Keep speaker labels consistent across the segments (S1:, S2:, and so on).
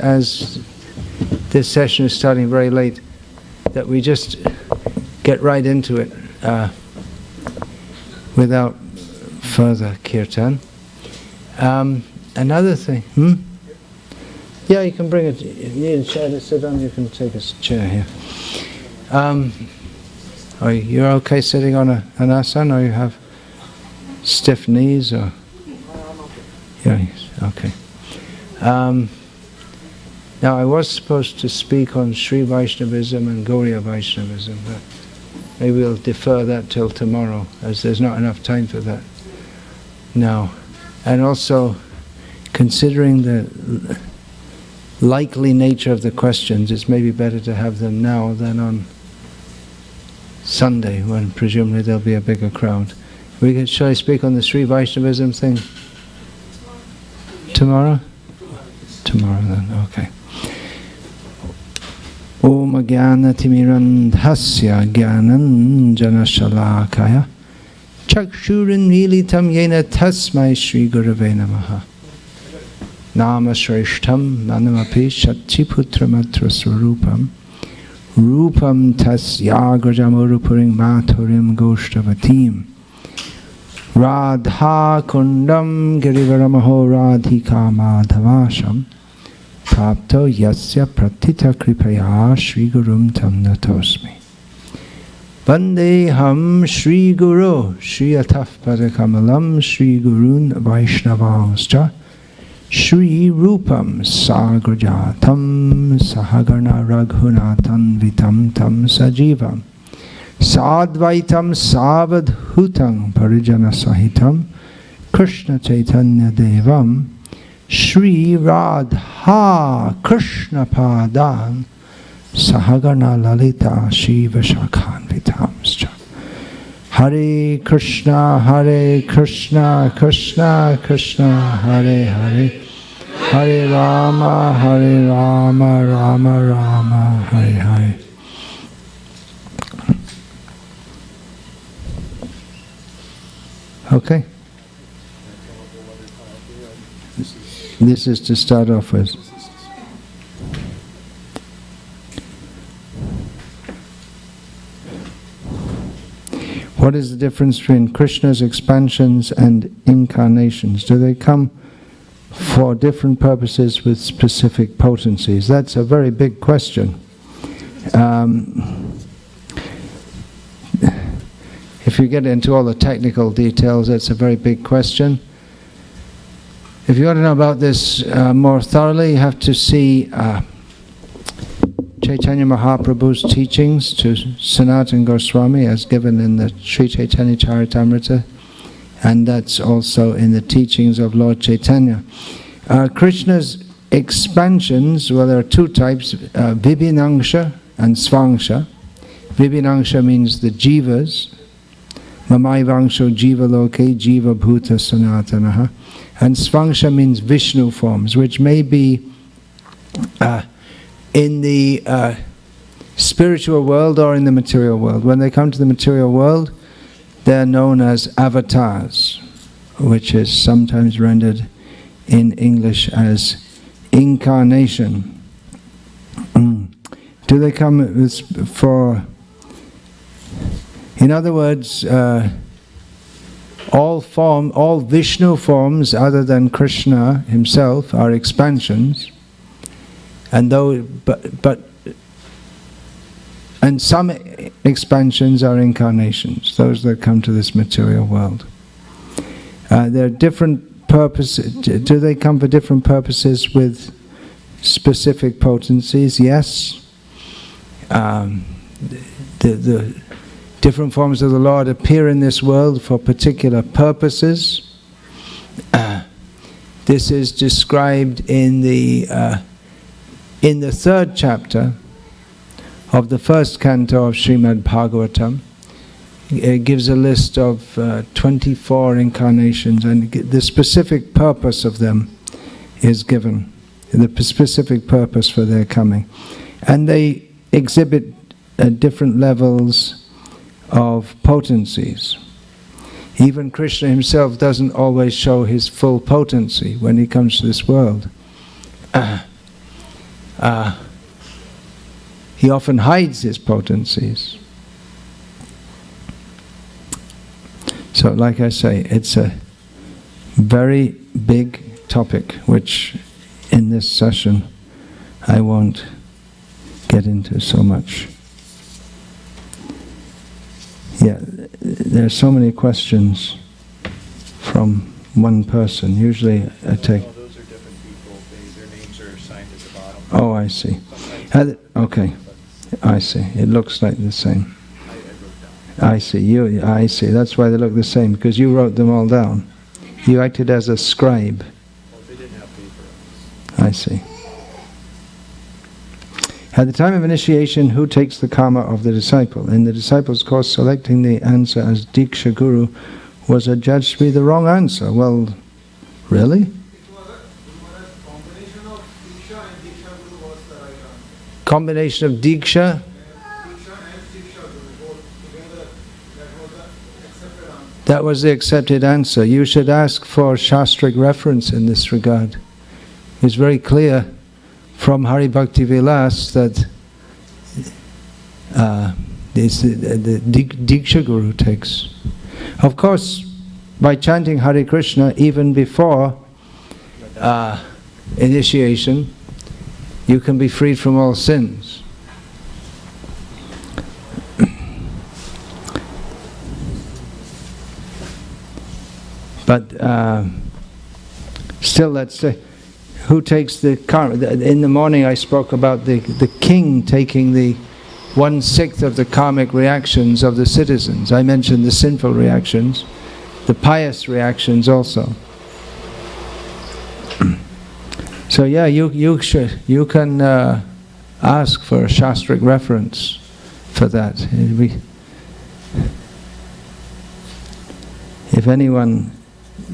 S1: as this session is starting very late, that we just get right into it without further kirtan. Another thing, Yeah, you can bring it. If you need a chair to sit on, you can take a chair here. You're okay sitting on an asana, or you have stiff knees, or? Yeah, okay. Now, I was supposed to speak on Sri Vaishnavism and Gauriya Vaishnavism, but maybe we'll defer that till tomorrow, as there's not enough time for that now. And also, considering the likely nature of the questions, it's maybe better to have them now than on Sunday, when presumably there'll be a bigger crowd. Shall I speak on the Sri Vaishnavism thing tomorrow? Tomorrow then, okay. Om Jnana Timirandhasya Jnananjana Shalakaya Chakshurin Militam Yena Tasmai Shri Gurave Namaha Nama Shreshtam Manamapi Shachiputramatra Swarupam Rupam Tasya Grajamurupuring Maturim Goshtavatim Radha Kundam Girivaramaho Radhika Madhavasham Prapto Yasya Pratita Kripaya Shri Gurum Tam Natosmi Vandeham Shri Guru Shri Ataf Padakamalam Shri Gurun Vaishnavanscha Shri Rupam Sagrajatam Sahagarna Raghunatan Vitam Tam Sajivam Sadvaitam Savadhutam Parijana Sahitam Krishna Chaitanya Devam Shri Radha Krishna Padan Sahagana Lalita Shiva Shakhan Vitamscha Hare Krishna Krishna Krishna Hare Hare Hare Rama Rama Rama Hare Hare. Okay. This is to start off with. What is the difference between Krishna's expansions and incarnations? Do they come for different purposes with specific potencies? That's a very big question. If you get into all the technical details, that's a very big question. If you want to know about this more thoroughly, you have to see Chaitanya Mahaprabhu's teachings to Sanatana Goswami as given in the Sri Chaitanya Charitamrita, and that's also in the teachings of Lord Chaitanya. Krishna's expansions, well, there are two types, Vibhinangsha and Svangsha. Vibhinangsha means the jivas, Mamaivangsho jiva loke jiva bhuta sanatanaha. And Svangsha means Vishnu forms, which may be in the spiritual world or in the material world. When they come to the material world, they're known as avatars, which is sometimes rendered in English as incarnation. Do they come for... In other words, all Vishnu forms other than Krishna himself are expansions, and some expansions are incarnations, those that come to this material world. There are different purposes. Do they come for different purposes with specific potencies? Yes. The different forms of the Lord appear in this world for particular purposes. This is described in the third chapter of the first canto of Srimad Bhagavatam. It gives a list of 24 incarnations, and the specific purpose of them is given, the specific purpose for their coming. And they exhibit different levels of potencies. Even Krishna himself doesn't always show his full potency when he comes to this world. he often hides his potencies. So, like I say, it's a very big topic, which in this session I won't get into so much. Yeah, there are so many questions from one person. Usually I take...
S2: No, those are different people. Their names are assigned at the bottom.
S1: Oh, I see. Okay, I see. It looks like the same. I see. I see. That's why they look the same, because you wrote them all down. You acted as a scribe.
S2: Well, they didn't have paper.
S1: I see. At the time of initiation, who takes the karma of the disciple? In the disciple's course, selecting the answer as Diksha Guru was adjudged to be the wrong answer. Well, really?
S3: It was a combination of Diksha and Diksha Guru was the right answer.
S1: Combination of Diksha?
S3: Diksha and Diksha Guru, both together, that was the accepted answer.
S1: That was the accepted answer. You should ask for Shastric reference in this regard. It's very clear from Hari Bhakti Vilas that the Diksha Guru takes. Of course, by chanting Hare Krishna even before initiation, you can be freed from all sins. But still, let's say, who takes the karma? In the morning I spoke about the king taking the 1/6 of the karmic reactions of the citizens. I mentioned the sinful reactions, the pious reactions also. So yeah, you can ask for a Shastric reference for that. If anyone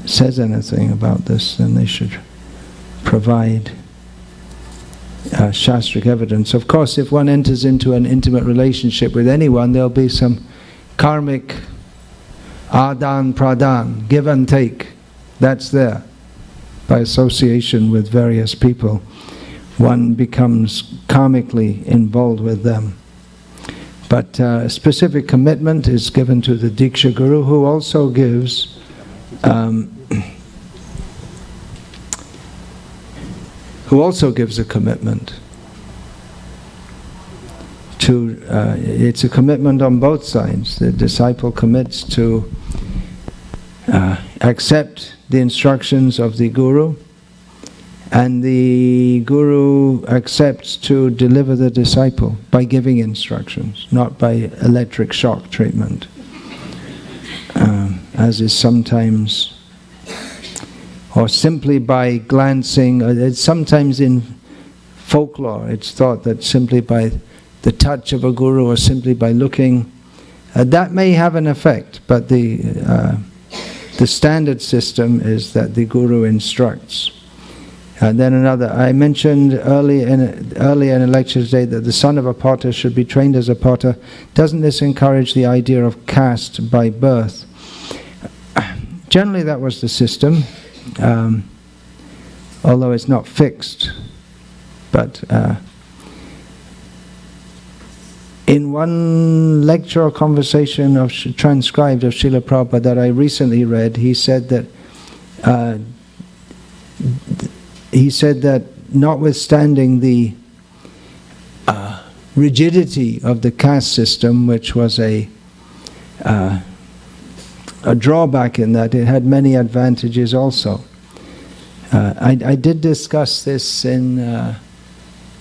S1: says anything about this, then they should provide Shastric evidence. Of course, if one enters into an intimate relationship with anyone, there'll be some karmic adan pradan, give and take. That's there. By association with various people, one becomes karmically involved with them. But a specific commitment is given to the Diksha Guru, who also gives a commitment to, it's a commitment on both sides. The disciple commits to accept the instructions of the Guru, and the Guru accepts to deliver the disciple by giving instructions, not by electric shock treatment, as is sometimes, or simply by glancing. It's sometimes in folklore it's thought that simply by the touch of a guru or simply by looking, that may have an effect, but the standard system is that the guru instructs. And then another, I mentioned earlier in a lecture today that the son of a potter should be trained as a potter. Doesn't this encourage the idea of caste by birth? Generally that was the system, although it's not fixed. But in one lecture or conversation transcribed of Srila Prabhupada that I recently read, he said that notwithstanding the rigidity of the caste system, which was a drawback in that, it had many advantages also. I did discuss this in,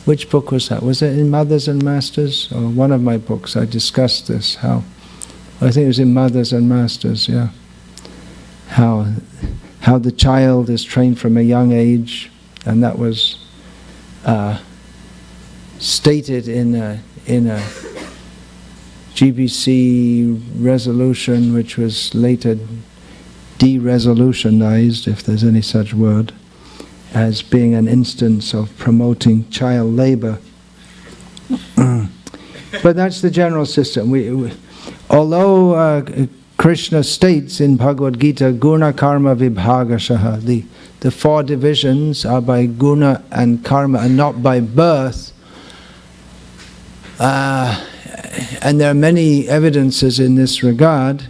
S1: which book was that? Was it in Mothers and Masters? Or one of my books I discussed this, how, I think it was in Mothers and Masters, yeah. How the child is trained from a young age, and that was stated in a GBC resolution, which was later de-resolutionized, if there's any such word, as being an instance of promoting child labor. But that's the general system. Although Krishna states in Bhagavad Gita, Guna Karma Vibhagashaha, the 4 divisions are by guna and karma and not by birth, and there are many evidences in this regard,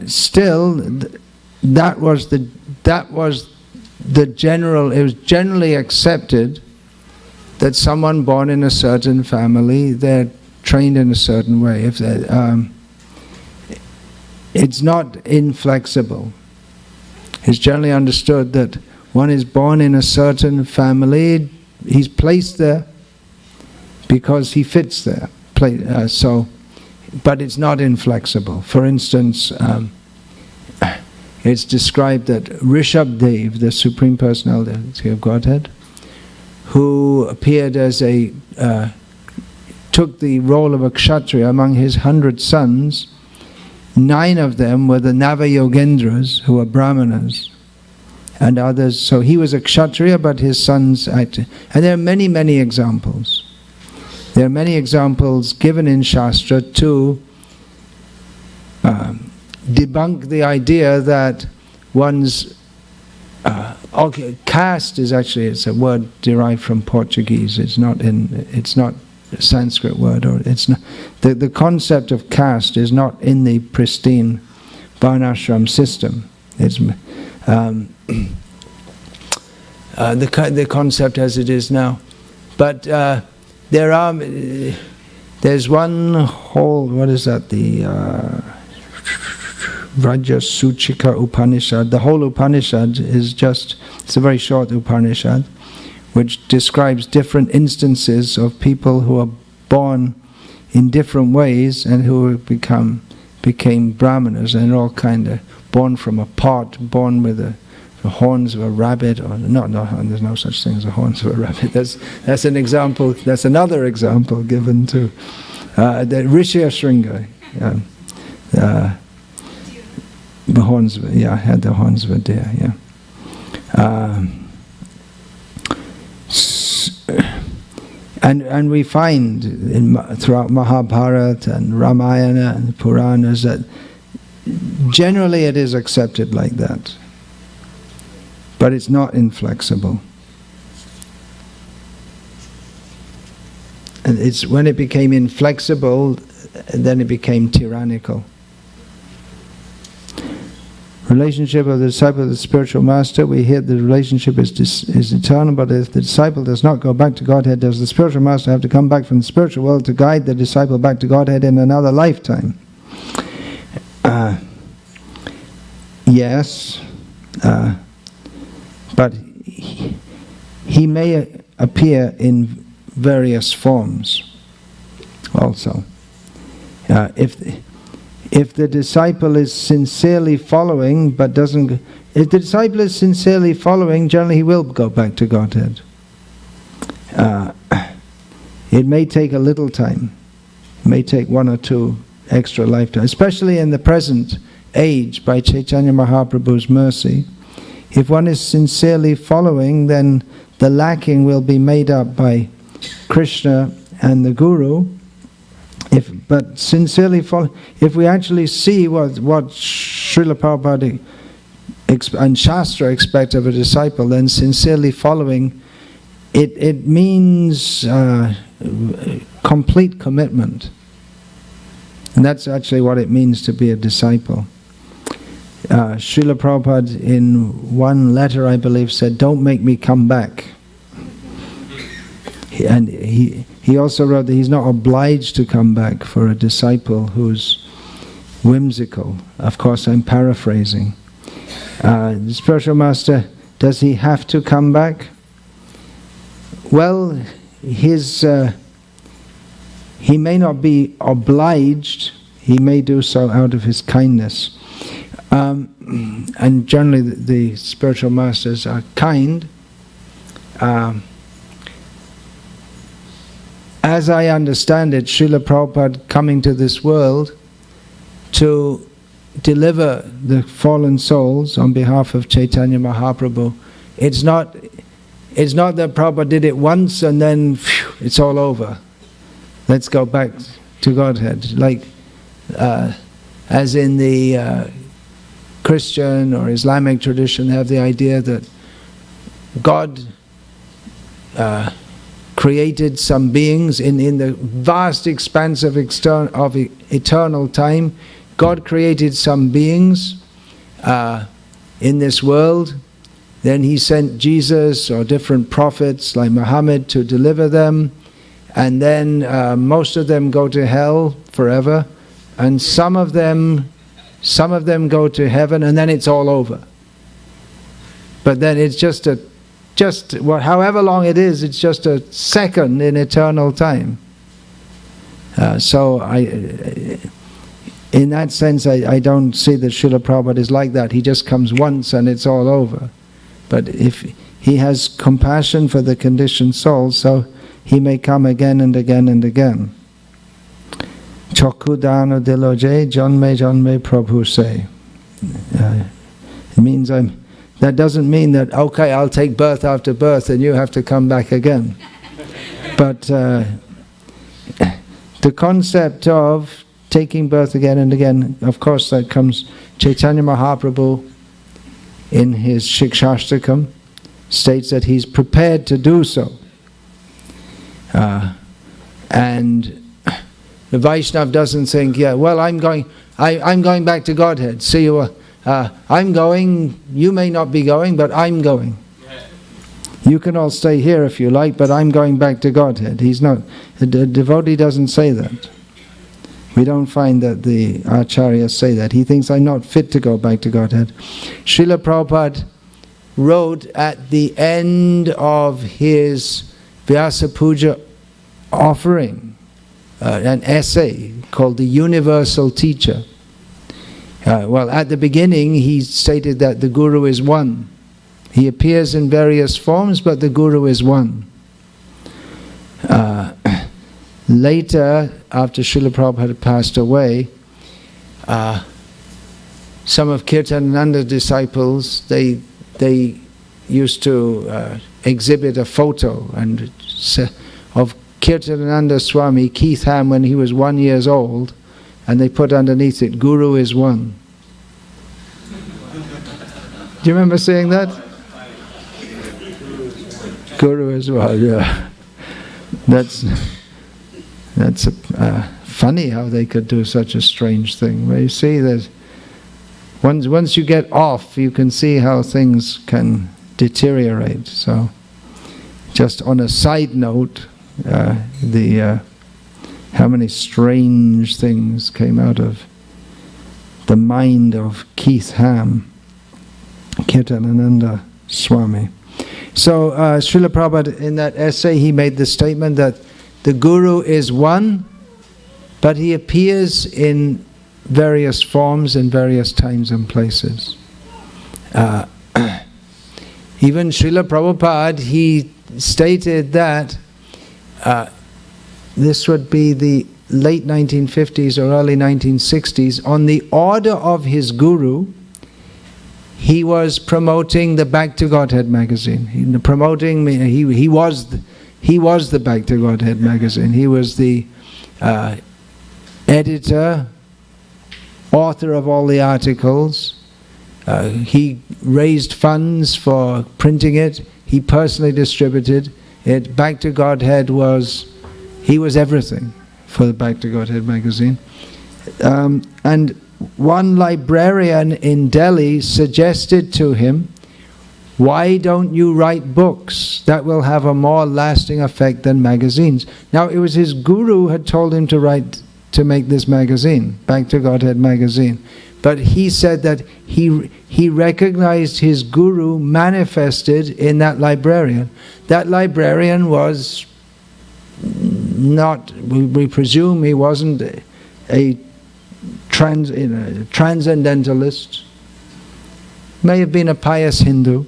S1: still that was the general, it was generally accepted that someone born in a certain family, they're trained in a certain way. If it's not inflexible. It's generally understood that one is born in a certain family, he's placed there because he fits there. But it's not inflexible. For instance, it's described that Rishabdev, the Supreme Personality of Godhead, who appeared as took the role of a kshatriya among his 100 sons, 9 of them were the Navayogendras, who were brahmanas, and others. So he was a kshatriya, but his sons acted. And there are many, many examples. There are many examples given in Shastra to debunk the idea that one's caste is actually, it's a word derived from Portuguese. It's not a Sanskrit word, or it's not. The concept of caste is not in the pristine varnashram system. It's the concept as it is now. But there's one whole, what is that, the Rajasuchika Upanishad. The whole Upanishad is just, it's a very short Upanishad, which describes different instances of people who are born in different ways and who became brahmanas, and all kind of born from a pot, born with the horns of a rabbit, or no, there's no such thing as the horns of a rabbit. That's an example. That's another example given to the Rishya Shringa. The horns, had the horns of a deer. And we find throughout Mahabharata and Ramayana and Puranas that generally it is accepted like that. But it's not inflexible. And it's when it became inflexible, then it became tyrannical. Relationship of the disciple with the spiritual master, we hear the relationship is eternal, but if the disciple does not go back to Godhead, does the spiritual master have to come back from the spiritual world to guide the disciple back to Godhead in another lifetime? Yes, but he may appear in various forms also. If the disciple is sincerely following, but doesn't... If the disciple is sincerely following, generally he will go back to Godhead. It may take a little time. It may take 1 or 2 extra lifetimes. Especially in the present age, by Chaitanya Mahaprabhu's mercy. If one is sincerely following, then the lacking will be made up by Krishna and the Guru. But sincerely follow, if we actually see what Srila Prabhupada and Shastra expect of a disciple, then sincerely following, it means complete commitment. And that's actually what it means to be a disciple. Srila Prabhupada in one letter, I believe, said, "Don't make me come back." And he also wrote that he's not obliged to come back for a disciple who's whimsical. Of course, I'm paraphrasing. The spiritual master, does he have to come back? Well, he may not be obliged. He may do so out of his kindness. And generally the spiritual masters are kind. As I understand it, Srila Prabhupada coming to this world to deliver the fallen souls on behalf of Chaitanya Mahaprabhu, it's not that Prabhupada did it once and then it's all over. Let's go back to Godhead. Like as in the Christian or Islamic tradition have the idea that God created some beings in the vast expanse of eternal time. God created some beings in this world. Then He sent Jesus or different prophets like Muhammad to deliver them. And then most of them go to hell forever. And some of them go to heaven, and then it's all over. But then it's however long it is, it's just a second in eternal time. In that sense, I don't see that Srila Prabhupada is like that. He just comes once and it's all over. But if He has compassion for the conditioned souls, so He may come again and again and again. Chokudano diloje janme janme Prabhu say. It means that doesn't mean that, okay, I'll take birth after birth and you have to come back again. But the concept of taking birth again and again, of course that comes, Chaitanya Mahaprabhu in his Shikshashtakam states that he's prepared to do so. And the Vaishnav doesn't think, yeah, well, I'm going back to Godhead. See you. I'm going. You may not be going, but I'm going. You can all stay here if you like, but I'm going back to Godhead. He's not. The devotee doesn't say that. We don't find that the acharyas say that. He thinks I'm not fit to go back to Godhead. Srila Prabhupada wrote at the end of his Vyasa Puja offering an essay called The Universal Teacher. Well, at the beginning he stated that the Guru is one. He appears in various forms, but the Guru is one. Later, after Srila Prabhupada had passed away, some of Kirtananda's disciples, they used to exhibit a photo of Kirtananda Swami, Keith Ham, when he was 1 year old, and they put underneath it, Guru is one. Do you remember seeing that? Guru is one, yeah. That's funny how they could do such a strange thing. Where you see that once you get off, you can see how things can deteriorate. So, just on a side note, how many strange things came out of the mind of Keith Ham, Kirtanananda Swami. So Srila Prabhupada, in that essay, he made the statement that the Guru is one, but he appears in various forms in various times and places. Even Srila Prabhupada, he stated that this would be the late 1950s or early 1960s, on the order of his Guru, he was promoting the Back to Godhead magazine. He was the Back to Godhead magazine. He was the editor, author of all the articles. He raised funds for printing it. He personally distributed it. Back to Godhead he was everything for the Back to Godhead magazine. And one librarian in Delhi suggested to him, why don't you write books that will have a more lasting effect than magazines? Now, it was his Guru had told him to make this magazine, Back to Godhead magazine. But he said that he recognized his Guru manifested in that librarian. That librarian was not, we presume he wasn't a transcendentalist, may have been a pious Hindu,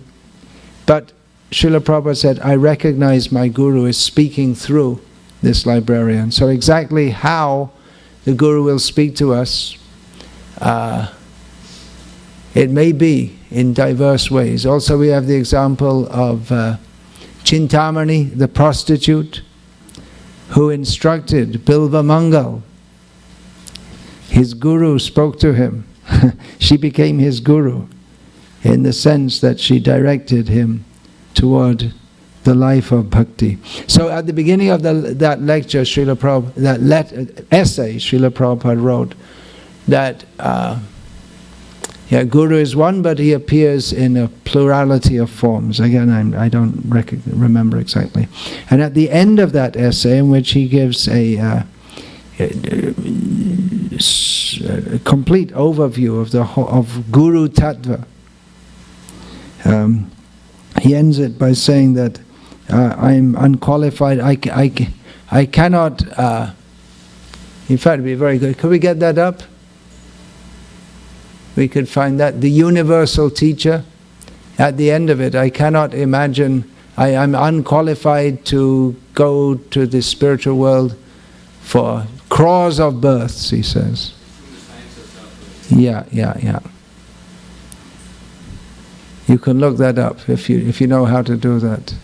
S1: but Srila Prabhupada said, I recognize my Guru is speaking through this librarian. So exactly how the Guru will speak to us, it may be in diverse ways. Also we have the example of Chintamani, the prostitute, who instructed Bilva Mangal. His Guru spoke to him. she became his guru, in the sense that she directed him toward the life of bhakti. So at the beginning of that lecture, Srila Prabhupada, essay Srila Prabhupada wrote, that Guru is one, but he appears in a plurality of forms. Again, I don't remember exactly. And at the end of that essay, in which he gives a complete overview of Guru Tattva, he ends it by saying that I'm unqualified. I cannot. In fact, it'd be very good. Could we get that up? We could find that. The universal teacher, at the end of it, I cannot imagine, I'm unqualified to go to the spiritual world for crores of births, he says. Yeah. You can look that up if you know how to do that.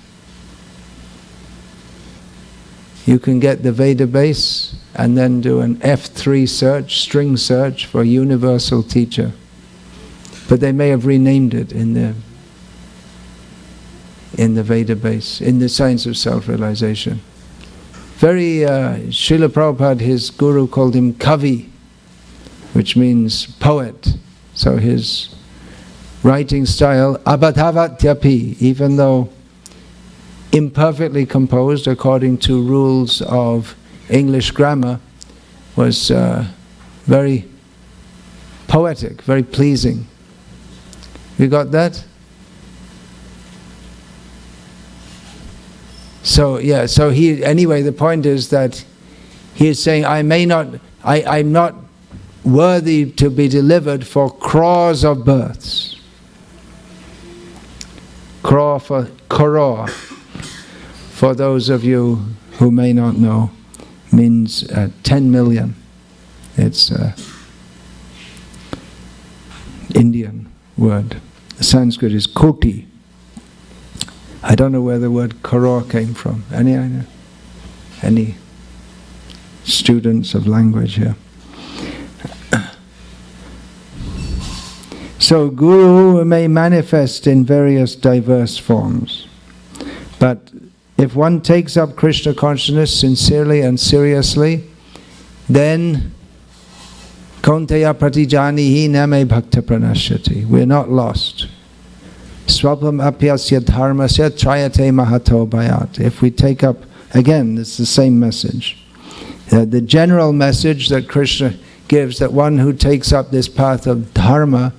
S1: You can get the Veda base and then do an F3 search, string search for universal teacher. But they may have renamed it in the Veda base, in the science of self-realization. Srila Prabhupada, his guru, called him Kavi, which means poet. So his writing style, abhadavatyapi, even though imperfectly composed according to rules of English grammar, was very poetic, very pleasing. You got that? So anyway, the point is that he is saying, I'm not worthy to be delivered for crores of births. Crore for crore, for those of you who may not know, means 10 million. It's Indian word. The Sanskrit is koti. I don't know where the word crore came from. Any students of language here? So Guru may manifest in various diverse forms, but if one takes up Krishna consciousness sincerely and seriously, then Kaunteya pratijanihi name bhakta pranashyati. We're not lost. Swapam apyasya dharmasya trayate mahato bhayat. If we take up, again, it's the same message. The general message that Krishna gives, that one who takes up this path of dharma,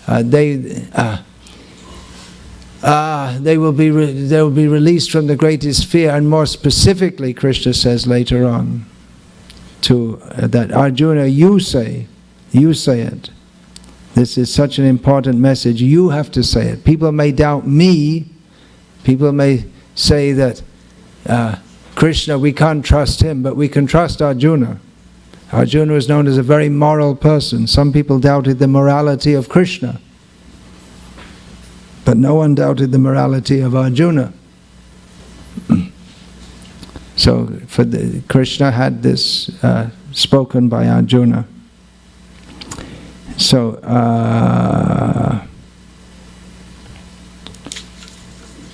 S1: they will be released from the greatest fear. And more specifically, Krishna says later on, that Arjuna, you say it. This is such an important message. You have to say it. People may doubt me. People may say that Krishna, we can't trust him, but we can trust Arjuna. Arjuna is known as a very moral person. Some people doubted the morality of Krishna, but no one doubted the morality of Arjuna. So Krishna had this spoken by Arjuna. So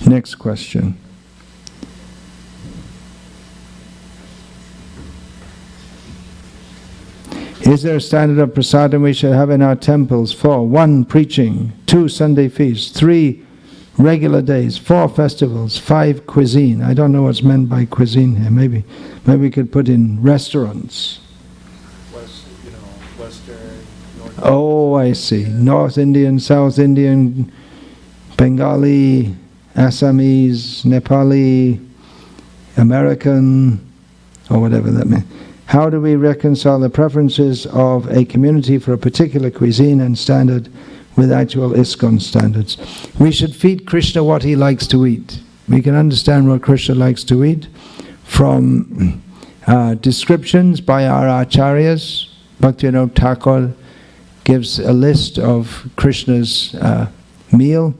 S1: next question. Is there a standard of prasadam we should have in our temples? 4. 1. Preaching. 2. Sunday feasts. 3. Regular days. 4. Festivals. 5. Cuisine. I don't know what's meant by cuisine here. Maybe we could put in restaurants.
S2: Western, North.
S1: Oh, I see. North Indian, South Indian, Bengali, Assamese, Nepali, American, or whatever that means. How do we reconcile the preferences of a community for a particular cuisine and standard with actual ISKCON standards? We should feed Krishna what he likes to eat. We can understand what Krishna likes to eat from descriptions by our acharyas. Bhaktivinoda Thakur gives a list of Krishna's meal,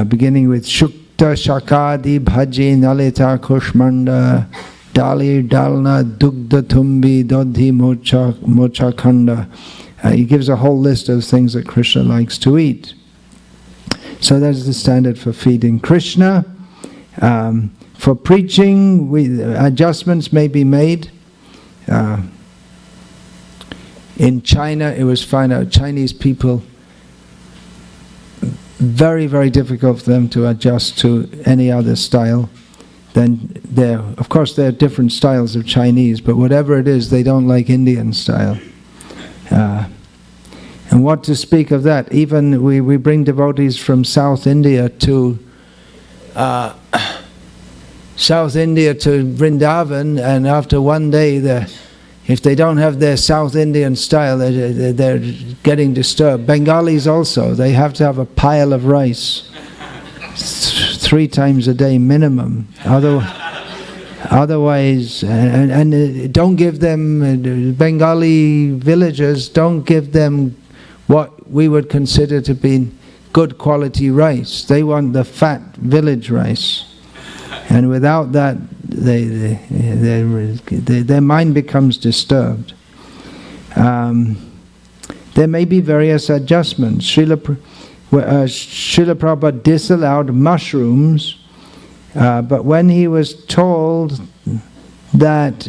S1: beginning with Shukta Shakadi Bhaji Nalita Kushmanda Dali Dalna Dugdha Tumbi Dodhi Mocha Khanda He gives a whole list of things that Krishna likes to eat. So that's the standard for feeding Krishna. For preaching, adjustments may be made. In China, it was found out Chinese people, very, very difficult for them to adjust to any other style. Then of course there are different styles of Chinese, but whatever it is, they don't like Indian style. And what to speak of that? Even we bring devotees from South India to Vrindavan, and after one day, if they don't have their South Indian style, they're getting disturbed. Bengalis also, they have to have a pile of rice 3 times a day minimum. Otherwise, and don't give them, Bengali villagers, don't give them what we would consider to be good quality rice. They want the fat village rice. And without that, their mind becomes disturbed. There may be various adjustments. Srila Prabhupada disallowed mushrooms, but when he was told that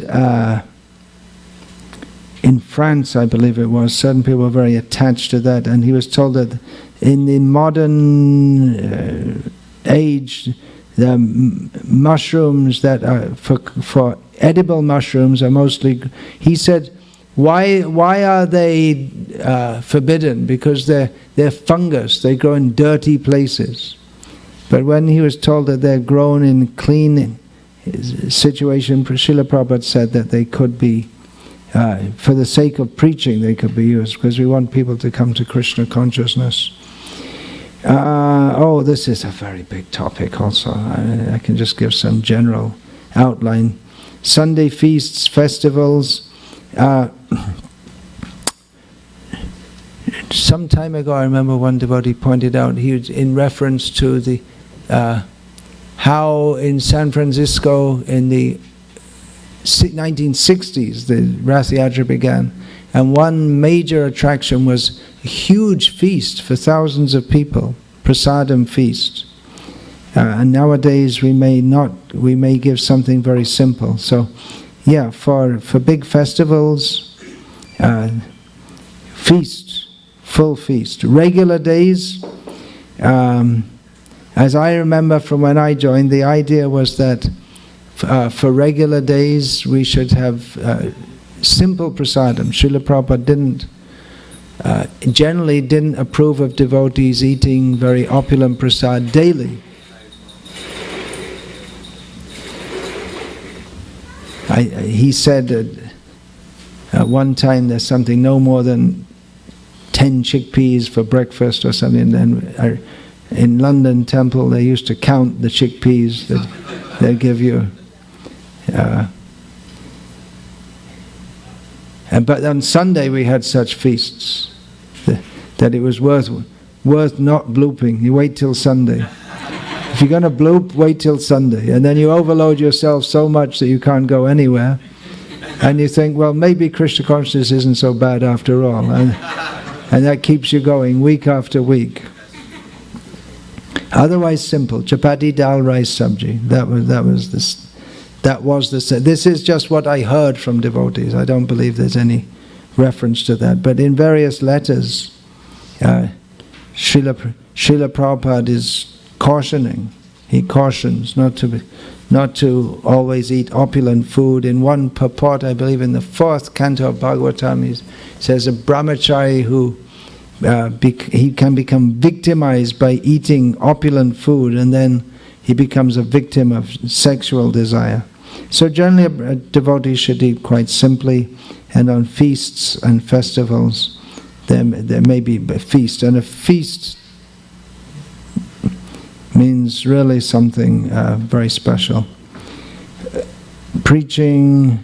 S1: in France, I believe it was, certain people were very attached to that, and he was told that in the modern age, the mushrooms that are for edible mushrooms are mostly, he said, why are they forbidden? Because they're fungus, they grow in dirty places. But when he was told that they're grown in clean situation, Srila Prabhupada said that they could be, for the sake of preaching, they could be used, because we want people to come to Krishna consciousness. This is a very big topic also. I can just give some general outline. Sunday feasts, festivals. Some time ago, I remember one devotee pointed out, he was in reference to the how in San Francisco in the 1960s the Rath Yatra began, and one major attraction was a huge feast for thousands of people, prasadam feast. And nowadays we may give something very simple. So, yeah, for big festivals, feast, full feast. Regular days, as I remember from when I joined, the idea was that for regular days we should have simple prasadam. Srila Prabhupada generally didn't approve of devotees eating very opulent prasad daily. He said that at one time there's something no more than 10 chickpeas for breakfast or something. And then in London Temple they used to count the chickpeas that they give you. But on Sunday we had such feasts that it was worth not blooping. You wait till Sunday. If you're going to bloop, wait till Sunday. And then you overload yourself so much that you can't go anywhere. And you think, well, maybe Krishna consciousness isn't so bad after all. And that keeps you going week after week. Otherwise simple. Chapati, dal, rice, sabji. This is just what I heard from devotees. I don't believe there's any reference to that. But in various letters, Srila Prabhupada is cautioning. He cautions not to always eat opulent food. In one purport, I believe in the 4th canto of Bhagavatam, he says a brahmachari who he can become victimized by eating opulent food, and then he becomes a victim of sexual desire. So generally a devotee should eat quite simply, and on feasts and festivals there may be a feast, and a feast means really something very special. Preaching,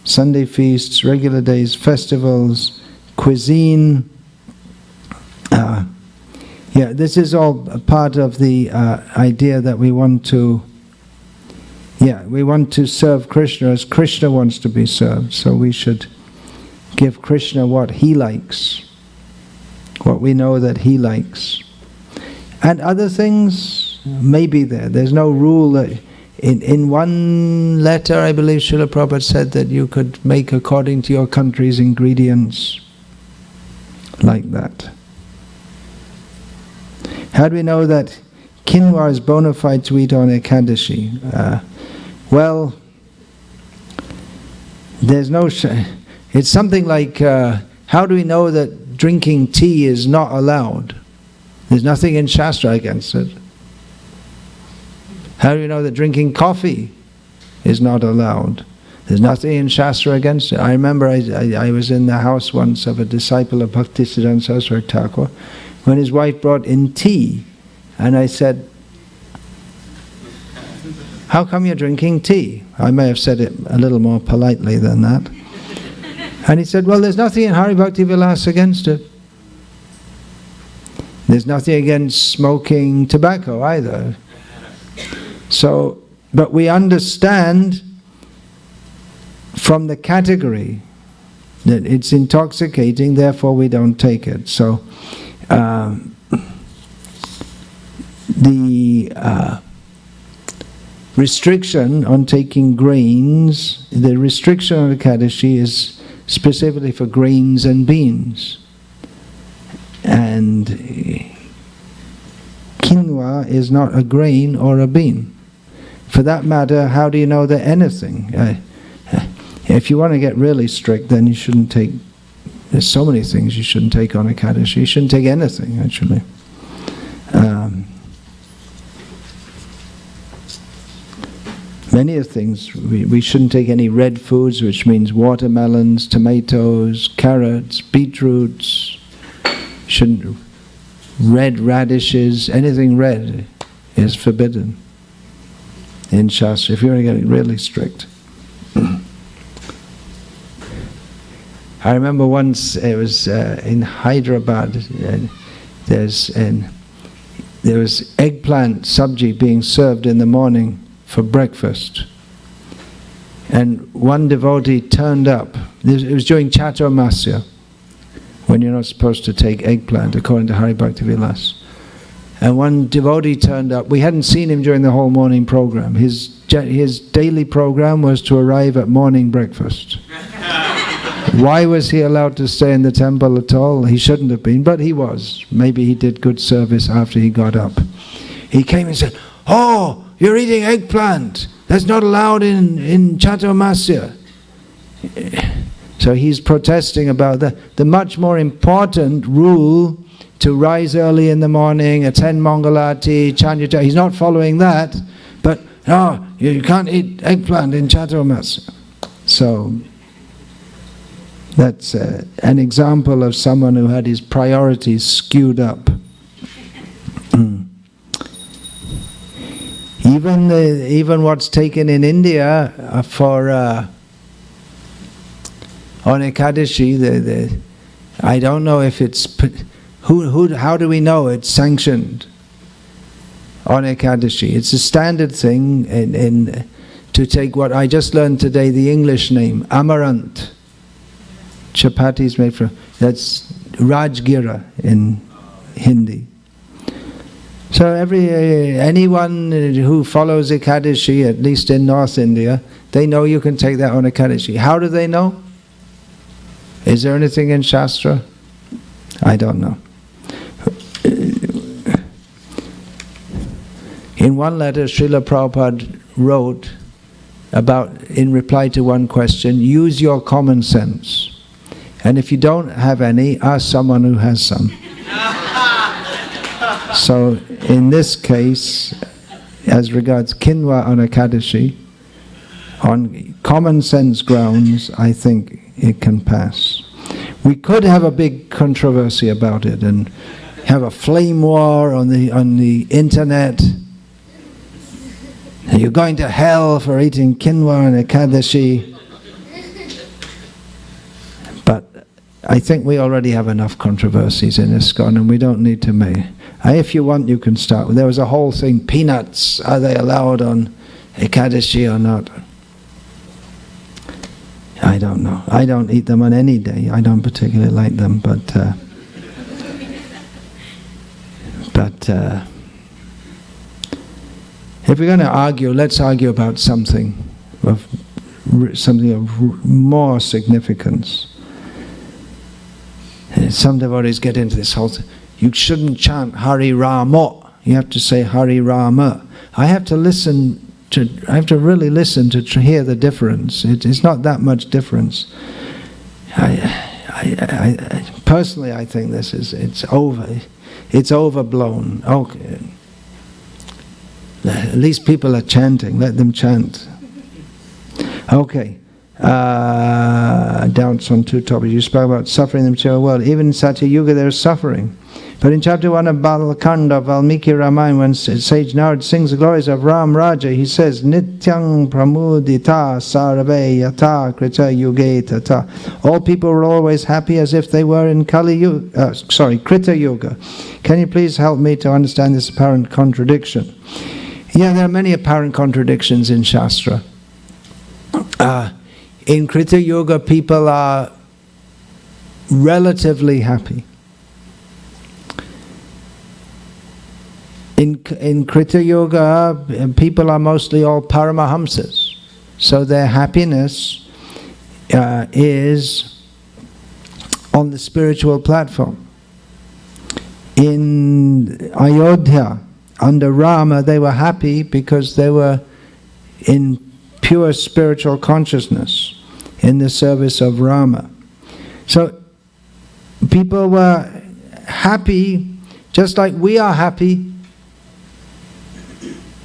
S1: Sunday feasts, regular days, festivals, cuisine. This is all part of the idea that we want to serve Krishna as Krishna wants to be served. So we should give Krishna what he likes, what we know that he likes. And other things may be there. There's no rule that in one letter, I believe Srila Prabhupada said that you could make according to your country's ingredients, like that. How do we know that quinoa is bona fide to eat on Ekadashi? Well, there's no... It's something like, how do we know that drinking tea is not allowed? There's nothing in Shastra against it. How do we know that drinking coffee is not allowed? There's nothing in Shastra against it. I remember I was in the house once of a disciple of Bhaktisiddhanta Saraswati Thakur when his wife brought in tea, and I said, "How come you're drinking tea?" I may have said it a little more politely than that. And he said, "Well, there's nothing in Hari Bhakti Vilas against it. There's nothing against smoking tobacco either." So, but we understand from the category that it's intoxicating, therefore we don't take it. So, the restriction on taking grains, the restriction on Ekadashi is specifically for grains and beans. And quinoa is not a grain or a bean. For that matter, how do you know that anything? If you want to get really strict, then you shouldn't take... There's so many things you shouldn't take on Ekadashi. You shouldn't take anything, actually. Many of things, we shouldn't take any red foods, which means watermelons, tomatoes, carrots, beetroots. Shouldn't... Red radishes, anything red is forbidden in Shastra, if you want to get really strict. I remember once, it was in Hyderabad, there was eggplant sabji being served in the morning for breakfast. And one devotee turned up, it was during Chaturmasya, when you're not supposed to take eggplant, according to Hari Bhakti Vilas. And one devotee turned up. We hadn't seen him during the whole morning program. His daily program was to arrive at morning breakfast. Why was he allowed to stay in the temple at all? He shouldn't have been, but he was. Maybe he did good service after he got up. He came and said, "Oh, you're eating eggplant. That's not allowed in Chaturmasya." So he's protesting about the much more important rule to rise early in the morning, attend Mangalati, chant. He's not following that, but no, you can't eat eggplant in Chaturmasya. So that's an example of someone who had his priorities skewed up. Even what's taken in India for on Ekadashi, I don't know if it's how do we know it's sanctioned on Ekadashi? It's a standard thing to take what I just learned today, the English name, amaranth. Chapatis made from, that's Rajgira in Hindi. So anyone who follows Ekadashi, at least in North India, they know you can take that on Ekadashi. How do they know? Is there anything in Shastra? I don't know. In one letter, Srila Prabhupada wrote about, in reply to one question, use your common sense. And if you don't have any, ask someone who has some. So, in this case, as regards quinoa on Ekadashi, on common sense grounds, I think it can pass. We could have a big controversy about it and have a flame war on the internet. You're going to hell for eating quinoa on Ekadashi. But I think we already have enough controversies in ISKCON and we don't need to make. If you want, you can start. There was a whole thing, peanuts, are they allowed on Ekadashi or not? I don't know. I don't eat them on any day. I don't particularly like them, but if we're going to argue, let's argue about something of more significance. Some devotees get into this whole thing. You shouldn't chant Hari Rama. You have to say Hari Rama. I have to really listen to hear the difference. It's not that much difference. Personally, I think it's overblown. Okay. At least people are chanting. Let them chant. Okay. Doubts on two topics. You spoke about suffering in the material world. Even in Satya Yuga there is suffering. But in chapter 1 of Balakanda, Valmiki Ramayana, when sage Narad sings the glories of Ram Raja, he says, Nityang pramudita sarve yata krita yuge tata. All people were always happy as if they were in Krita Yuga. Can you please help me to understand this apparent contradiction? Yeah, there are many apparent contradictions in Shastra. In Krita Yuga, people are relatively happy. In Krita Yuga, people are mostly all Paramahamsas. So their happiness is on the spiritual platform. In Ayodhya, under Rama, they were happy because they were in pure spiritual consciousness in the service of Rama. So people were happy just like we are happy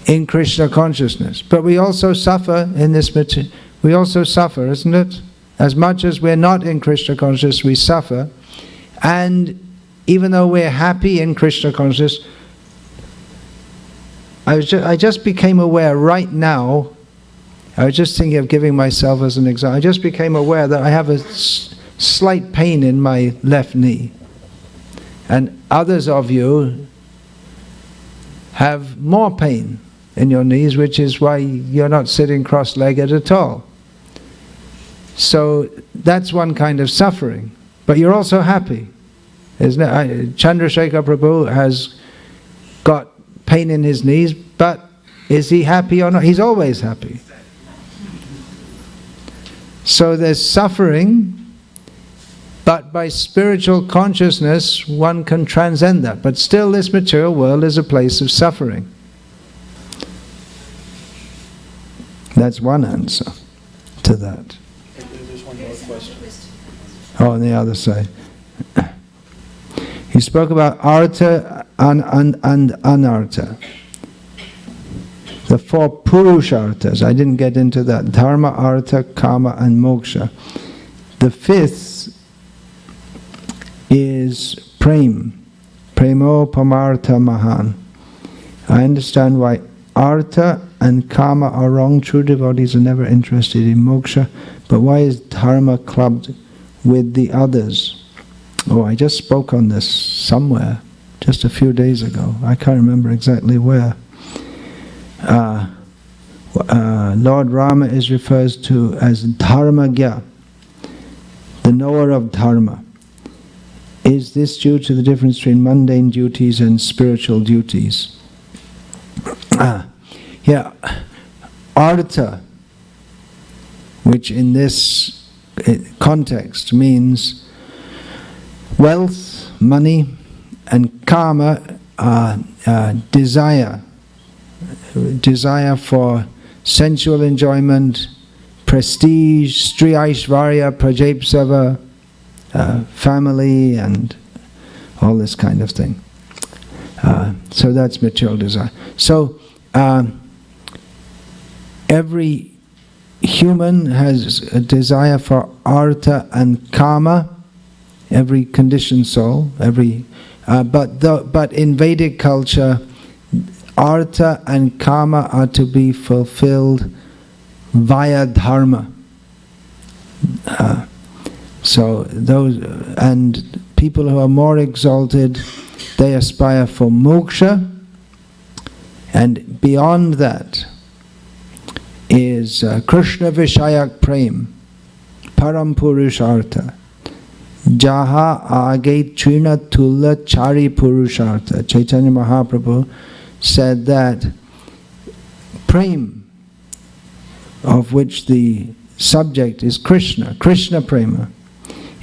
S1: in Krishna consciousness. But we also suffer in this material. We also suffer, isn't it? As much as we're not in Krishna consciousness, we suffer. And even though we're happy in Krishna consciousness, I just became aware right now, I was just thinking of giving myself as an example, I just became aware that I have a slight pain in my left knee. And others of you have more pain in your knees, which is why you're not sitting cross-legged at all. So that's one kind of suffering. But you're also happy, isn't it? Chandrasekhar Prabhu has got pain in his knees, but is he happy or not? He's always happy. So there's suffering, but by spiritual consciousness one can transcend that. But still this material world is a place of suffering. That's one answer to that.
S2: There's one more question.
S1: Oh, on the other side. He spoke about artha and anartha. The four purusharthas. I didn't get into that. Dharma, artha, kama and moksha. The fifth is prem. Premo pamartha mahan. I understand why artha and kama are wrong. True devotees are never interested in moksha. But why is dharma clubbed with the others? Oh, I just spoke on this somewhere, just a few days ago. I can't remember exactly where. Lord Rama is referred to as Dharmagya, the knower of Dharma. Is this due to the difference between mundane duties and spiritual duties? Yeah, artha, which in this context means wealth, money, and kama, desire for sensual enjoyment, prestige, stri aishvarya, prajapsava, family, and all this kind of thing. So that's material desire. So every human has a desire for artha and kama, every conditioned soul, but in Vedic culture, artha and kama are to be fulfilled via dharma. So those and people who are more exalted, they aspire for moksha, and beyond that is Krishna Vishayak Prem, param purushartha. Jaha age trina tulla chari purushartha. Chaitanya Mahaprabhu said that prem, of which the subject is Krishna, Krishna prema,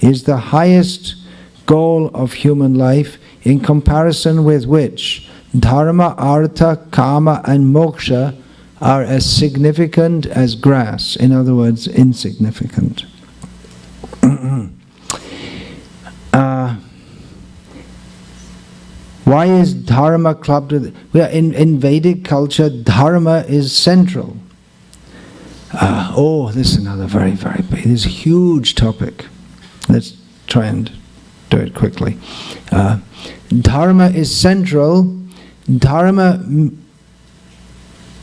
S1: is the highest goal of human life, in comparison with which dharma, artha, kama and moksha are as significant as grass, in other words, insignificant. Why is dharma clubbed with... In Vedic culture, dharma is central. This is another very, very big, this is a huge topic. Let's try and do it quickly. Dharma is central. Dharma,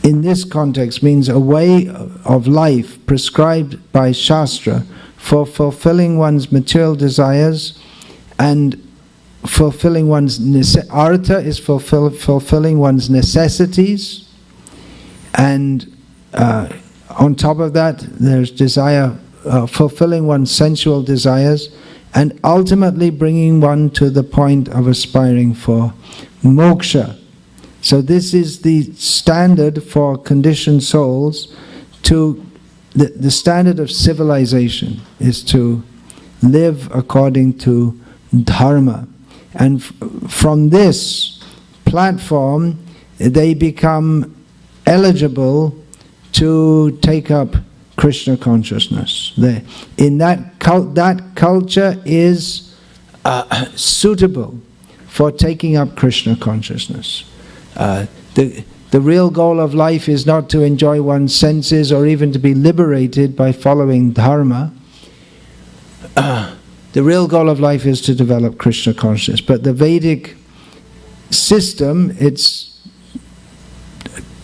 S1: in this context, means a way of life prescribed by Shastra for fulfilling one's material desires and fulfilling one's artha is fulfilling one's necessities, and on top of that there's desire, fulfilling one's sensual desires, and ultimately bringing one to the point of aspiring for moksha. So this is the standard for conditioned souls. The standard of civilization is to live according to dharma. And from this platform, they become eligible to take up Krishna consciousness. That culture is suitable for taking up Krishna consciousness. The real goal of life is not to enjoy one's senses or even to be liberated by following dharma. The real goal of life is to develop Krishna consciousness. But the Vedic system, it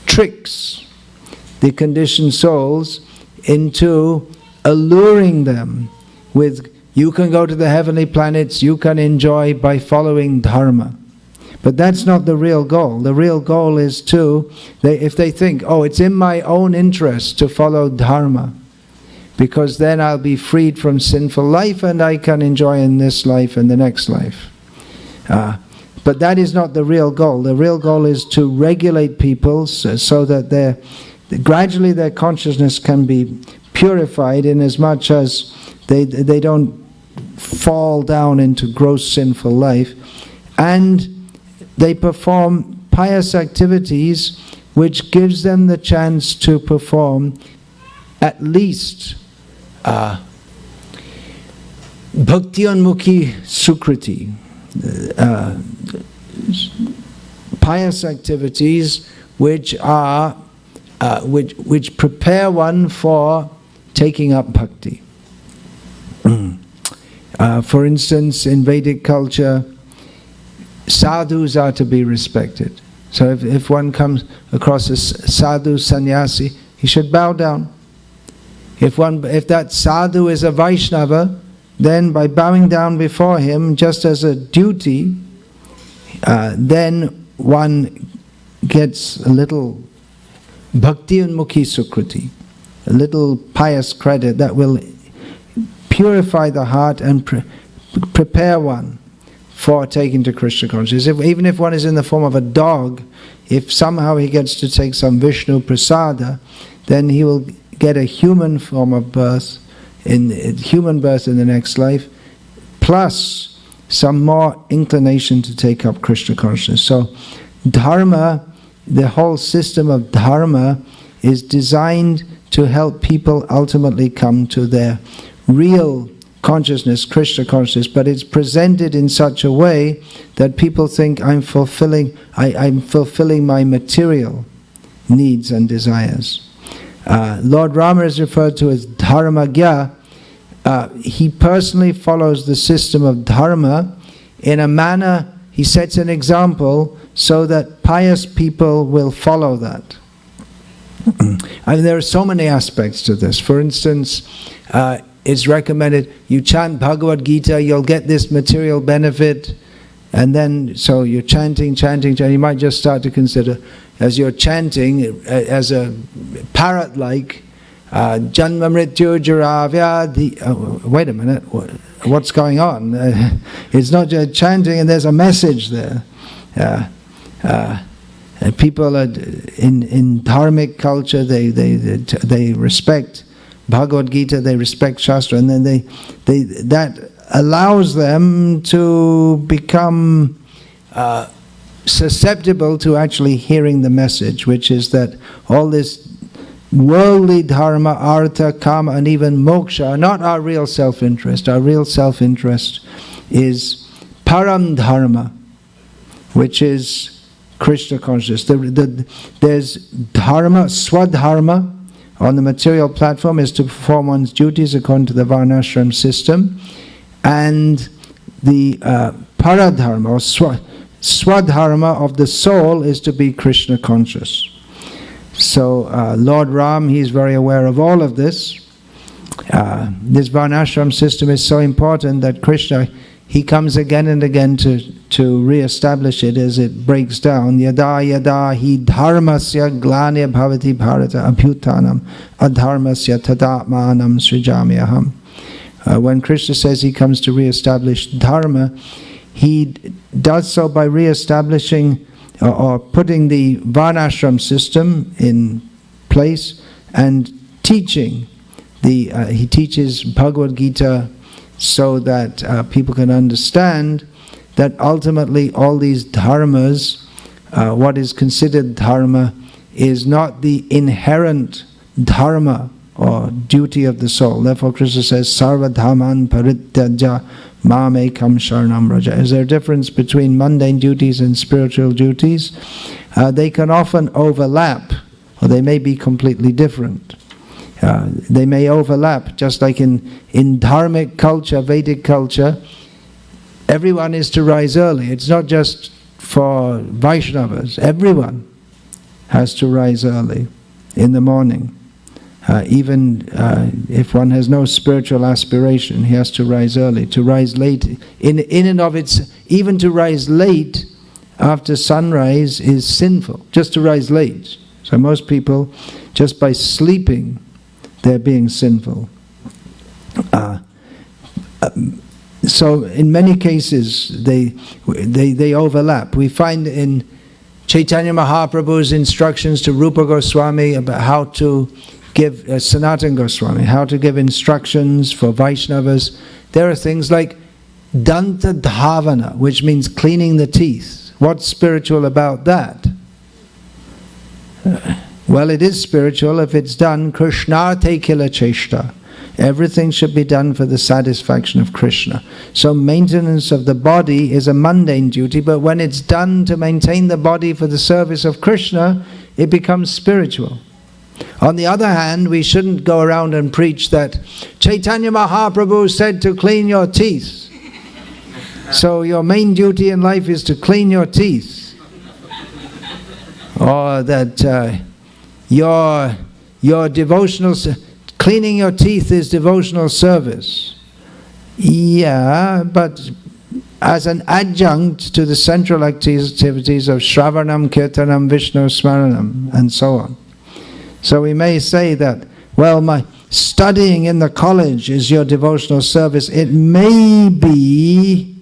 S1: tricks the conditioned souls into alluring them with, you can go to the heavenly planets, you can enjoy by following dharma. But that's not the real goal. The real goal is if they think, it's in my own interest to follow dharma, because then I'll be freed from sinful life and I can enjoy in this life and the next life. But that is not the real goal. The real goal is to regulate people so that gradually their consciousness can be purified, in as much as they don't fall down into gross sinful life, and they perform pious activities which gives them the chance to perform at least bhakti-unmukhi sukriti, pious activities which prepare one for taking up bhakti. For instance, in Vedic culture, sadhus are to be respected. So if one comes across a sadhu sannyasi, he should bow down. If that sadhu is a Vaishnava, then by bowing down before him, just as a duty, then one gets a little bhakti-unmukhi sukriti, a little pious credit that will purify the heart and prepare one for taking to Krishna consciousness. Even if one is in the form of a dog, if somehow he gets to take some Vishnu prasada, then he will get a human form of birth, human birth in the next life, plus some more inclination to take up Krishna consciousness. So dharma, the whole system of dharma, is designed to help people ultimately come to their real consciousness, Krishna consciousness, but it's presented in such a way that people think I'm fulfilling my material needs and desires. Lord Rama is referred to as Dharmagya. He personally follows the system of dharma in a manner, he sets an example so that pious people will follow that. There are so many aspects to this. For instance, it's recommended you chant Bhagavad Gita, you'll get this material benefit, and then so you're chanting, you might just start to consider, as you're chanting, as a parrot-like, Janma Mrityu Jara Vyadhi. Wait a minute, what's going on? It's not just chanting and there's a message there. People are, in dharmic culture, they respect Bhagavad Gita, they respect Shastra, and then that allows them to become susceptible to actually hearing the message, which is that all this worldly dharma, artha, kama, and even moksha are not our real self-interest. Our real self-interest is param dharma, which is Krishna consciousness. There's dharma, swadharma, on the material platform is to perform one's duties according to the varnashram system, and the paradharma or swadharma of the soul is to be Krishna conscious. So Lord Ram, he's very aware of all of this. This varnashram system is so important that Krishna, he comes again and again to re-establish it as it breaks down. Yada yada hi dharmasya glanya bhavati bharata abhyutanam adharmasya tadatmanam srijamyaham. When Krishna says he comes to re-establish dharma, he does so by re-establishing or putting the varnashram system in place and teaching. He teaches Bhagavad Gita so that people can understand that ultimately all these dharmas, what is considered dharma, is not the inherent dharma or duty of the soul. Therefore Krishna says, Sarva dhamman parityaja mam ekam sharanam vraja. Is there a difference between mundane duties and spiritual duties? They can often overlap, or they may be completely different. They may overlap, just like in dharmic culture, Vedic culture, everyone is to rise early. It's not just for Vaishnavas. Everyone has to rise early in the morning. Even if one has no spiritual aspiration, he has to rise early. To rise late, in and of its, even to rise late after sunrise is sinful, just to rise late. So most people, just by sleeping, they're being sinful. So in many cases, they overlap. We find in Chaitanya Mahaprabhu's instructions to Rupa Goswami about how to give, Sanatana Goswami, how to give instructions for Vaishnavas. There are things like Danta Dhavana, which means cleaning the teeth. What's spiritual about that? Well, it is spiritual if it's done Krishnarte Kila Cheshta. Everything should be done for the satisfaction of Krishna. So maintenance of the body is a mundane duty, but when it's done to maintain the body for the service of Krishna, it becomes spiritual. On the other hand, we shouldn't go around and preach that Chaitanya Mahaprabhu said to clean your teeth. So your main duty in life is to clean your teeth. Or that your devotional, cleaning your teeth is devotional service. Yeah, but as an adjunct to the central activities of Shravanam, Kirtanam, Vishnu Smaranam, and so on. So we may say that, well, my studying in the college is your devotional service. It may be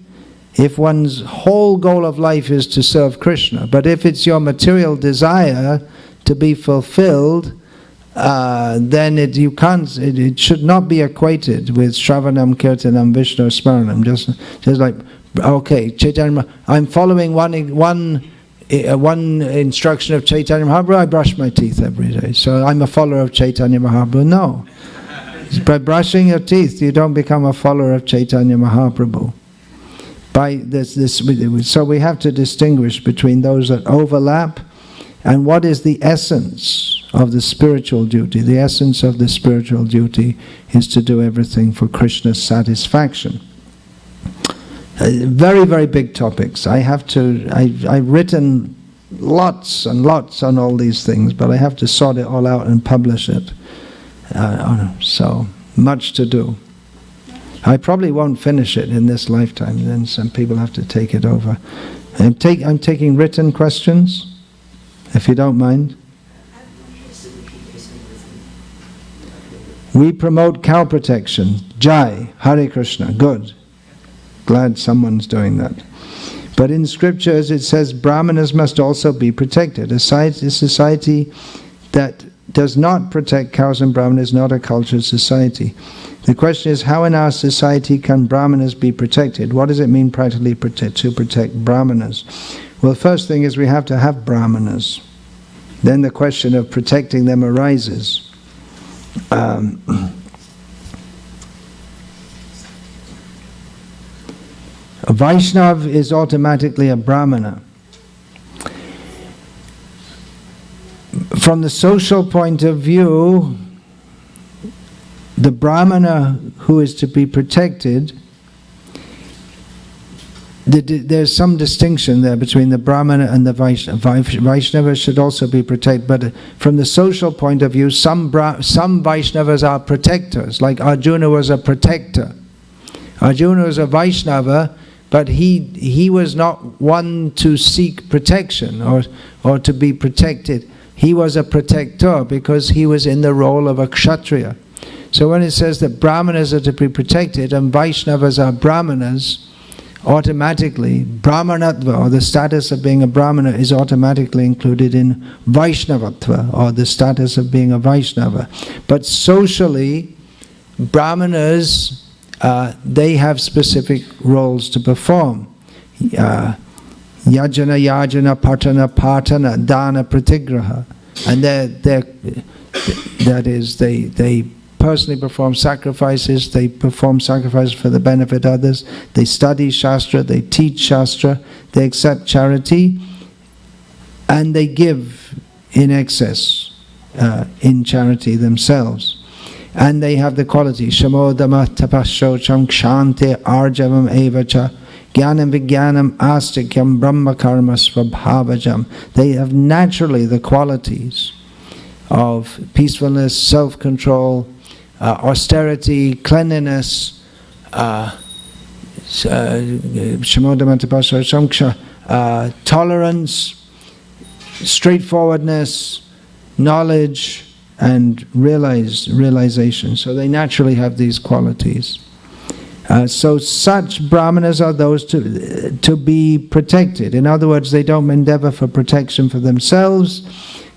S1: if one's whole goal of life is to serve Krishna. But if it's your material desire to be fulfilled, then it should not be equated with Shravanam, Kirtanam, Vishnu Smaranam. Just like, okay, Chaitanya, I'm following one instruction of Chaitanya Mahaprabhu, I brush my teeth every day. So I'm a follower of Chaitanya Mahaprabhu. No. By brushing your teeth, you don't become a follower of Chaitanya Mahaprabhu. So we have to distinguish between those that overlap and what is the essence of the spiritual duty. The essence of the spiritual duty is to do everything for Krishna's satisfaction. Very, very big topics. I've written lots and lots on all these things, but I have to sort it all out and publish it. So much to do. I probably won't finish it in this lifetime. Then some people have to take it over. I'm taking written questions, if you don't mind. We promote cow protection. Jai, Hare Krishna, good. Glad someone's doing that. But in scriptures it says Brahmanas must also be protected. A society that does not protect cows and Brahmanas is not a cultured society. The question is, how in our society can Brahmanas be protected? What does it mean practically to protect Brahmanas? Well, the first thing is we have to have Brahmanas. Then the question of protecting them arises. A Vaishnav is automatically a Brahmana. From the social point of view, the Brahmana who is to be protected, there's some distinction there between the Brahmana and the Vaishnava. Vaishnavas should also be protected, but from the social point of view, some Vaishnavas are protectors, like Arjuna was a protector. Arjuna was a Vaishnava, but he was not one to seek protection or to be protected. He was a protector because he was in the role of a Kshatriya. So when it says that Brahmanas are to be protected and Vaishnavas are Brahmanas, automatically Brahmanatva, or the status of being a Brahmana, is automatically included in Vaishnavatva, or the status of being a Vaishnava. But socially, Brahmanas, they have specific roles to perform. Yajana, patana, patana, dana, pratigraha. And that is, they personally perform sacrifices, they perform sacrifices for the benefit of others, they study Shastra, they teach Shastra, they accept charity, and they give in excess in charity themselves. And they have the quality, Shamodama tapashocham kshante arjavam evacha jnanam vijnanam astikyam brahmakarma svabhavajam. They have naturally the qualities of peacefulness, self-control, austerity, cleanliness, tolerance, straightforwardness, knowledge, and realization. So they naturally have these qualities. So such Brahmanas are those to be protected. In other words, they don't endeavor for protection for themselves.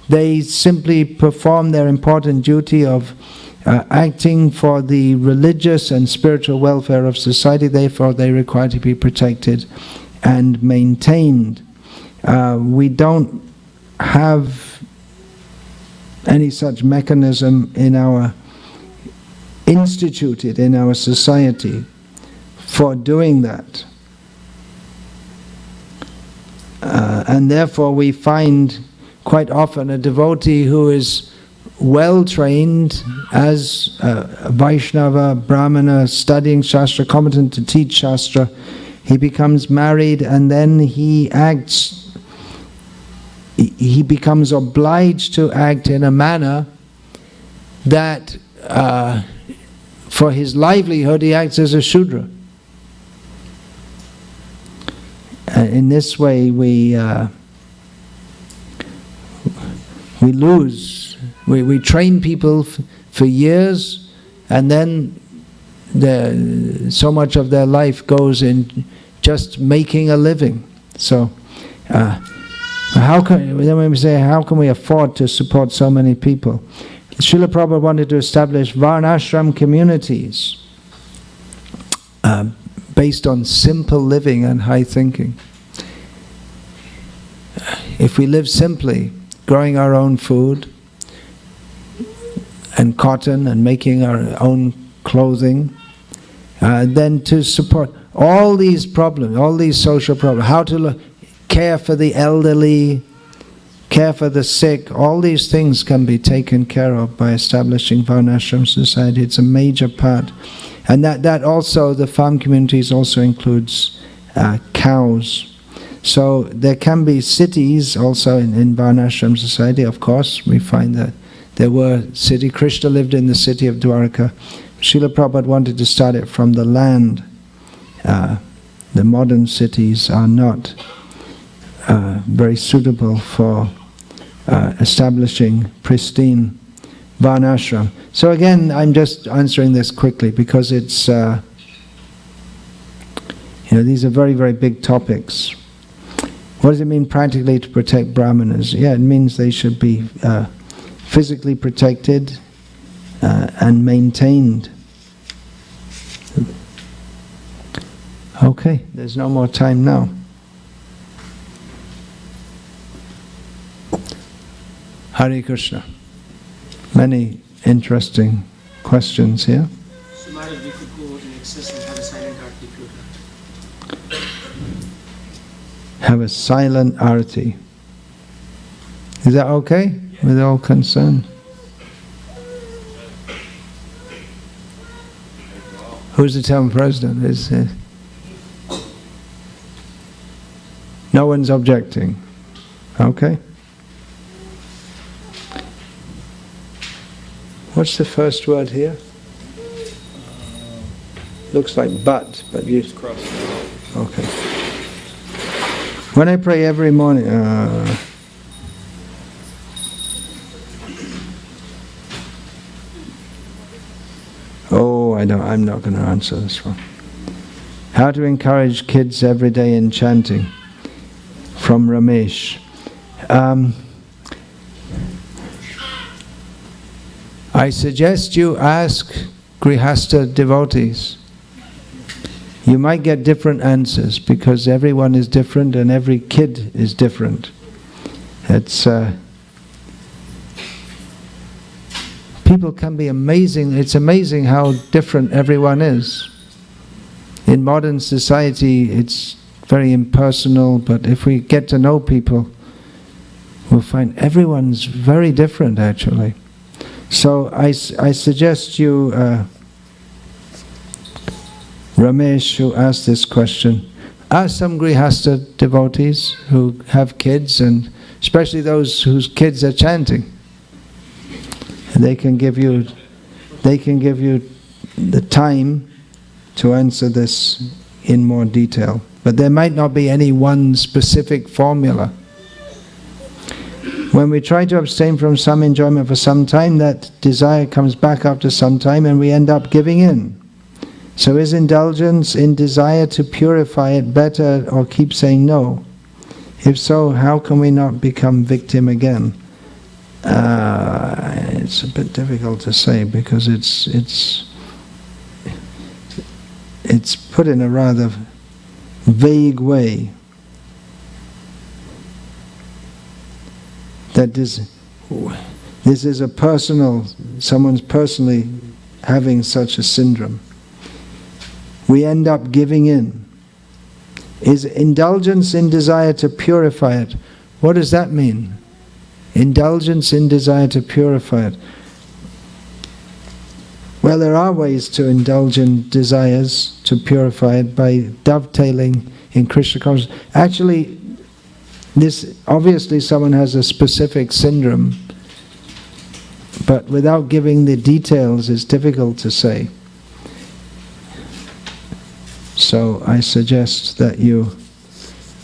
S1: They simply perform their important duty of acting for the religious and spiritual welfare of society. Therefore, they require to be protected and maintained. We don't have any such mechanism instituted in our society for doing that. And therefore we find quite often a devotee who is well trained as a Vaishnava, Brahmana, studying Shastra, competent to teach Shastra. He becomes married and then he becomes obliged to act in a manner that for his livelihood he acts as a Shudra. In this way we lose. We train people for years, and then so much of their life goes in just making a living. So how can we afford to support so many people? Srila Prabhupada wanted to establish Varnashram communities based on simple living and high thinking. If we live simply, growing our own food and cotton and making our own clothing, then to support all these problems, all these social problems, how to care for the elderly, care for the sick, all these things can be taken care of by establishing Varnashram society. It's a major part. And that also, the farm communities also includes cows. So there can be cities also in Varnashram society. Of course, we find that there were cities. Krishna lived in the city of Dwarka. Srila Prabhupada wanted to start it from the land. The modern cities are not very suitable for establishing pristine Varnashram. So again, I'm just answering this quickly because it's, these are very, very big topics. What does it mean practically to protect Brahmanas? Yeah, it means they should be physically protected and maintained. Okay, there's no more time now. Hare Krishna. Many interesting questions here.
S4: So, Maharaj, we could go in excess and have a silent arti if you would like.
S1: Have a silent arati. Is that okay? Yes. With all concern? Who's the town president? No one's objecting. Okay. What's the first word here? Looks like but you... Okay. When I pray every morning... I'm not going to answer this one. How to encourage kids every day in chanting? From Ramesh. I suggest you ask Grihastha devotees. You might get different answers because everyone is different and every kid is different. People can be amazing. It's amazing how different everyone is. In modern society, it's very impersonal, but if we get to know people, we'll find everyone's very different actually. So I suggest you, Ramesh, who asked this question, ask some Grihastha devotees who have kids, and especially those whose kids are chanting. And they can give you the time to answer this in more detail. But there might not be any one specific formula. When we try to abstain from some enjoyment for some time, that desire comes back after some time and we end up giving in. So is indulgence in desire to purify it better or keep saying no? If so, how can we not become victim again? It's a bit difficult to say because it's put in a rather vague way. That this is a personal, someone's personally having such a syndrome. We end up giving in. Is indulgence in desire to purify it? What does that mean? Indulgence in desire to purify it. Well, there are ways to indulge in desires to purify it by dovetailing in Krishna consciousness. Actually, this obviously someone has a specific syndrome, but without giving the details, it's difficult to say. So I suggest that you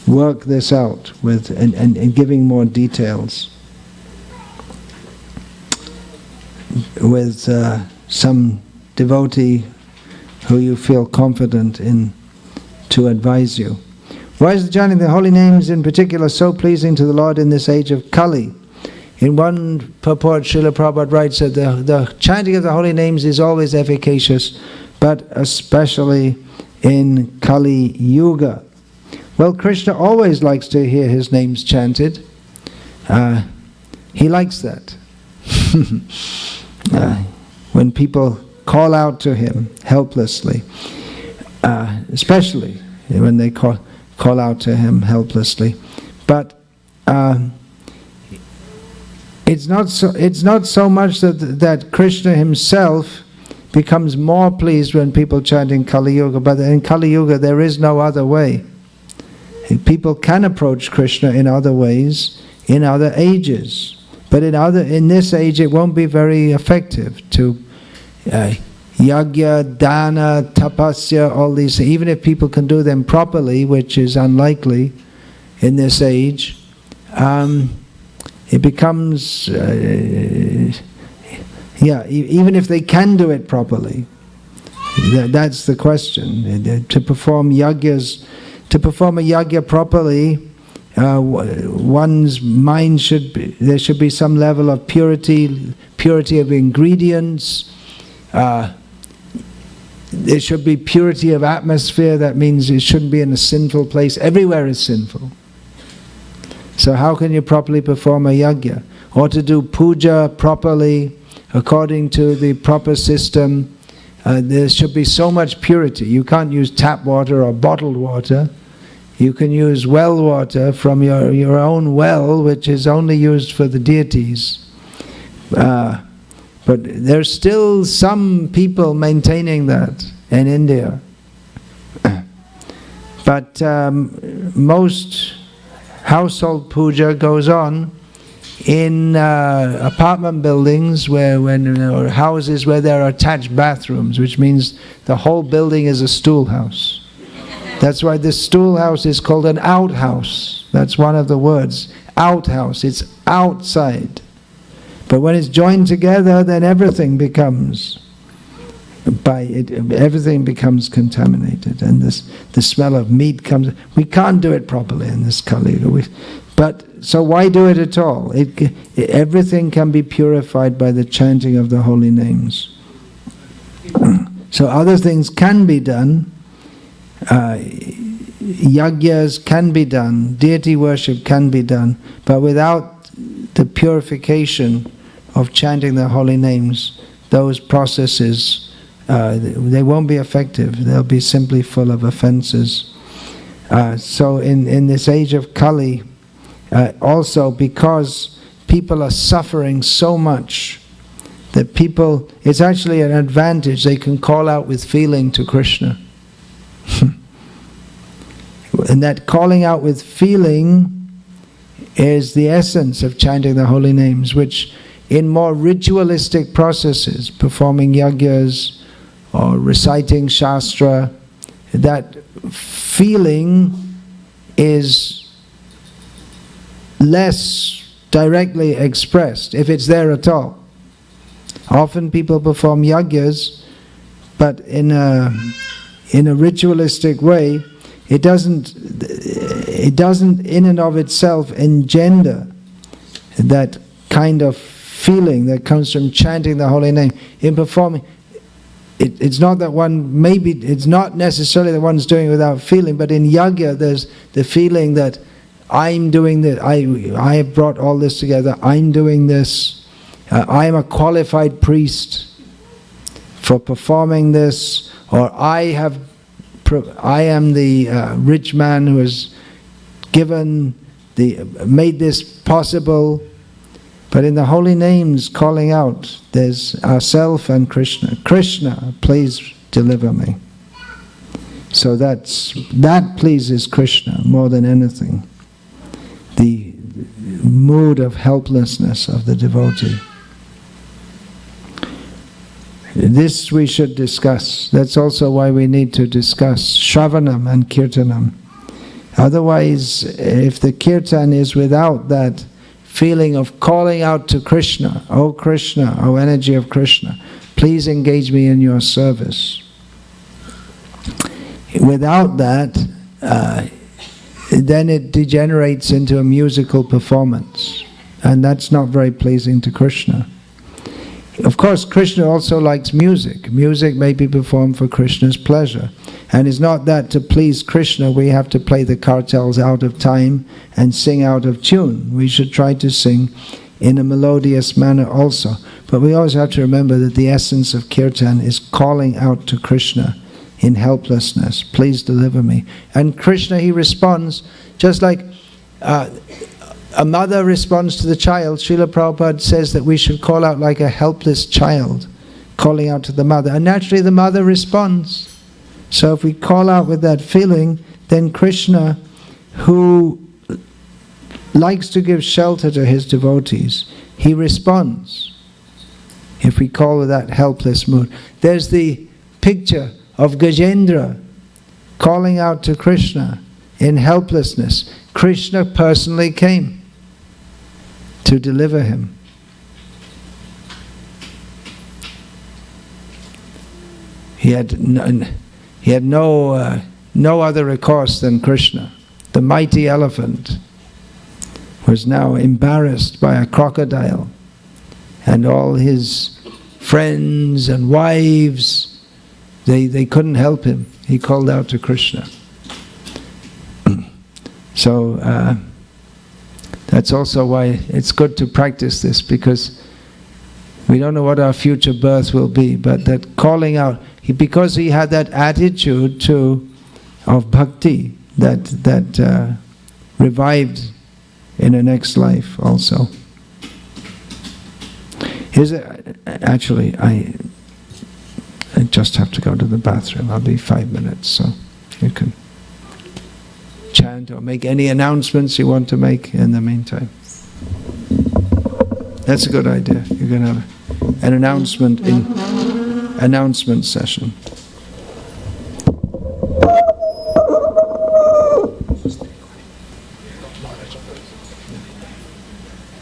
S1: work this out with and giving more details with some devotee who you feel confident in to advise you. Why is the chanting of the holy names in particular so pleasing to the Lord in this age of Kali? In one purport, Srila Prabhupada writes that the chanting of the holy names is always efficacious, but especially in Kali Yuga. Well, Krishna always likes to hear his names chanted. He likes that. When people call out to him helplessly, especially when they call out to him helplessly. But it's not so much that Krishna himself becomes more pleased when people chant in Kali Yuga, but in Kali Yuga there is no other way. People can approach Krishna in other ways, in other ages, but in this age it won't be very effective to yagya, dana, tapasya, all these, even if people can do them properly, which is unlikely in this age, it becomes Yeah, even if they can do it properly. That's the question. To perform yagyas, to perform a yagya properly, one's mind there should be some level of purity of ingredients. There should be purity of atmosphere. That means it shouldn't be in a sinful place. Everywhere is sinful. So how can you properly perform a yagya? Or to do puja properly, according to the proper system, there should be so much purity. You can't use tap water or bottled water. You can use well water from your own well, which is only used for the deities. But there's still some people maintaining that in India. But most household puja goes on in apartment buildings or houses where there are attached bathrooms, which means the whole building is a stool house. That's why this stool house is called an outhouse. That's one of the words. Outhouse. It's outside. But when it's joined together, then everything becomes contaminated, and the smell of meat comes. We can't do it properly in this Kali Yuga. But so why do it at all? Everything can be purified by the chanting of the holy names. So other things can be done. Yagyas can be done. Deity worship can be done, but without the purification of chanting the holy names, those processes, they won't be effective. They'll be simply full of offenses. So in this age of Kali, also because people are suffering so much, that it's actually an advantage. They can call out with feeling to Krishna. And that calling out with feeling is the essence of chanting the holy names, which in more ritualistic processes, performing yagyas or reciting shastra, that feeling is less directly expressed, if it's there at all. Often people perform yagyas, but in a ritualistic way, it doesn't in and of itself engender that kind of feeling that comes from chanting the holy name. In performing, it's not that it's not necessarily that one's doing it without feeling, but in yagya there's the feeling that I'm doing this, I have brought all this together, I'm doing this, I am a qualified priest for performing this, or I am the rich man who has made this possible. But in the holy names calling out, there's ourself and Krishna. Krishna, please deliver me. So that pleases Krishna more than anything. The mood of helplessness of the devotee. This we should discuss. That's also why we need to discuss Shravanam and Kirtanam. Otherwise, if the Kirtan is without that feeling of calling out to Krishna, oh energy of Krishna, please engage me in your service. Without that, then it degenerates into a musical performance, and that's not very pleasing to Krishna. Of course, Krishna also likes music. Music may be performed for Krishna's pleasure. And it's not that to please Krishna we have to play the kartals out of time and sing out of tune. We should try to sing in a melodious manner also. But we always have to remember that the essence of kirtan is calling out to Krishna in helplessness. Please deliver me. And Krishna, he responds just like a mother responds to the child. Srila Prabhupada says that we should call out like a helpless child, calling out to the mother. And naturally the mother responds. So if we call out with that feeling, then Krishna, who likes to give shelter to his devotees, he responds. If we call with that helpless mood. There's the picture of Gajendra calling out to Krishna in helplessness. Krishna personally came to deliver him. He had no other recourse than Krishna. The mighty elephant was now embarrassed by a crocodile, and all his friends and wives, they couldn't help him. He called out to Krishna. So that's also why it's good to practice this, because we don't know what our future birth will be, but that calling out, because he had that attitude of bhakti that revived in the next life also. Actually, I just have to go to the bathroom. I'll be 5 minutes, so you can chant or make any announcements you want to make in the meantime. That's a good idea. You're going to have an announcement session.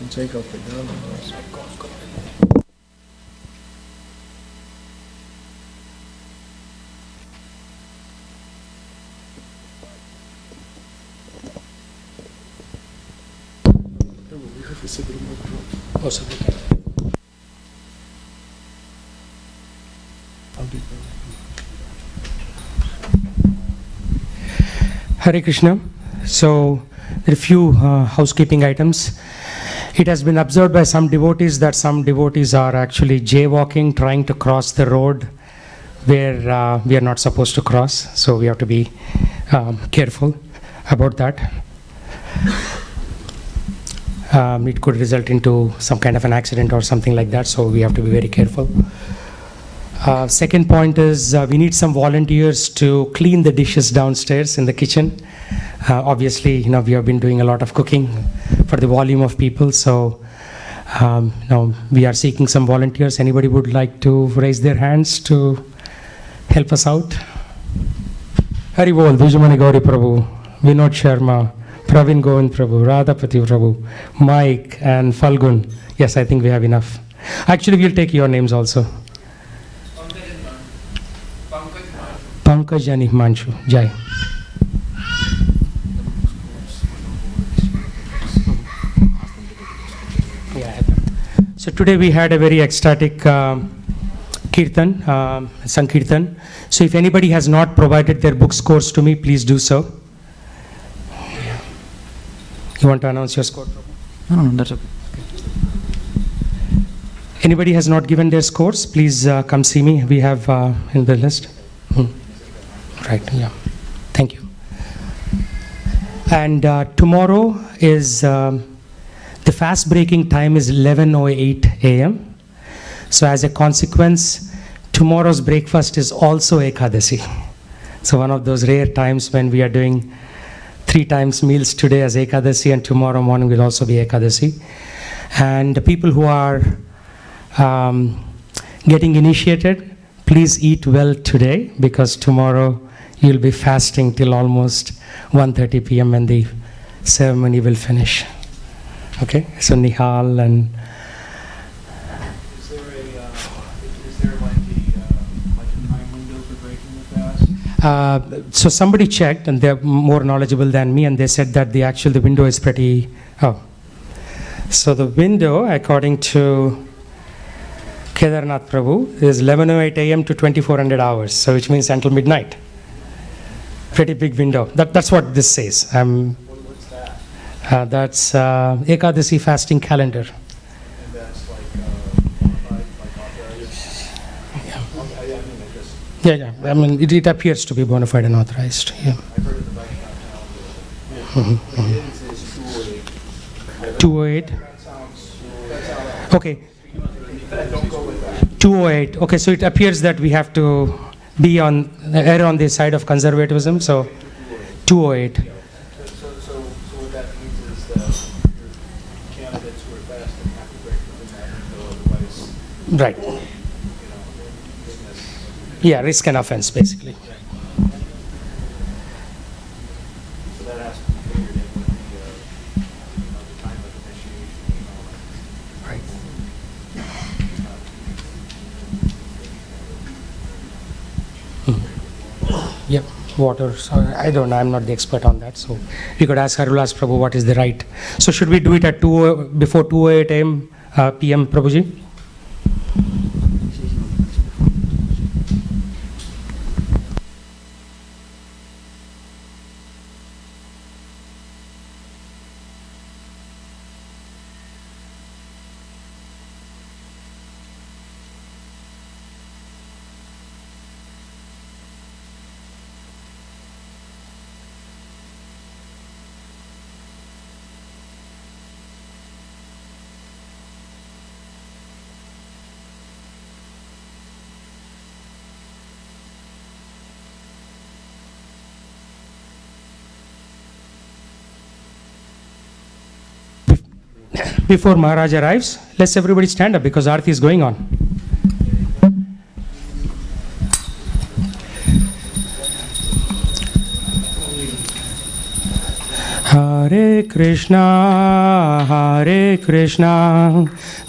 S1: Take off the gun.
S4: Oh, sorry. Hare Krishna. So, there are a few housekeeping items. It has been observed by some devotees that some devotees are actually jaywalking, trying to cross the road where we are not supposed to cross. So we have to be careful about that. It could result into some kind of an accident or something like that, so we have to be very careful. Second point is we need some volunteers to clean the dishes downstairs in the kitchen. Obviously, we have been doing a lot of cooking for the volume of people, so we are seeking some volunteers. Anybody would like to raise their hands to help us out? Hari Bol, Vijamani Gauri Prabhu, Vinod Sharma, Pravin Govind Prabhu, Radhapati Prabhu, Mike and Falgun. Yes, I think we have enough. Actually, we'll take your names also. Pankaj and Himanshu. Jai. So today we had a very ecstatic Kirtan, Sankirtan. So if anybody has not provided their book scores to me, please do so. You want to announce your score?
S5: No, that's okay.
S4: Anybody has not given their scores, please come see me. We have in the list. Right, yeah. Thank you. And tomorrow is, the fast breaking time is 11:08 a.m. So as a consequence, tomorrow's breakfast is also Ekadasi. So one of those rare times when we are doing 3 times meals today as Ekadasi, and tomorrow morning will also be Ekadasi. And the people who are getting initiated, please eat well today, because tomorrow you'll be fasting till almost 1:30 p.m. when the ceremony will finish. Okay, so Nihal and...
S2: Is there like a time window for breaking the fast?
S4: So somebody checked, and they're more knowledgeable than me, and they said that the window is pretty... So the window, according to Kedarnath Prabhu, is 11:08 a.m. to 2400 hours, so which means until midnight. Pretty big window. That's what this says.
S2: What's that?
S4: That's Ekadasi fasting calendar.
S2: And that's like modified, like authorized?
S4: Yeah. I mean, it appears to be bona fide and authorized. Yeah.
S2: I've heard of the bike calendar.
S4: Mm-hmm.
S2: It says 208.
S4: 208.
S2: That sounds...
S4: Okay.
S2: Don't go with that.
S4: 208. Okay, so it appears that we have to be err on the side of conservatism. So 208.
S2: So what that means is that your candidates who are fasting have to break within that window, otherwise,
S4: Right.
S2: business.
S4: Yeah, risk and offense, basically.
S2: So that has to be figured in with the time of initiation and all that.
S4: Right. Yep, water. So I don't know. I'm not the expert on that. So we could ask Harulas Prabhu what is the right. So should we do it at before 2:08 a.m. PM, Prabhuji? Before Maharaj arrives, let's everybody stand up because Aarti is going on. Hare Krishna,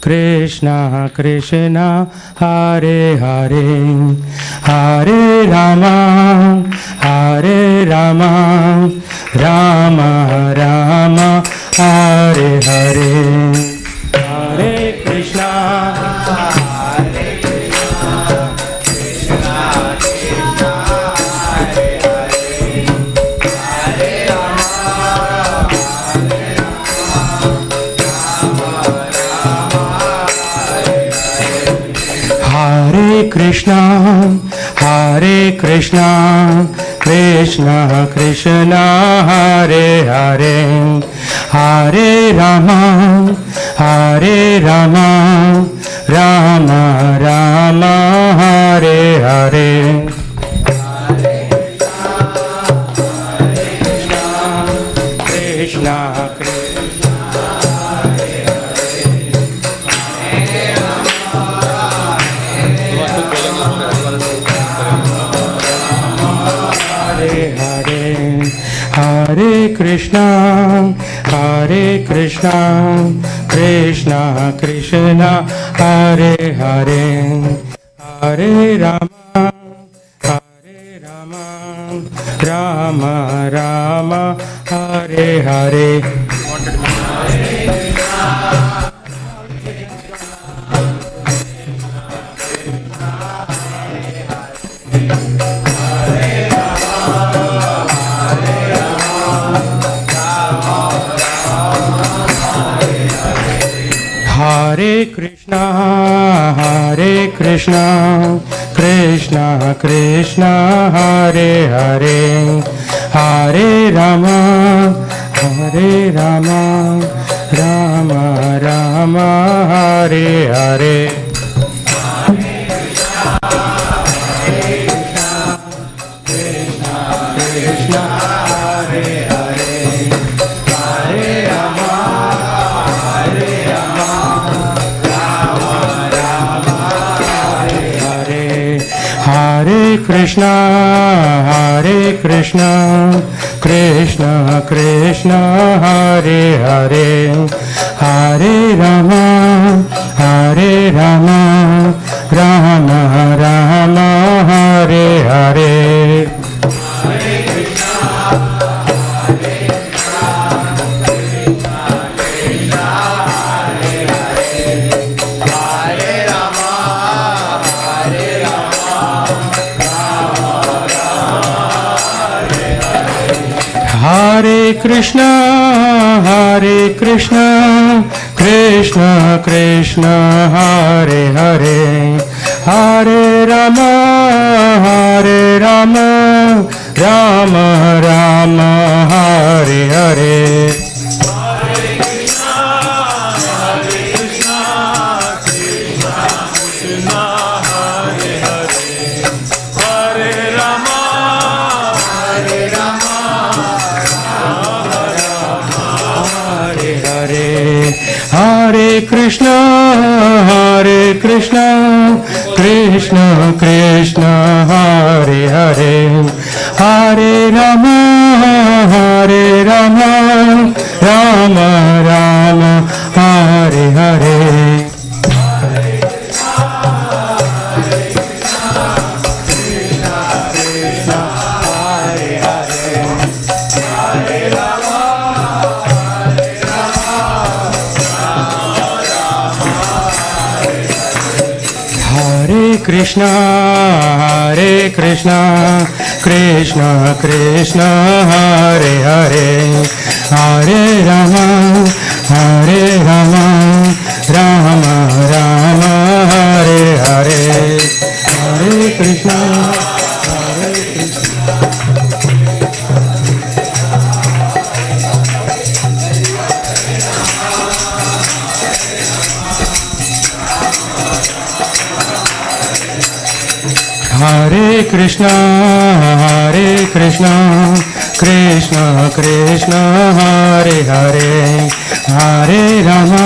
S4: Krishna Krishna, Hare Hare, Hare Rama, Rama Rama, Hare Hare, Hare Krishna, Hare Krishna, Krishna Krishna, Hare Hare, Hare Rama, Rama Rama, Hare Hare. Krishna Hare Krishna, Krishna Krishna, Hare Hare, Hare Rama, Rama Rama, Hare Hare. Hare Krishna, Krishna Krishna, Hare Hare, Hare Rama, Rama Rama, Hare Hare. Hare Krishna, Krishna Krishna, Hare Hare, Hare Rama, Rama Rama, Hare Hare. Hare Krishna, Krishna Krishna, Hare Hare, Hare Rama, Rama Rama, Hare Hare. Hare Krishna, Krishna Krishna, Hare Hare, Hare Rama, Rama Rama, Hare Hare. Krishna, Krishna Krishna, Hare Hare, Hare Rama, Rama Rama, Hare Hare, Hare Krishna, Hare Krishna. Hare Krishna, Krishna Krishna, Hare Hare, Hare Rama,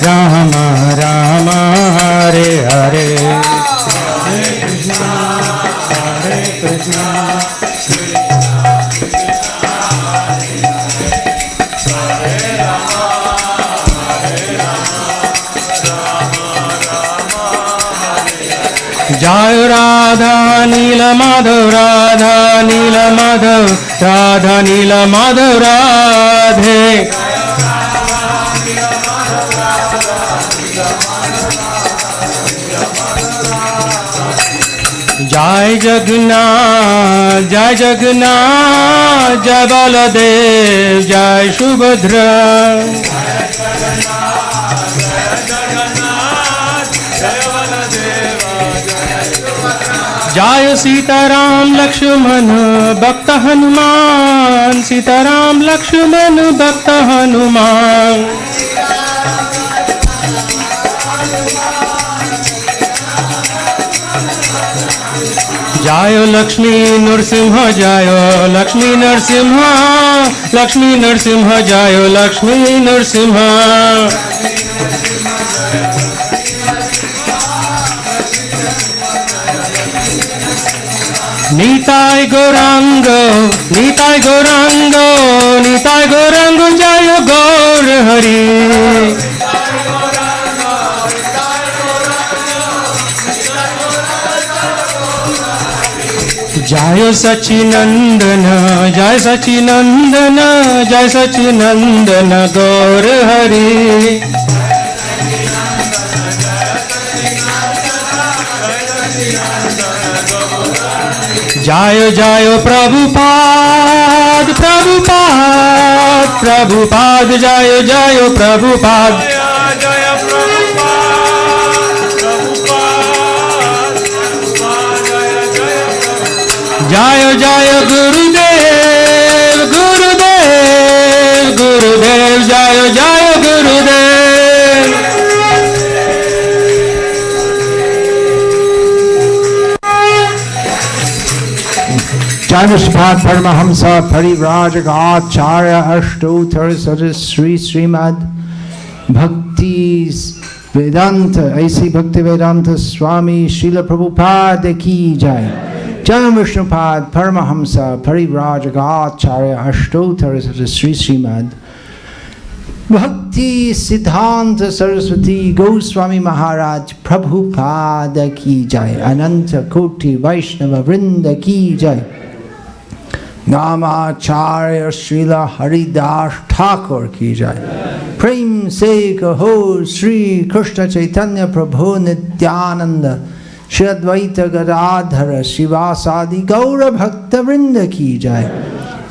S4: Rama Rama, Hare Hare, Hare Krishna, Krishna. Jai Radha Nila Madhav, Radha Nila Madhav, Radha Nila Madhav Radhe. Jai Jagannath, Jai Jagannath, Jai Baladev, Jai Subhadra. Jai Sitaram Lakshman Bhakta Hanuman, Sitaram Lakshman Bhakta Hanuman. Jayo Lakshmi Nrsimha, Jayo Lakshmi Nrsimha, Lakshmi Nrsimha, Jayo Lakshmi Nrsimha. Nitai Gaurango, Nitai Gaurango, Nitai Gaurango, Jaya Gaur Hari. Jaya Sachinandana, Jaya Sachinandana, Jaya Sachinandana, Gaur Hari. Jayo Jayo Prabhupada, Prabhupada, Prabhupada, Jayo Jayo Prabhupada.
S2: Jaya
S4: Jayo Jayo Gurudev, Gurudev, Gurudev, Jayo Jayo Gurudev.
S1: Janashpat Paramahamsa Parivrajaka Acharya Ashtotar Sarasri Srimad Bhakti Vedanta, ऐसी भक्ति वेदांत स्वामी श्रील प्रभुपाद की जय। जन्म विष्णुपाद परमहंसा परिव्राजकाचार्य अष्टोत्तर श्री श्रीमद भक्ति सिद्धांत सरस्वती गोस्वामी महाराज प्रभुपाद की जय। अनंत कोटि वैष्णव वृंद की जय। नामाचार्य श्रील हरिदास ठाकुर की जय। प्रेम से कहो श्री कृष्ण चैतन्य प्रभु नित्यानंद श्री अद्वैत गदाधर शिवासादि गौर भक्त वृंद की जय।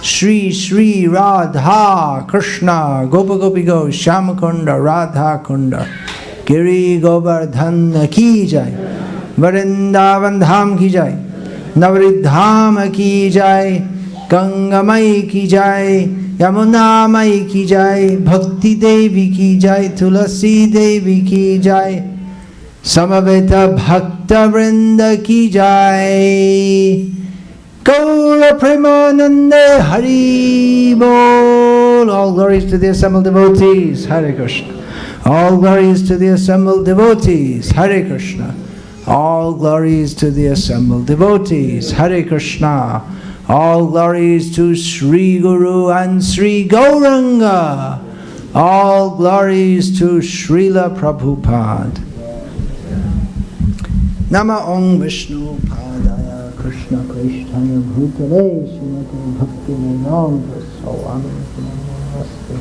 S1: श्री श्री राधा कृष्ण गोप गोपी गौ श्याम कुंड राधा कुंड गिरि गोवर्धन की जय। वृंदावन धाम की जय। नवरिधाम की जय। गंगामयी की जय। यमुनामयी की जय। भक्ति देवी की जय। तुलसी देवी की जय। समवेत भक्त वृंद की जय। Gaura Premanande Hari Bol. All glories to the assembled devotees. Hare Krishna. All glories to the assembled devotees. Hare Krishna. All glories to the assembled devotees. Hare Krishna. All glories to Sri Guru and Sri Gauranga. All glories to Srila Prabhupada. Nama Om Vishnu Padaya Krishna Krishnaya Bhutale Srimate Bhakti Vedanta Swami Namaste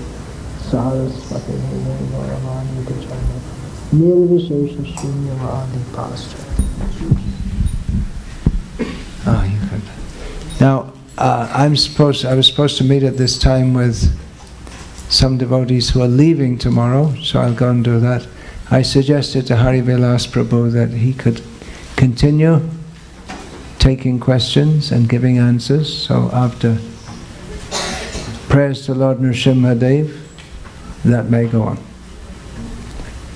S1: Saraswati Gaurani Gacchami
S5: Nirvishesha Shunyavadi Pascha.
S1: Oh, you can. Now, I was supposed to meet at this time with some devotees who are leaving tomorrow, so I'll go and do that. I suggested to Hari Vilas Prabhu that he could continue taking questions and giving answers. So after prayers to Lord Nrsimhadev, that may go on.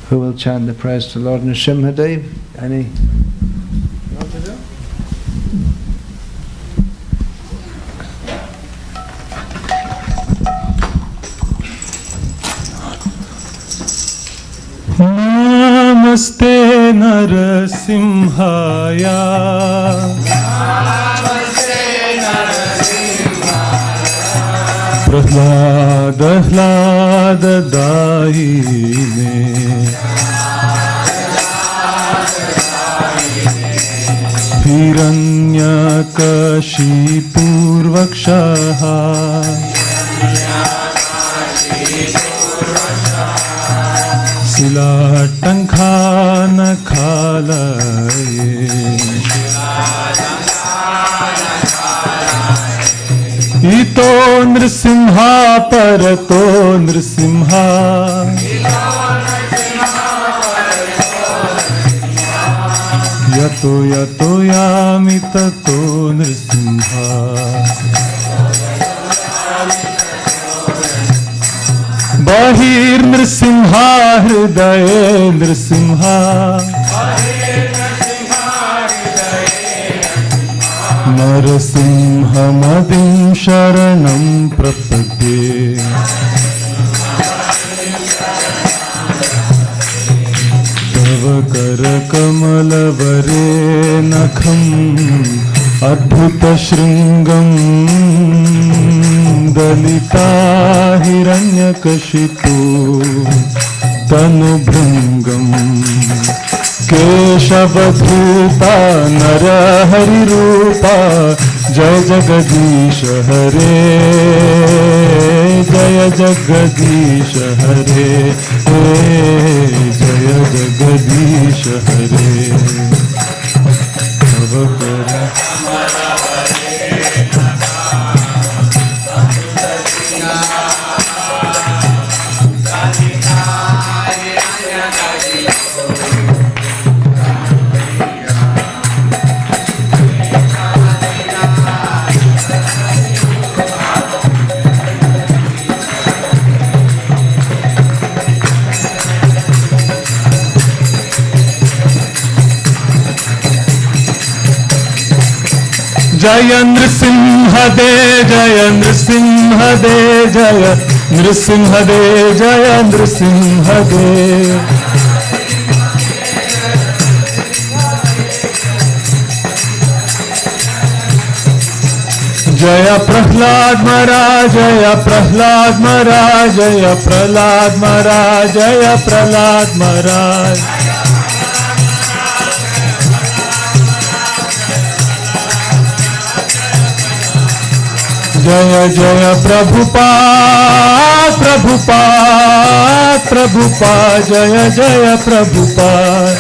S1: Who will chant the prayers to Lord Nrsimhadev? Any?
S2: You want to do?
S6: Namaste Narasimhaya. Prahlada Daine. Hiranyakashipurvakshaha. Silatankhanakhalaye. Ito Nrsimha parato Nrsimha. Yato yato yami tato Nrsimha. Bahir Nrsimha Hridaye Nrsimha. Narasimha Madim Sharanam Prapadye. Tava Kara Kamala Vare Nakham Adbhuta Shringam Dalita Hiranyakashipu Tanubhringam Keshavadhuta Narahari Rupa Jai Jagadish Hare Jaya Jagadish Hare Jaya Jagadish Hare Tavakara Jaya Nrsimhade, Jaya Nrsimhade, Jaya Nrsimhade, Jaya Nrsimhade. Jaya Prahlad Maharaj, Jaya Prahlad Maharaj, Jaya Prahlad Maharaj, Jaya Prahlad Maharaj. Jaya Jaya Prabhupada, Prabhupada, Prabhupada, Jaya Jaya Prabhupada.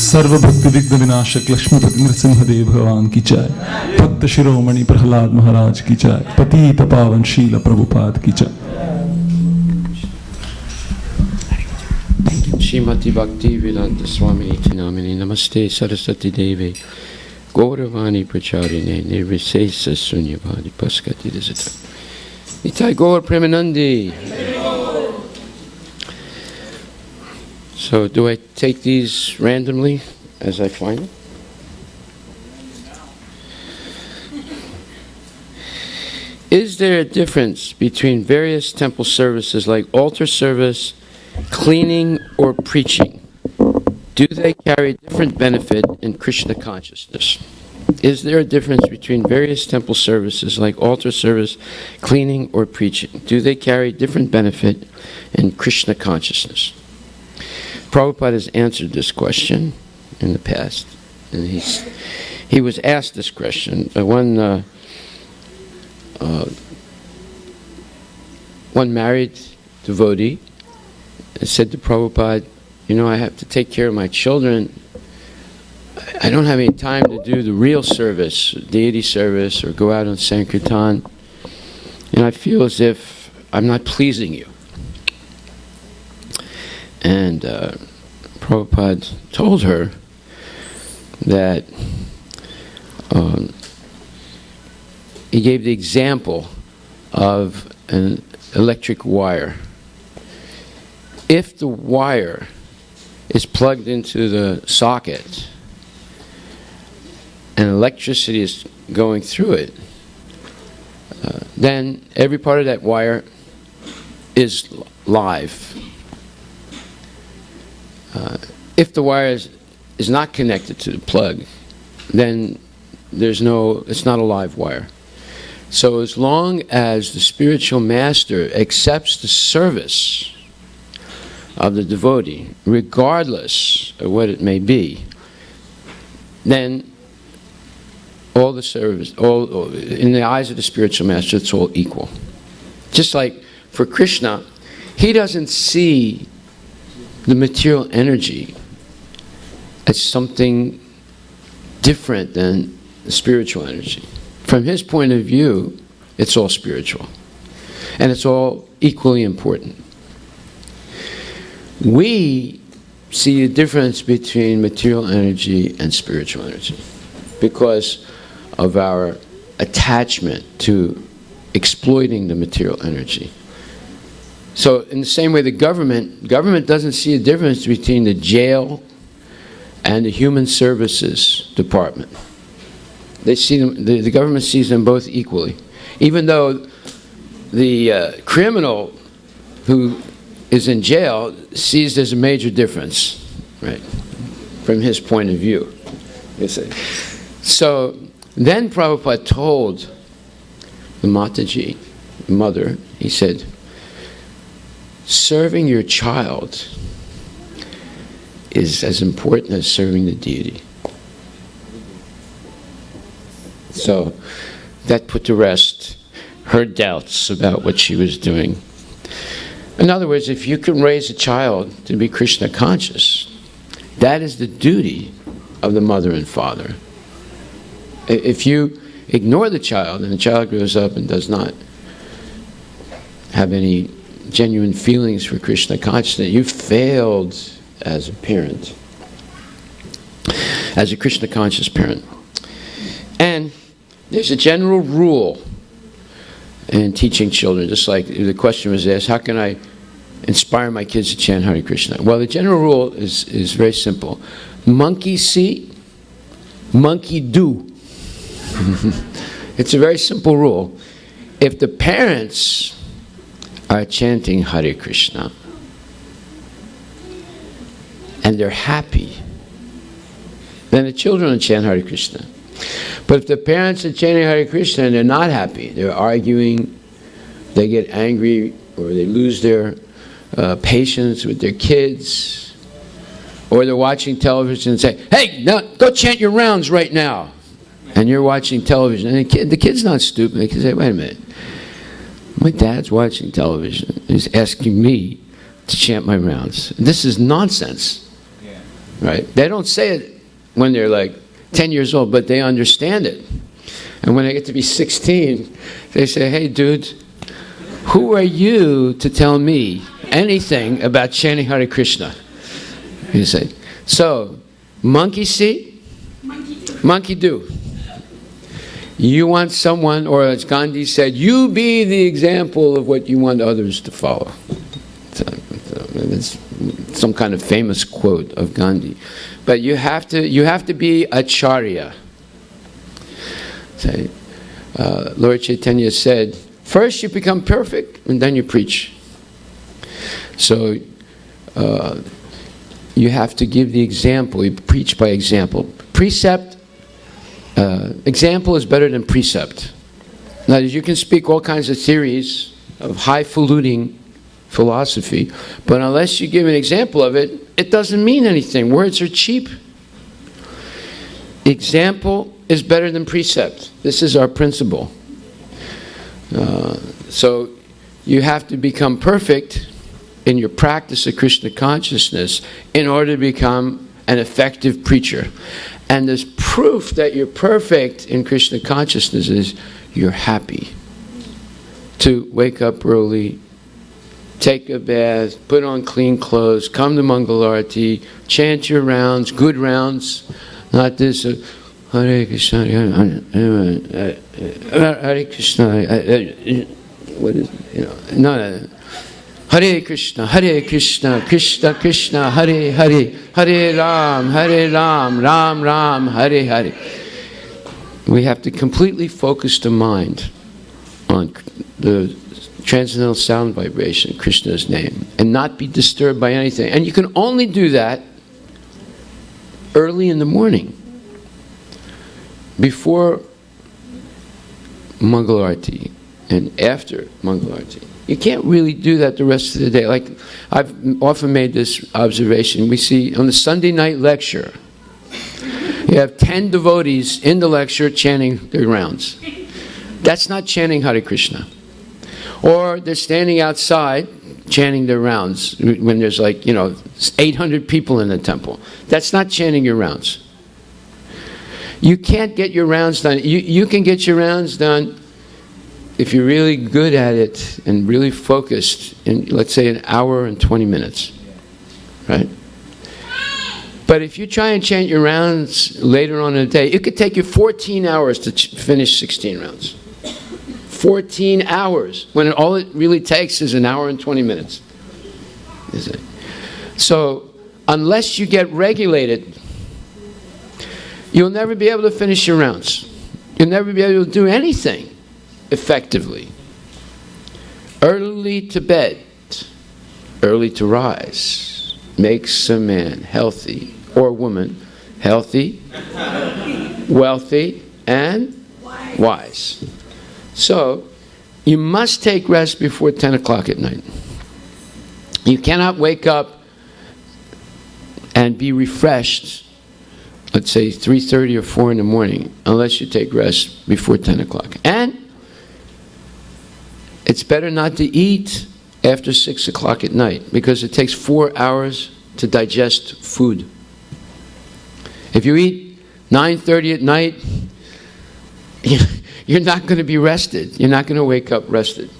S6: सर्व भक्ति विघ्न विनाशक लक्ष्मीपति नृसिंहदेव भगवान की जय। भक्त शिरोमणि प्रहलाद महाराज की जय। पतित पावन शील प्रभुपाद की जय।
S7: Shrimati Bhakti Vedanta Swami Namini Namaste Saraswati Devi Gauravani Pracharine Nirvisesa Sunyavadi Paskati Desata Nitai Gaur Premanandi. So do I take these randomly as I find them? Is there a difference between various temple services like altar service, cleaning, or preaching? Do they carry different benefit in Krishna consciousness? Is there a difference between various temple services like altar service, cleaning, or preaching? Do they carry different benefit in Krishna consciousness? Prabhupada has answered this question in the past, and he was asked this question. One married devotee said to Prabhupada, I have to take care of my children. I don't have any time to do the real service, deity service, or go out on Sankirtan. And I feel as if I'm not pleasing you. And Prabhupada told her that he gave the example of an electric wire. If the wire is plugged into the socket and electricity is going through it, then every part of that wire is live. If the wire is not connected to the plug, then it's not a live wire. So as long as the spiritual master accepts the service of the devotee, regardless of what it may be, then all the service, in the eyes of the spiritual master, it's all equal. Just like for Krishna, he doesn't see the material energy as something different than the spiritual energy. From his point of view, it's all spiritual. And it's all equally important. We see a difference between material energy and spiritual energy because of our attachment to exploiting the material energy. So in the same way, the government doesn't see a difference between the jail and the human services department. They see them, the government sees them both equally. Even though the criminal who is in jail sees there's a major difference, right, from his point of view. You see. So then Prabhupada told the Mataji, the mother, he said, serving your child is as important as serving the deity. So that put to rest her doubts about what she was doing. In other words, if you can raise a child to be Krishna conscious, that is the duty of the mother and father. If you ignore the child and the child grows up and does not have any genuine feelings for Krishna consciousness, you failed as a parent, as a Krishna conscious parent. And there's a general rule in teaching children, just like the question was asked, how can I inspire my kids to chant Hare Krishna? Well, the general rule is very simple. Monkey see, monkey do. It's a very simple rule. If the parents are chanting Hare Krishna and they're happy, then the children will chant Hare Krishna. But if the parents are chanting Hare Krishna and they're not happy, they're arguing, they get angry, or they lose their patience with their kids, or they're watching television and say, hey, now, go chant your rounds right now. And you're watching television. And the kid's not stupid. They can say, wait a minute. My dad's watching television. He's asking me to chant my rounds. This is nonsense. Yeah. Right? They don't say it when they're like 10 years old, but they understand it. And when they get to be 16, they say, hey, dude, who are you to tell me anything about chanting Hare Krishna? You say, so, monkey see, monkey do. You want someone, or as Gandhi said, you be the example of what you want others to follow. It's some kind of famous quote of Gandhi. But you have to be acharya. Say, Lord Chaitanya said, first you become perfect, and then you preach. So you have to give the example. You preach by example. Precept. Example is better than precept. Now, you can speak all kinds of theories of highfalutin philosophy, but unless you give an example of it, it doesn't mean anything. Words are cheap. example is better than precept. This is our principle. So you have to become perfect in your practice of Krishna consciousness in order to become an effective preacher. And there's proof that you're perfect in Krishna consciousness is you're happy to wake up early, take a bath, put on clean clothes, come to Mangalarati, chant your rounds, good rounds, not this Hare Krishna, Hare Krishna, what is it? No. Hare Krishna, Krishna Krishna, Hare Hare, Hare Ram, Ram Ram, Hare Hare. We have to completely focus the mind on the transcendental sound vibration, Krishna's name, and not be disturbed by anything. And you can only do that early in the morning, before Mangalarati and after Mangalarati. You can't really do that the rest of the day. Like, I've often made this observation. We see on the Sunday night lecture, you have 10 devotees in the lecture chanting their rounds. That's not chanting Hare Krishna. Or they're standing outside chanting their rounds when there's 800 people in the temple. That's not chanting your rounds. You can't get your rounds done. You can get your rounds done if you're really good at it and really focused in, let's say, an hour and 20 minutes. Right? But if you try and chant your rounds later on in the day, it could take you 14 hours to finish 16 rounds. 14 hours, when all it really takes is an hour and 20 minutes. So, unless you get regulated, you'll never be able to finish your rounds. You'll never be able to do anything effectively. Early to bed, early to rise, makes a man healthy, or woman healthy, wealthy, and wise. So, you must take rest before 10 o'clock at night. You cannot wake up and be refreshed, let's say 3:30 or 4 in the morning, unless you take rest before 10 o'clock. And it's better not to eat after 6 o'clock at night, because it takes 4 hours to digest food. If you eat 9:30 at night, you're not going to be rested. You're not going to wake up rested.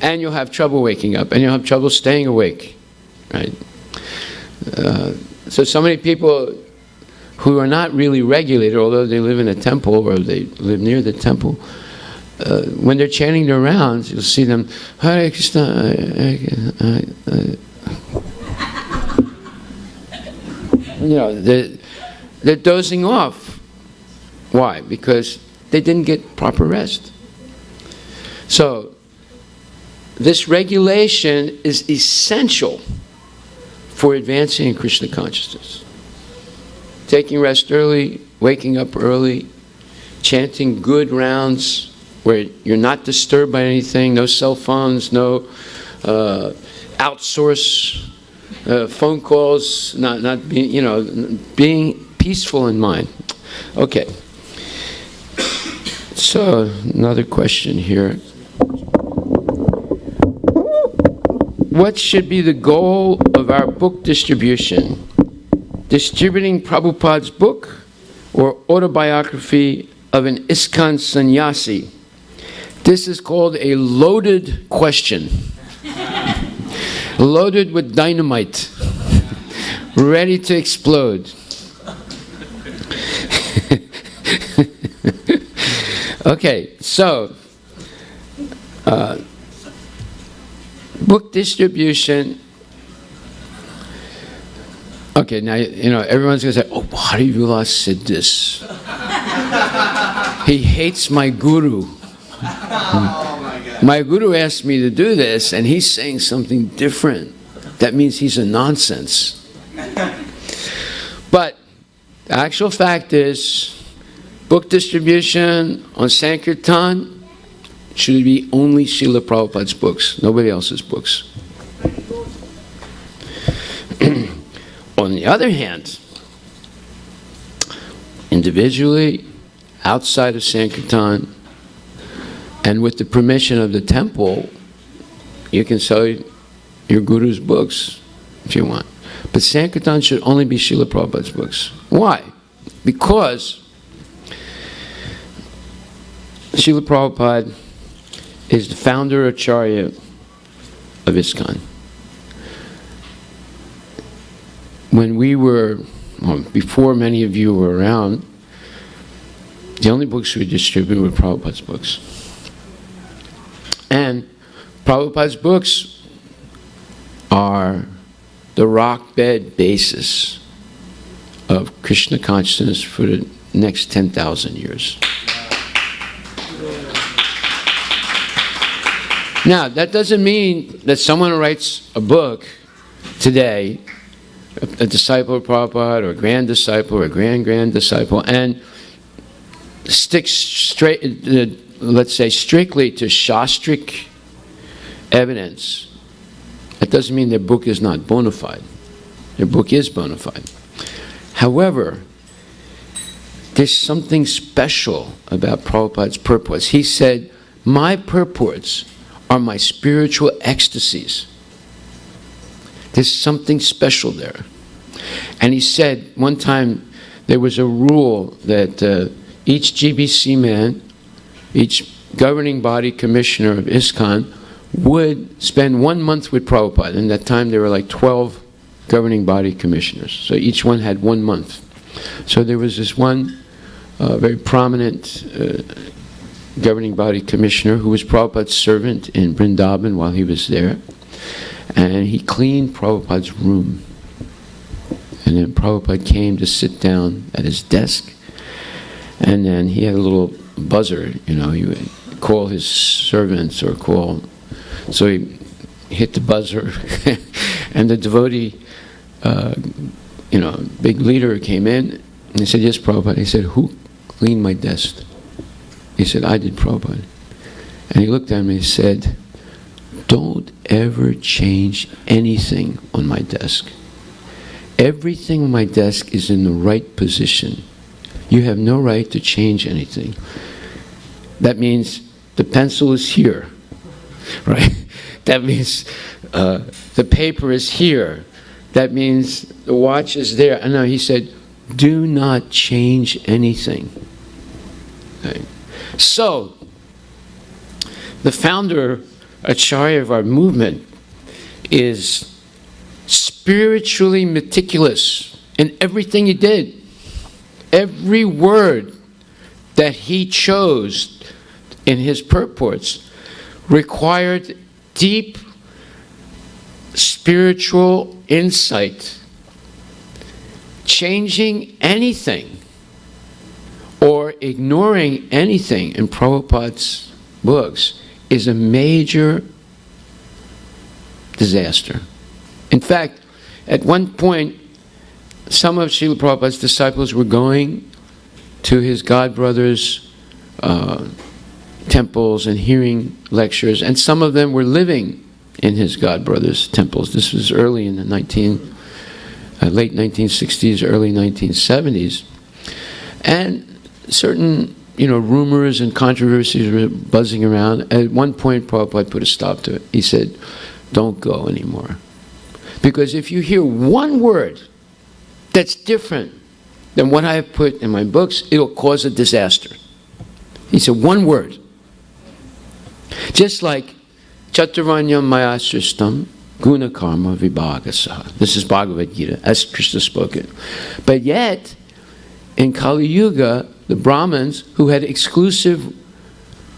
S7: And you'll have trouble waking up, and you'll have trouble staying awake. Right? So many people who are not really regulated, although they live in a temple or they live near the temple, when they're chanting their rounds, you'll see them, Hare Krishna, they're dozing off. Why? Because they didn't get proper rest. So, this regulation is essential for advancing in Krishna consciousness. Taking rest early, waking up early, chanting good rounds where you're not disturbed by anything, no cell phones, no outsource phone calls, not being, being peaceful in mind. Okay. So, another question here. What should be the goal of our book distribution? Distributing Prabhupada's book or autobiography of an ISKCON sannyasi? This is called a loaded question. Loaded with dynamite. Ready to explode. Okay, so book distribution. Okay, now everyone's going to say, "Oh, Hari Vilas said this. He hates my guru. My guru asked me to do this, and he's saying something different. That means he's a nonsense." But the actual fact is, book distribution on Sankirtan should be only Srila Prabhupada's books, nobody else's books. On the other hand, individually, outside of Sankirtan, and with the permission of the temple, you can sell your guru's books if you want. But Sankirtan should only be Srila Prabhupada's books. Why? Because Srila Prabhupada is the founder Acharya of ISKCON. When we were, well, before many of you were around, the only books we distributed were Prabhupada's books. And Prabhupada's books are the rock-bed basis of Krishna consciousness for the next 10,000 years. Now, that doesn't mean that someone who writes a book today, a disciple of Prabhupada, or a grand disciple, or a grand disciple, and sticks straight, let's say, strictly to Shastric evidence, that doesn't mean their book is not bona fide. Their book is bona fide. However, there's something special about Prabhupada's purports. He said, my purports are my spiritual ecstasies. There's something special there. And he said, one time there was a rule that each GBC man, each governing body commissioner of ISKCON, would spend 1 month with Prabhupada. In that time there were like 12 governing body commissioners. So each one had 1 month. So there was this one very prominent governing body commissioner who was Prabhupada's servant in Vrindavan while he was there. And he cleaned Prabhupada's room. And then Prabhupada came to sit down at his desk. And then he had a little buzzer, you know, he would call his servants or call. So he hit the buzzer. And the devotee, big leader came in. And he said, yes, Prabhupada. He said, who cleaned my desk? He said, I did, Prabhupada. And he looked at me and he said, don't ever change anything on my desk. Everything on my desk is in the right position. You have no right to change anything. That means the pencil is here, right? That means the paper is here. That means the watch is there. And no, he said, do not change anything. Okay. So, the founder, Acharya of our movement, is spiritually meticulous in everything he did. Every word that he chose in his purports required deep spiritual insight. Changing anything or ignoring anything in Prabhupada's books is a major disaster. In fact, at one point, some of Srila Prabhupada's disciples were going to his godbrother's temples and hearing lectures, and some of them were living in his godbrother's temples. This was early in the late 1960s, early 1970s. And certain, rumors and controversies were buzzing around. At one point, Prabhupada put a stop to it. He said, don't go anymore. Because if you hear one word that's different than what I have put in my books, it'll cause a disaster. He said, one word. Just like Chaturvanyam Maya Sristam Guna Karma Vibhagasaha. This is Bhagavad Gita, as Krishna spoke it. But yet, in Kali Yuga, the Brahmins, who had exclusive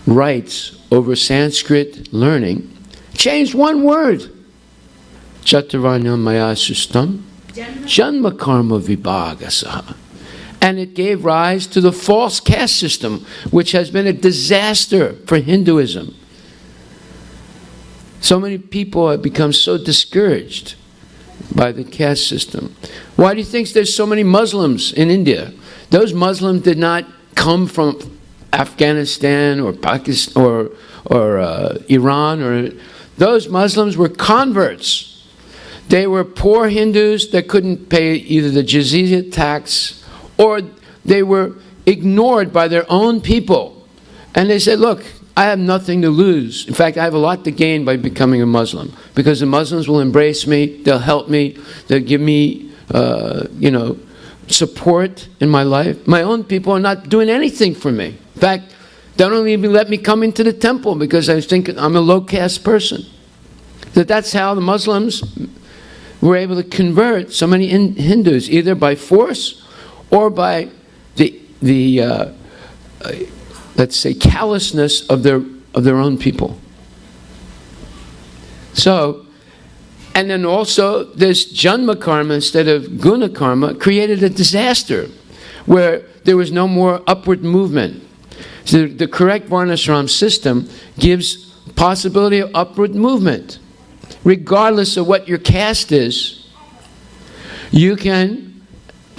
S7: rights over Sanskrit learning, changed one word. Chaturvanyam Maya Sristam Janma Karma Vibhagasaha. And it gave rise to the false caste system, which has been a disaster for Hinduism. So many people have become so discouraged by the caste system. Why do you think there's so many Muslims in India? Those Muslims did not come from Afghanistan or Pakistan or Iran. Those Muslims were converts. They were poor Hindus that couldn't pay either the jizya tax or they were ignored by their own people. And they said, look, I have nothing to lose. In fact, I have a lot to gain by becoming a Muslim, because the Muslims will embrace me, they'll help me, they'll give me, support in my life. My own people are not doing anything for me. In fact, they don't even let me come into the temple because I think I'm a low-caste person. That's how the Muslims were able to convert so many Hindus, either by force or by the let's say, callousness of their own people. So, and then also this Janma karma instead of Guna karma created a disaster where there was no more upward movement. So the correct Varnashram system gives possibility of upward movement. Regardless of what your caste is, you can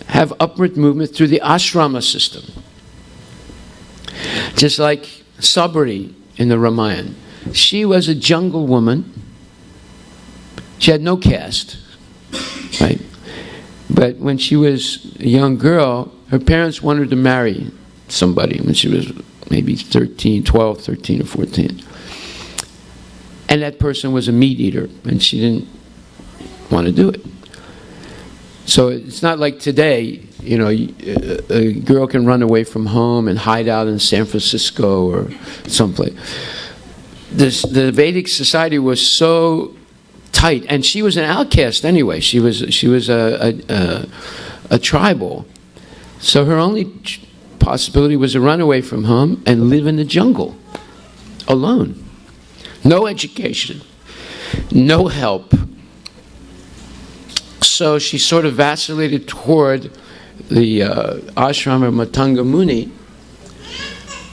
S7: have upward movement through the ashrama system. Just like Sabri in the Ramayana. She was a jungle woman. She had no caste, right? But when she was a young girl, her parents wanted her to marry somebody when she was maybe 12, 13, or 14. And that person was a meat eater, and she didn't want to do it. So it's not like today, a girl can run away from home and hide out in San Francisco or someplace. The Vedic society was so tight, and she was an outcast anyway. She was a tribal. So her only possibility was to run away from home and live in the jungle, alone. No education, no help. So she sort of vacillated toward the ashram of Matanga Muni,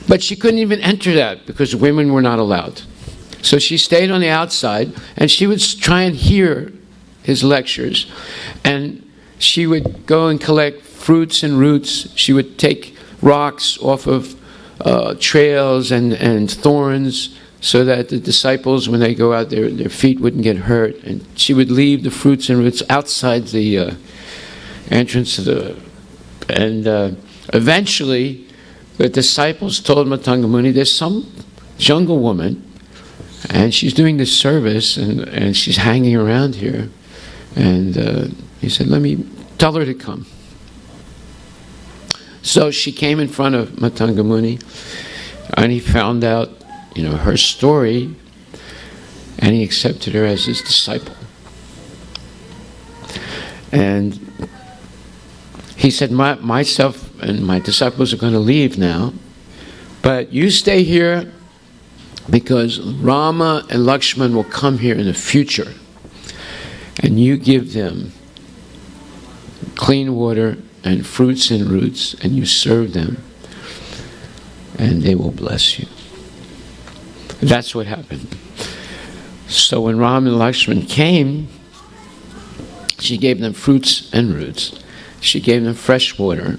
S7: but she couldn't even enter that because women were not allowed. So she stayed on the outside, and she would try and hear his lectures, and she would go and collect fruits and roots. She would take rocks off of trails and thorns, so that the disciples, when they go out, their feet wouldn't get hurt. And she would leave the fruits and roots outside the entrance of the... And eventually, the disciples told Matanga Muni, there's some jungle woman, and she's doing this service, and she's hanging around here. And he said, let me tell her to come. So she came in front of Matanga Muni, and he found out her story, and he accepted her as his disciple. And he said, myself and my disciples are going to leave now, but you stay here because Rama and Lakshman will come here in the future, and you give them clean water and fruits and roots, and you serve them, and they will bless you. That's what happened. So when Ram and Lakshman came, she gave them fruits and roots. She gave them fresh water.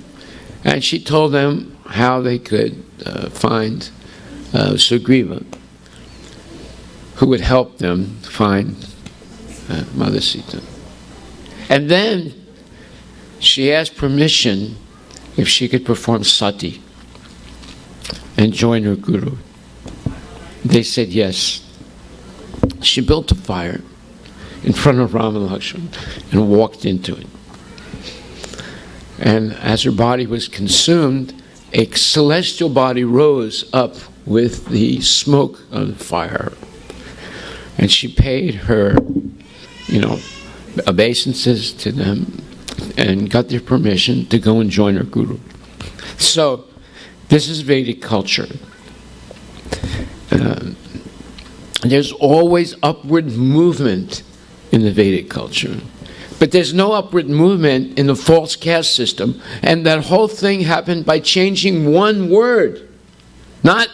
S7: And she told them how they could find Sugriva, who would help them find Mother Sita. And then she asked permission if she could perform sati and join her guru. They said yes. She built a fire in front of Rama and Lakshman and walked into it. And as her body was consumed, a celestial body rose up with the smoke of the fire. And she paid her, obeisances to them and got their permission to go and join her guru. So, this is Vedic culture. There's always upward movement in the Vedic culture. But there's no upward movement in the false caste system. And that whole thing happened by changing one word. Not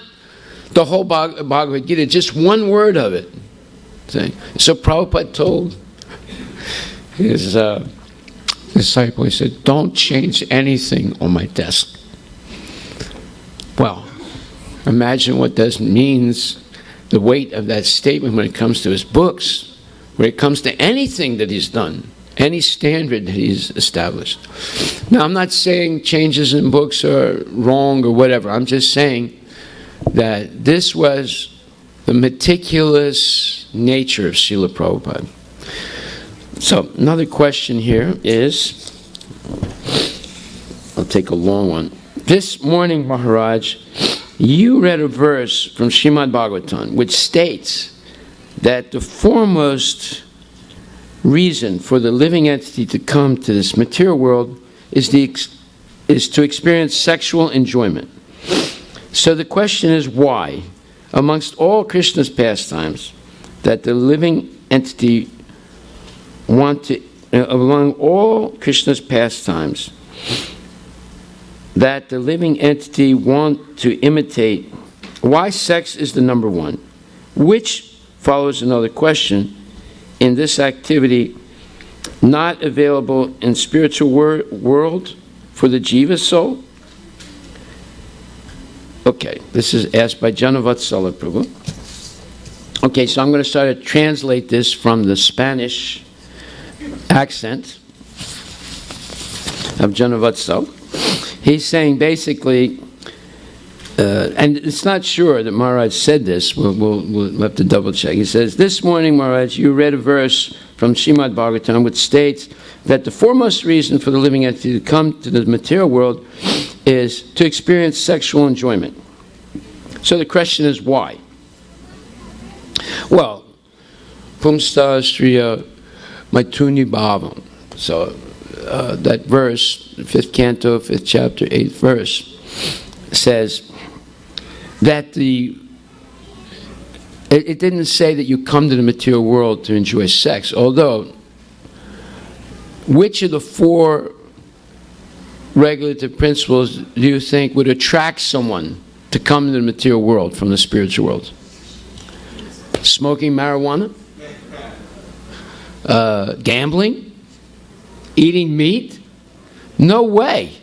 S7: the whole Bhagavad Gita, just one word of it. So Prabhupada told his disciple, he said, don't change anything on my desk. Well, imagine what that means, the weight of that statement when it comes to his books, when it comes to anything that he's done. any standard that he's established. Now, I'm not saying changes in books are wrong or whatever. I'm just saying that this was the meticulous nature of Srila Prabhupada. So, another question here is, I'll take a long one. This morning, Maharaj, you read a verse from Srimad Bhagavatam which states that the foremost reason for the living entity to come to this material world is to experience sexual enjoyment. So the question is why, amongst all Krishna's pastimes, that the living entity among all Krishna's pastimes, that the living entity want to imitate, why sex is the number one, which follows another question, in this activity not available in spiritual world for the jiva soul? Okay, this is asked by Janavatsala Prabhu. Okay, so I'm going to start to translate this from the Spanish accent of Janavatsala. He's saying basically, and it's not sure that Maharaj said this, we'll have to double check. He says, this morning, Maharaj, you read a verse from Srimad Bhagavatam which states that the foremost reason for the living entity to come to the material world is to experience sexual enjoyment. So the question is why? Well, Pumsta Striya Maituni Bhavam. So that verse, 5th canto, 5th chapter, 8th verse, says that it didn't say that you come to the material world to enjoy sex, although which of the 4 regulative principles do you think would attract someone to come to the material world from the spiritual world? Smoking marijuana? Gambling? Eating meat? No way.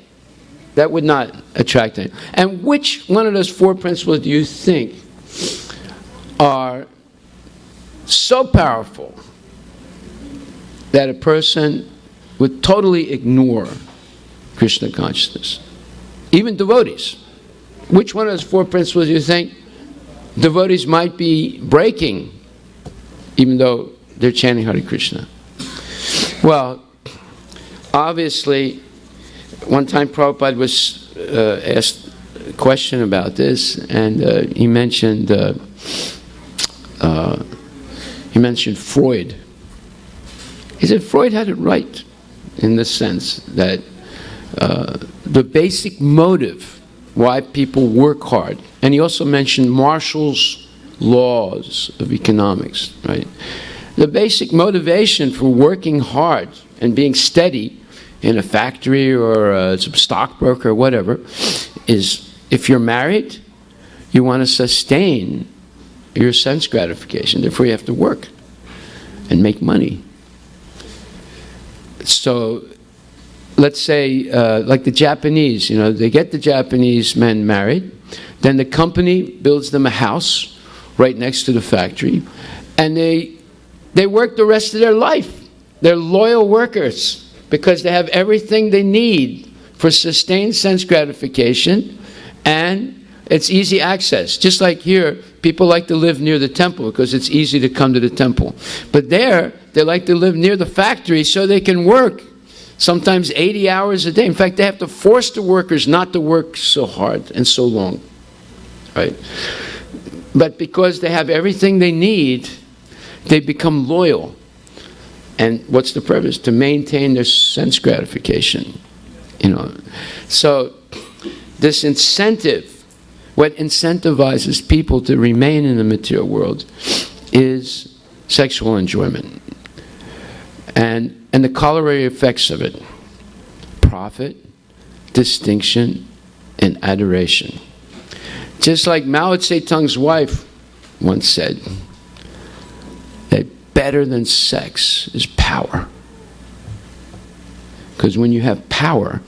S7: That would not attract anyone. And which one of those 4 principles do you think are so powerful that a person would totally ignore Krishna consciousness? Even devotees. Which one of those 4 principles do you think devotees might be breaking even though they're chanting Hare Krishna? Well, obviously, one time Prabhupada was asked a question about this, and he mentioned Freud. He said Freud had it right in the sense that the basic motive why people work hard, and he also mentioned Marshall's laws of economics, right? The basic motivation for working hard and being steady in a factory or some stockbroker or whatever is, if you're married, you want to sustain your sense gratification. Therefore, you have to work and make money. So, let's say, like the Japanese, they get the Japanese men married, then the company builds them a house right next to the factory, and they work the rest of their life. They're loyal workers because they have everything they need for sustained sense gratification, and it's easy access. Just like here, people like to live near the temple because it's easy to come to the temple. But there, they like to live near the factory so they can work sometimes 80 hours a day. In fact, they have to force the workers not to work so hard and so long, right? But because they have everything they need, they become loyal. And what's the purpose? To maintain their sense gratification, So this incentive, what incentivizes people to remain in the material world is sexual enjoyment. And the corollary effects of it: profit, distinction, and adoration. Just like Mao Zedong's wife once said, that better than sex is power. Because when you have power,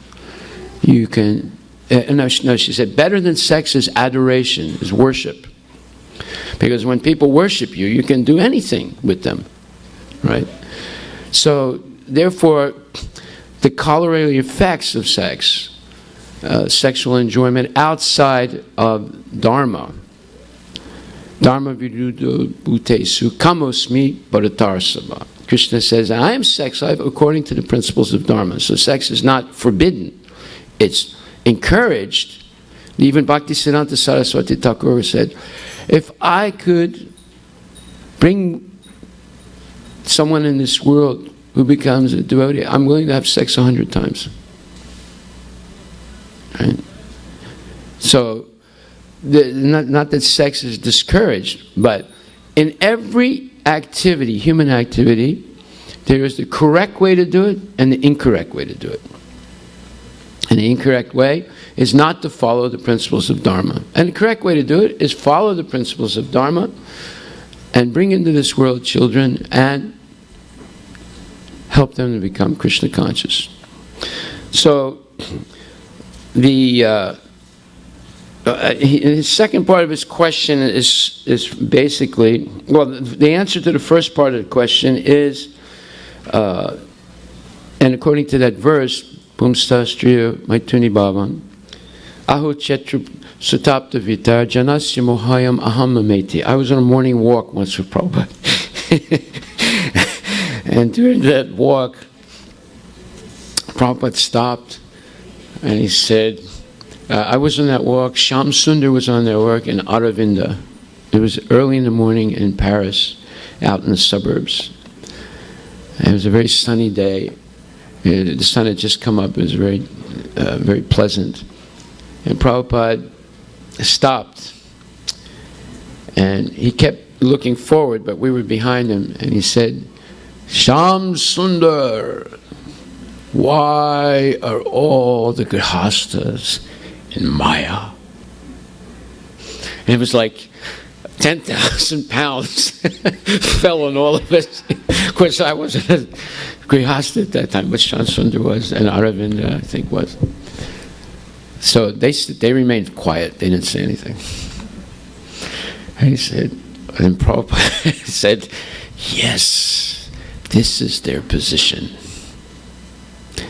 S7: you can... she said, better than sex is adoration, is worship. Because when people worship you, you can do anything with them, right? So therefore, the corollary effects of sex, sexual enjoyment outside of Dharma, Dharma viruddha bhutesu kamosmi bharatarsava. Krishna says, I am sex life according to the principles of Dharma. So sex is not forbidden. It's encouraged. Even Bhaktisiddhanta Saraswati Thakur said, if I could bring someone in this world who becomes a devotee, I'm willing to have sex 100 times. Right? So, not that sex is discouraged, but in every activity, human activity, there is the correct way to do it and the incorrect way to do it. And the incorrect way is not to follow the principles of Dharma. And the correct way to do it is follow the principles of Dharma and bring into this world children and help them to become Krishna conscious. So, his second part of his question is basically, well, the answer to the first part of the question is, and according to that verse, Pumstastriya Maituni Bhavan, Aho Chetra Sutapta Vitar Janasya Mohayam Ahamameti. I was on a morning walk once with Prabhupada. And during that walk, Prabhupada stopped and he said, I was on that walk, Sham Sundar was on that walk, and Aravinda. It was early in the morning in Paris, out in the suburbs. And it was a very sunny day. The sun had just come up. It was very, very pleasant. And Prabhupada stopped. And he kept looking forward, but we were behind him. And he said, Sham Sundar, why are all the grihastas in Maya? And it was like 10,000 pounds fell on all of us. Of course, I wasn't a grihasta at that time, but Sham Sundar was, and Aravinda, I think, was. So they remained quiet. They didn't say anything. And he said, and Prabhupada said, yes, this is their position.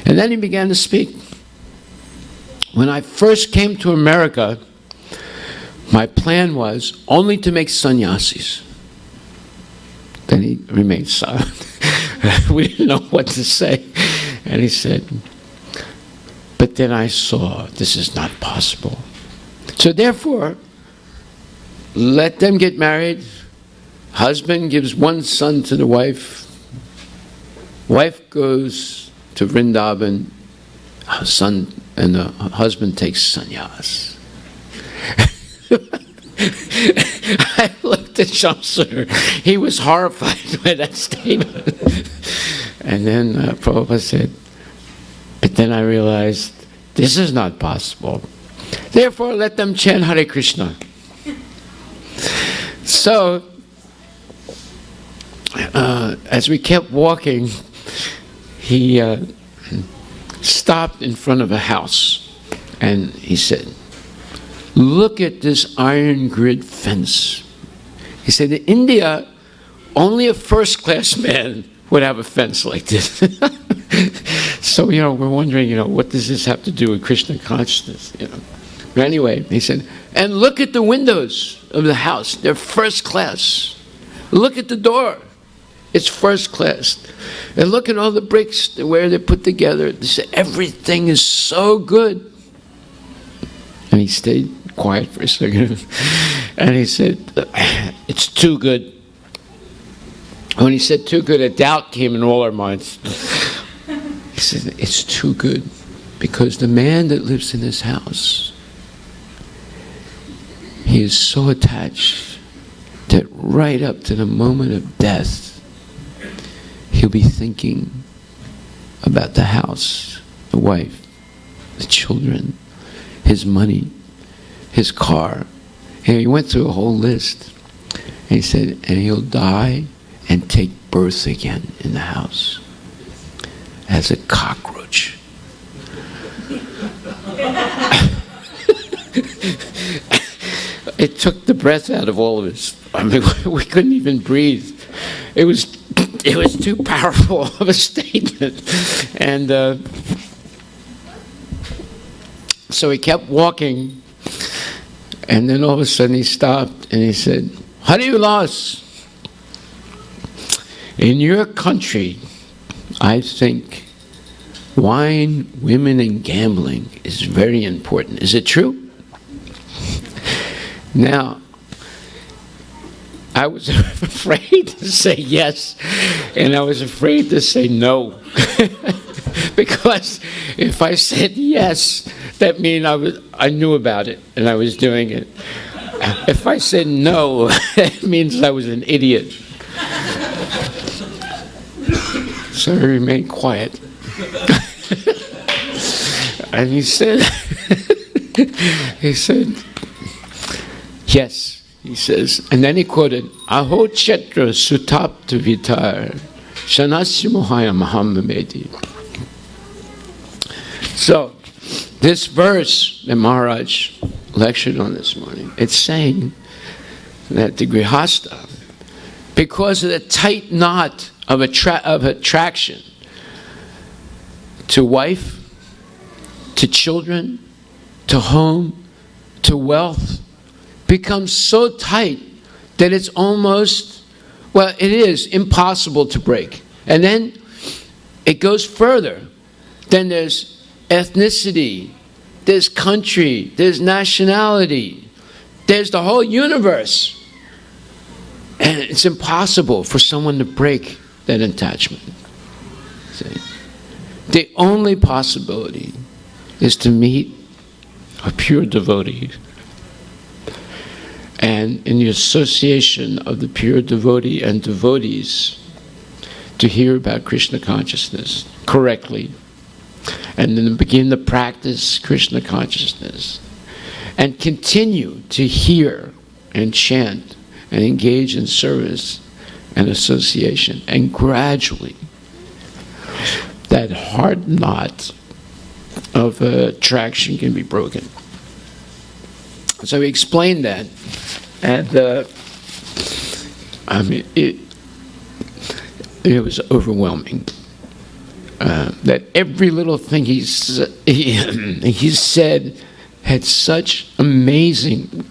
S7: And then he began to speak. When I first came to America, my plan was only to make sannyasis. Then he remained silent. We didn't know what to say. And he said, but then I saw this is not possible. So therefore, let them get married. Husband gives one son to the wife. Wife goes to Vrindavan. Son and the husband takes sannyas. I looked at Shamsur. He was horrified by that statement. And then Prabhupada said, but then I realized this is not possible. Therefore, let them chant Hare Krishna. So, as we kept walking, he stopped in front of a house and he said, look at this iron grid fence. He said, in India, only a first-class man would have a fence like this. So, we're wondering, what does this have to do with Krishna consciousness? But anyway, he said, and look at the windows of the house. They're first class. Look at the door. It's first class. And look at all the bricks, where they're put together. They say, everything is so good. And he stayed quiet for a second. And he said, it's too good. When he said too good, a doubt came in all our minds. He said, it's too good. Because the man that lives in this house, he is so attached that right up to the moment of death, he'll be thinking about the house, the wife, the children, his money, his car. And he went through a whole list. And he said, and he'll die and take birth again in the house as a cockroach. It took the breath out of all of us. I mean, we couldn't even breathe. It was it was too powerful of a statement. And so he kept walking, and then all of a sudden he stopped and he said, Hari Vilas, in your country, I think wine, women, and gambling is very important. Is it true? Now, I was afraid to say yes, and I was afraid to say no. Because if I said yes, that means I knew about it and I was doing it. If I said no, it means I was an idiot. So I remained quiet. And he said, yes, he says. And then he quoted, Aho Chetra Sutapta Vitar Shanasya Mohaya Mahamamedi. So, this verse that Maharaj lectured on this morning, it's saying that the Grihastha, because of the tight knot of attraction to wife, to children, to home, to wealth, becomes so tight that it's almost, well, it is impossible to break. And then it goes further. Then there's ethnicity, there's country, there's nationality, there's the whole universe. And it's impossible for someone to break that attachment. See? The only possibility is to meet a pure devotee. And in the association of the pure devotee and devotees, to hear about Krishna consciousness correctly, and then begin to practice Krishna consciousness, and continue to hear and chant and engage in service and association, and gradually that hard knot of attraction can be broken. So he explained that, and I mean, it was overwhelming. That every little thing he said had such amazing,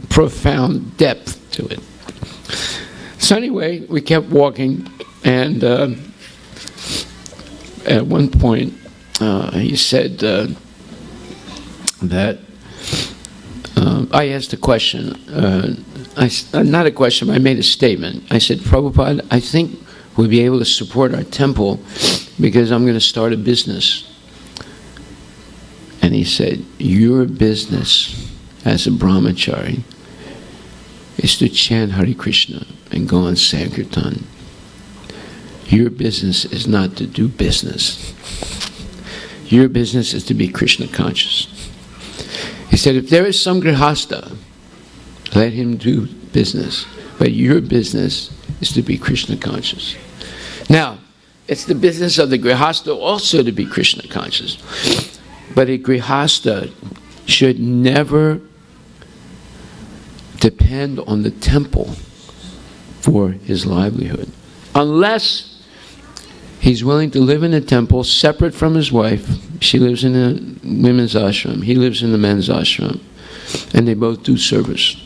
S7: profound depth to it. So anyway, we kept walking, and at one point he said that I asked a question. Not a question, but I made a statement. I said, Prabhupada, I think we'll be able to support our temple because I'm going to start a business. And he said, your business as a brahmachari is to chant Hare Krishna and go on Sankirtan. Your business is not to do business. Your business is to be Krishna conscious. He said, if there is some grihastha, let him do business. But your business is to be Krishna conscious. Now, it's the business of the grihastha also to be Krishna conscious. But a grihastha should never depend on the temple for his livelihood. Unless he's willing to live in a temple separate from his wife. She lives in a women's ashram. He lives in the men's ashram. And they both do service.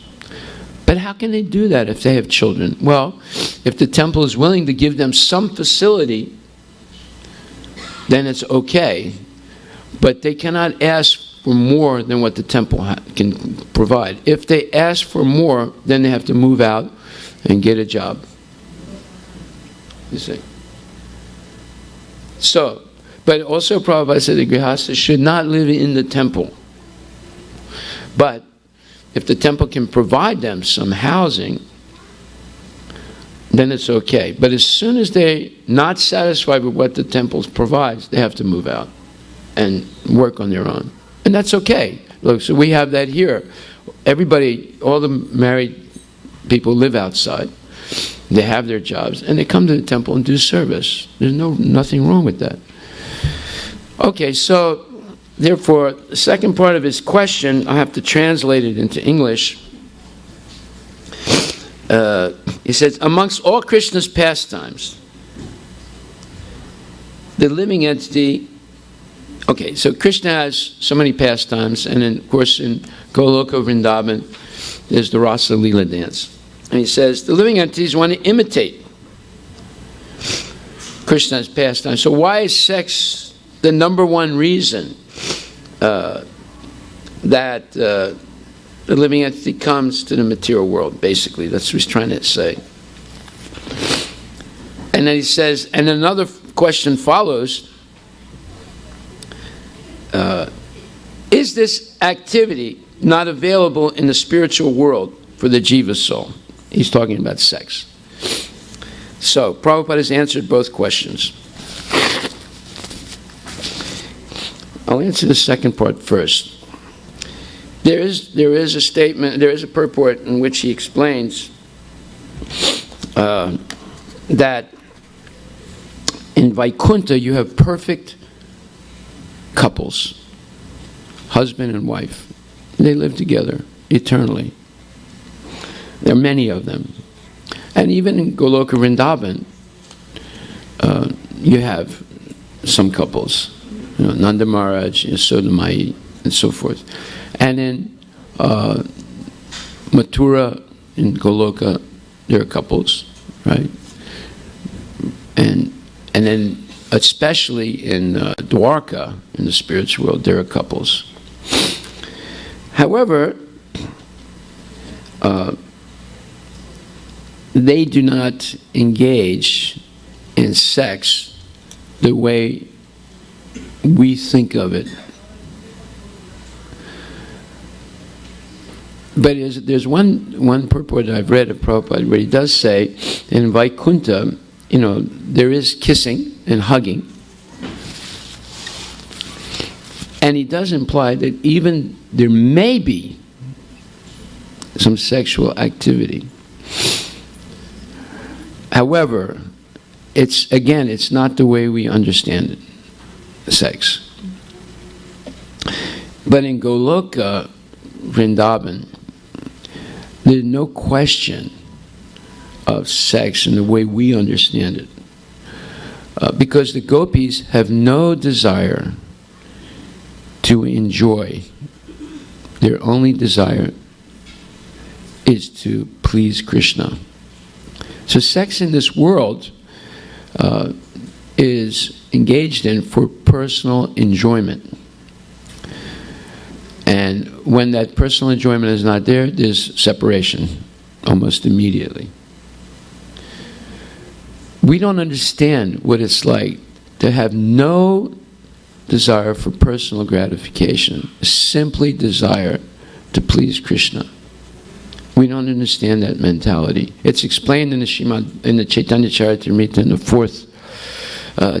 S7: But how can they do that if they have children? Well, if the temple is willing to give them some facility, then it's okay. But they cannot ask for more than what the temple can provide. If they ask for more, then they have to move out and get a job. You see? So, but also Prabhupada said the grihastha should not live in the temple. But if the temple can provide them some housing, then it's okay. But as soon as they're not satisfied with what the temple provides, they have to move out and work on their own. And that's okay. Look, so we have that here. Everybody, all the married people live outside. They have their jobs, and they come to the temple and do service. There's nothing wrong with that. Okay, so therefore, the second part of his question, I have to translate it into English. He says, amongst all Krishna's pastimes, the living entity, okay, so Krishna has so many pastimes, and then, of course, in Goloka Vrindavan, there's the Rasa Leela dance. And he says, the living entities want to imitate Krishna's pastime. So why is sex the number one reason that the living entity comes to the material world, basically? That's what he's trying to say. And then he says, and another question follows, is this activity not available in the spiritual world for the jiva soul? He's talking about sex. So, Prabhupada has answered both questions. I'll answer the second part first. There is a statement, there is a purport in which he explains that in Vaikuntha you have perfect couples, husband and wife. They live together eternally. There are many of them. And even in Goloka Vrindavan, you have some couples, Nanda Maharaj, Yasoda Mai, and so forth. And in Mathura, in Goloka, there are couples, right? And then, especially in Dwarka, in the spiritual world, there are couples. However, they do not engage in sex the way we think of it. But there's one purport that I've read of Prabhupada where he does say in Vaikuntha, there is kissing and hugging. And he does imply that even there may be some sexual activity. However, it's not the way we understand it, sex. But in Goloka Vrindavan, there's no question of sex in the way we understand it. Because the gopis have no desire to enjoy. Their only desire is to please Krishna. So sex in this world is engaged in for personal enjoyment. And when that personal enjoyment is not there, there's separation almost immediately. We don't understand what it's like to have no desire for personal gratification, simply desire to please Krishna. We don't understand that mentality. It's explained in the Chaitanya Charitamrita in the 4th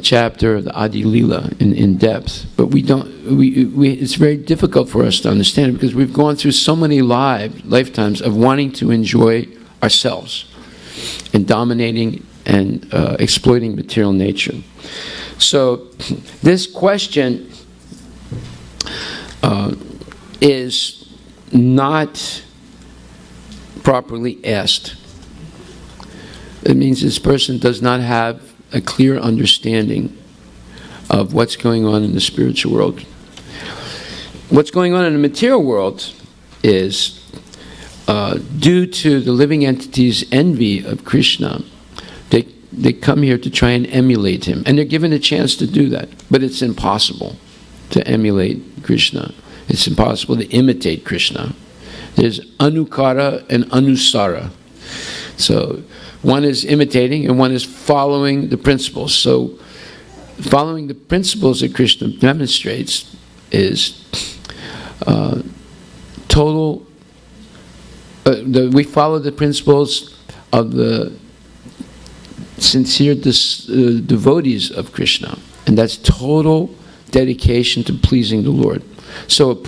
S7: chapter of the Adi Lila in depth. But we don't. It's very difficult for us to understand it because we've gone through so many lifetimes of wanting to enjoy ourselves and dominating and exploiting material nature. So this question is not properly asked. It means this person does not have a clear understanding of what's going on in the spiritual world. What's going on in the material world is due to the living entity's envy of Krishna. They come here to try and emulate him, and they're given a chance to do that, but it's impossible to emulate Krishna. It's impossible to imitate Krishna. There's anukara and anusara. So one is imitating and one is following the principles. So following the principles that Krishna demonstrates is total. We follow the principles of the sincere devotees of Krishna, and that's total dedication to pleasing the Lord. So the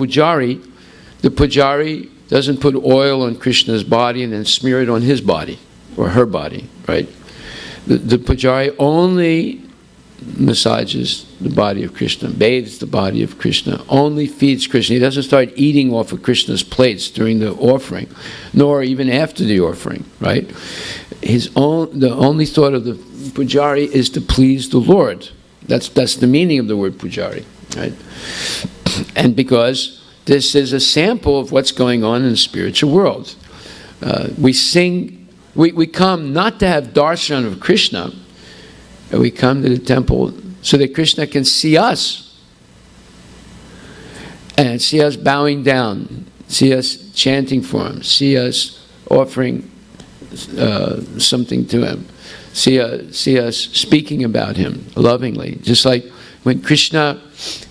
S7: pujari doesn't put oil on Krishna's body and then smear it on his body or her body, right? The pujari only massages the body of Krishna, bathes the body of Krishna, only feeds Krishna. He doesn't start eating off of Krishna's plates during the offering, nor even after the offering, right? The only thought of the pujari is to please the Lord. That's the meaning of the word pujari, right? And because this is a sample of what's going on in the spiritual world. We come not to have darshan of Krishna, but we come to the temple so that Krishna can see us and see us bowing down, see us chanting for him, see us offering something to him, see us speaking about him lovingly. Just like when Krishna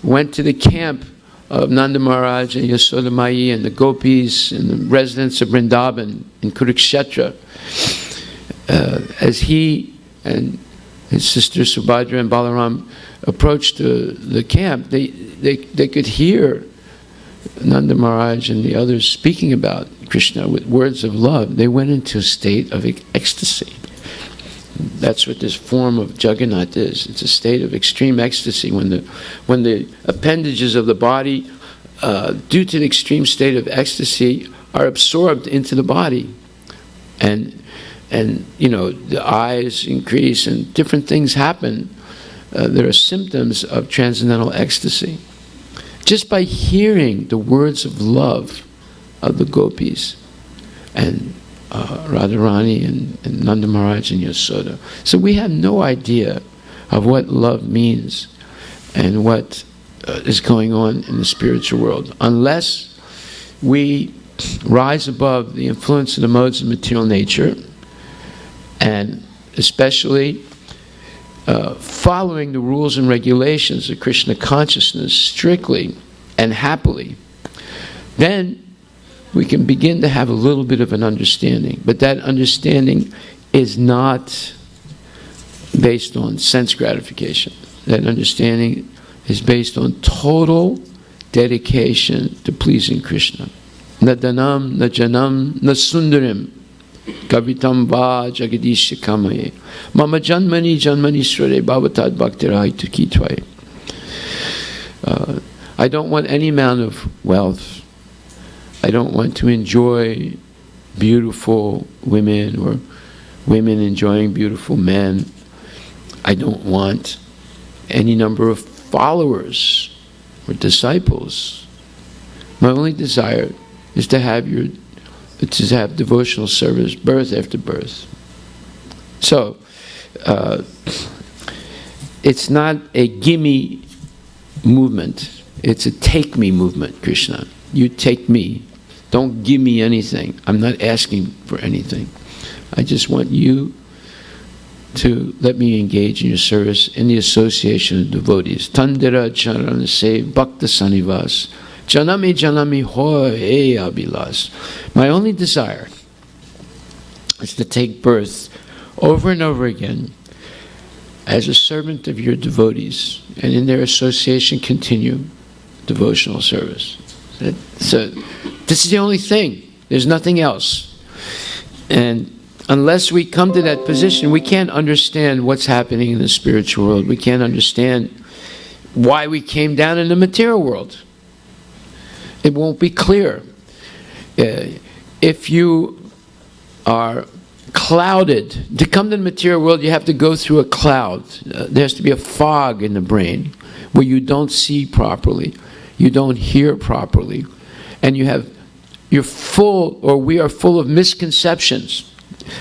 S7: went to the camp of Nanda Maharaj and Yasoda Mai and the gopis and the residents of Vrindavan in Kurukshetra, as he and his sister Subhadra and Balaram approached the camp, they could hear Nanda Maharaj and the others speaking about Krishna with words of love. They went into a state of ecstasy. That's what this form of Jagannath is. It's a state of extreme ecstasy when the appendages of the body, due to the extreme state of ecstasy, are absorbed into the body, and the eyes increase and different things happen. There are symptoms of transcendental ecstasy. Just by hearing the words of love of the gopis and Radharani and Nanda Maharaj and Yasoda. So we have no idea of what love means and what is going on in the spiritual world unless we rise above the influence of the modes of material nature, and especially following the rules and regulations of Krishna consciousness strictly and happily. Then we can begin to have a little bit of an understanding. But that understanding is not based on sense gratification. That understanding is based on total dedication to pleasing Krishna. Na danam, na janam, na sundarim, kavitam va jagadisha kamaye. Mama janmani janmani srare bhavatad bhaktirai tukitvaye. I don't want any amount of wealth. I don't want to enjoy beautiful women or women enjoying beautiful men. I don't want any number of followers or disciples. My only desire is to have devotional service birth after birth. So, it's not a gimme movement. It's a take me movement, Krishna. You take me. Don't give me anything. I'm not asking for anything. I just want you to let me engage in your service in the association of devotees. Tandira charan se bhakta sanivas. Janami janami hoy e abilas. My only desire is to take birth over and over again as a servant of your devotees, and in their association continue devotional service. So this is the only thing. There's nothing else. And unless we come to that position, we can't understand what's happening in the spiritual world. We can't understand why we came down in the material world. It won't be clear. If you are clouded, to come to the material world, you have to go through a cloud. There has to be a fog in the brain where you don't see properly. You don't hear properly, and you're full, or we are full of misconceptions.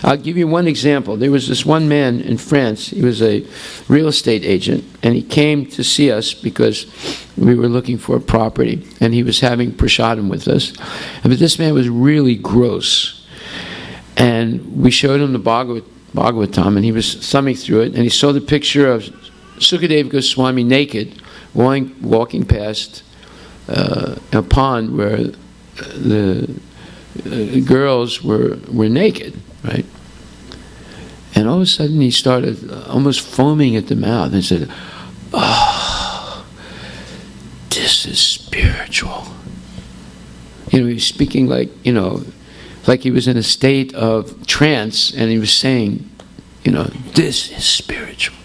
S7: I'll give you one example. There was this one man in France. He was a real estate agent, and he came to see us because we were looking for a property, and he was having prasadam with us. But this man was really gross, and we showed him the Bhagavatam, and he was thumbing through it, and he saw the picture of Sukadeva Goswami naked, walking past a pond where the girls were naked, right? And all of a sudden he started almost foaming at the mouth and said, "Oh, this is spiritual." He was speaking like he was in a state of trance, and he was saying, this is spiritual.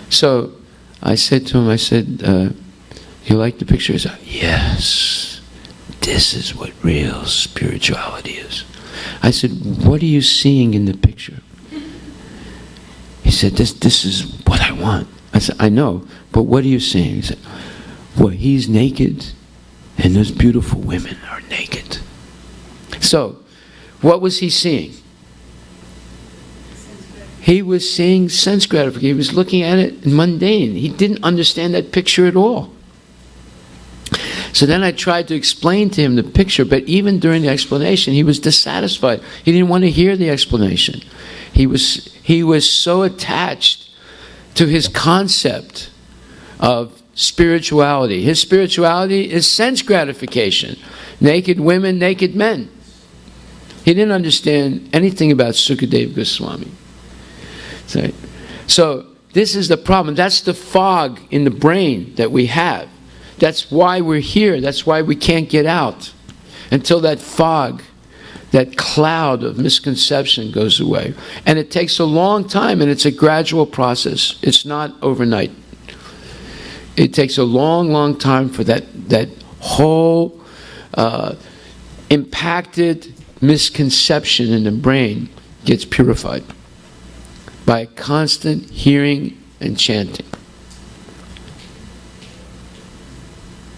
S7: So I said to him, you like the picture? He said, yes, this is what real spirituality is. I said, what are you seeing in the picture? He said, this is what I want. I said, I know, but what are you seeing? He said, well, he's naked, and those beautiful women are naked. So, what was he seeing? He was seeing sense gratification. He was looking at it mundane. He didn't understand that picture at all. So then I tried to explain to him the picture, but even during the explanation, he was dissatisfied. He didn't want to hear the explanation. He was so attached to his concept of spirituality. His spirituality is sense gratification. Naked women, naked men. He didn't understand anything about Sukadeva Goswami. So this is the problem. That's the fog in the brain that we have. That's why we're here. That's why we can't get out until that fog, that cloud of misconception goes away. And it takes a long time, and it's a gradual process. It's not overnight. It takes a long, long time for that whole impacted misconception in the brain gets purified by constant hearing and chanting.